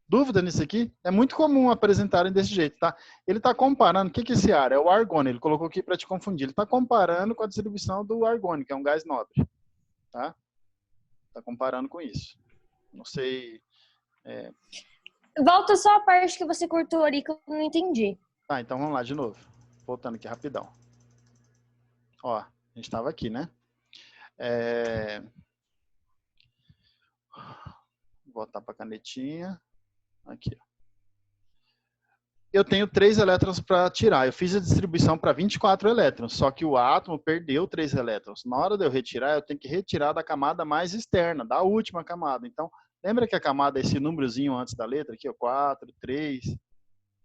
Dúvida nisso aqui? É muito comum apresentarem desse jeito, tá? Ele está comparando, o que é esse ar? É o argônio, ele colocou aqui para te confundir. Ele está comparando com a distribuição do argônio, que é um gás nobre. Tá? Está comparando com isso. Não sei... Volta só a parte que você cortou ali que eu não entendi. Tá, então vamos lá de novo. Voltando aqui rapidão. Ó, a gente estava aqui, né? Vou voltar para a canetinha. Aqui, ó. Eu tenho 3 elétrons para tirar. Eu fiz a distribuição para 24 elétrons, só que o átomo perdeu 3 elétrons. Na hora de eu retirar, eu tenho que retirar da camada mais externa, da última camada. Então, lembra que a camada é esse númerozinho antes da letra? Aqui, ó, 4, 3.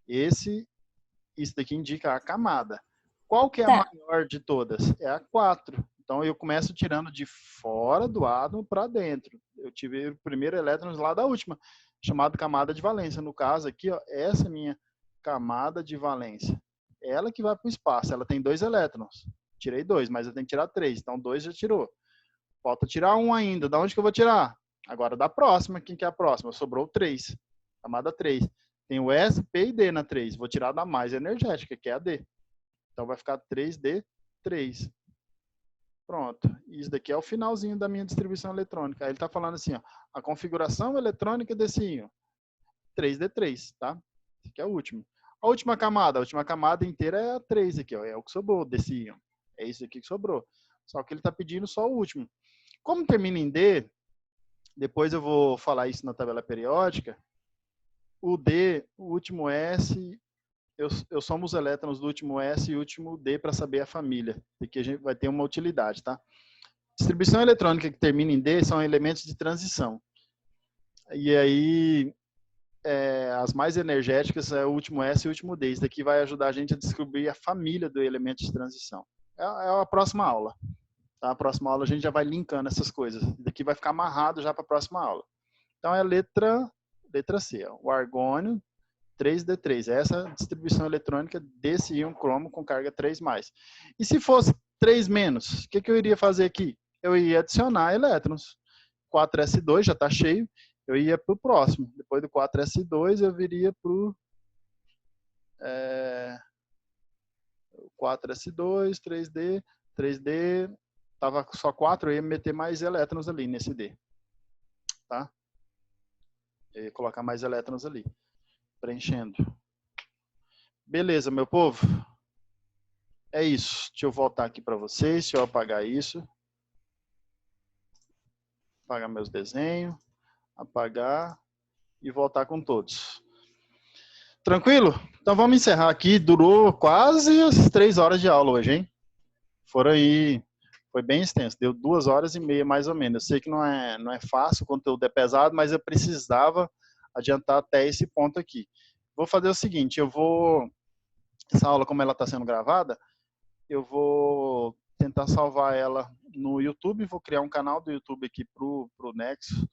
Isso daqui indica a camada. Qual que é a maior de todas? É a 4. Então, eu começo tirando de fora do átomo para dentro. Eu tive o primeiro elétron lá da última, chamado camada de valência. No caso aqui, ó, essa é a minha camada de valência. Ela que vai para o espaço. Ela tem 2 elétrons. Tirei 2, mas eu tenho que tirar 3. Então, 2 já tirou. Falta tirar 1 ainda. Da onde que eu vou tirar? Agora da próxima. Quem que é a próxima? Sobrou 3. Camada 3. Tem o S, P e D na 3. Vou tirar da mais energética, que é a D. Então, vai ficar 3D, 3. Pronto. Isso daqui é o finalzinho da minha distribuição eletrônica. Aí ele está falando assim, ó, a configuração eletrônica desse íon. 3D3, tá? Esse aqui é o último. A última camada inteira é a 3 aqui, ó. É o que sobrou desse íon. É isso aqui que sobrou. Só que ele está pedindo só o último. Como termina em D, depois eu vou falar isso na tabela periódica, o D, o último S, eu somo os elétrons do último S e último D para saber a família. Aqui a gente vai ter uma utilidade, tá? Distribuição eletrônica que termina em D são elementos de transição. E aí, as mais energéticas é o último S e o último D. Isso daqui vai ajudar a gente a descobrir a família do elemento de transição. É a próxima aula. Tá? A próxima aula a gente já vai linkando essas coisas. Isso daqui vai ficar amarrado já para a próxima aula. Então é a letra C, ó, o argônio 3D3. Essa é a distribuição eletrônica desse íon cromo com carga 3+. E se fosse 3-, o que eu iria fazer aqui? Eu ia adicionar elétrons. 4s2 já está cheio. Eu ia para o próximo. Depois do 4s2, eu viria para o 4s2, 3D, 3D. Estava só 4, eu ia meter mais elétrons ali nesse D. Tá? Eu ia colocar mais elétrons ali. Preenchendo. Beleza, meu povo? É isso. Deixa eu voltar aqui para vocês. Deixa eu apagar isso. Apagar meus desenhos. Apagar e voltar com todos. Tranquilo? Então vamos encerrar aqui. Durou quase as 3 horas de aula hoje, hein? Foram aí. Foi bem extenso. Deu 2h30 mais ou menos. Eu sei que não é fácil, o conteúdo é pesado, mas eu precisava adiantar até esse ponto aqui. Vou fazer o seguinte, essa aula, como ela está sendo gravada, eu vou tentar salvar ela no YouTube, vou criar um canal do YouTube aqui pro Nexo,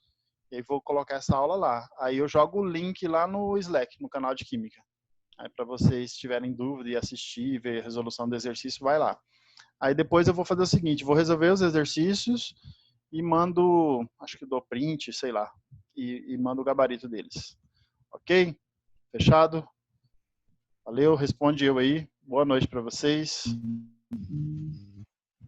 e aí vou colocar essa aula lá. Aí eu jogo o link lá no Slack, no canal de Química. Aí para vocês tiverem dúvida e assistir, ver a resolução do exercício, vai lá. Aí depois eu vou fazer o seguinte, vou resolver os exercícios e mando, acho que dou print, sei lá, e mando o gabarito deles. Ok? Fechado? Valeu, responde eu aí. Boa noite para vocês.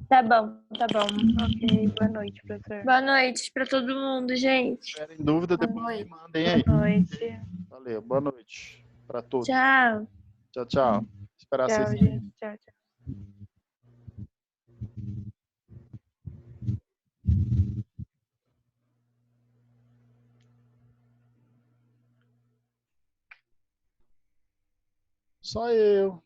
Tá bom, tá bom. Ok, boa noite, professor. Boa noite pra todo mundo, gente. Se tiverem dúvida, Boa depois me noite. mandem aí. Boa noite. Valeu, boa noite para todos. Tchau. Tchau, tchau. Esperar Tchau, vocês. gente. Tchau, tchau. Só eu.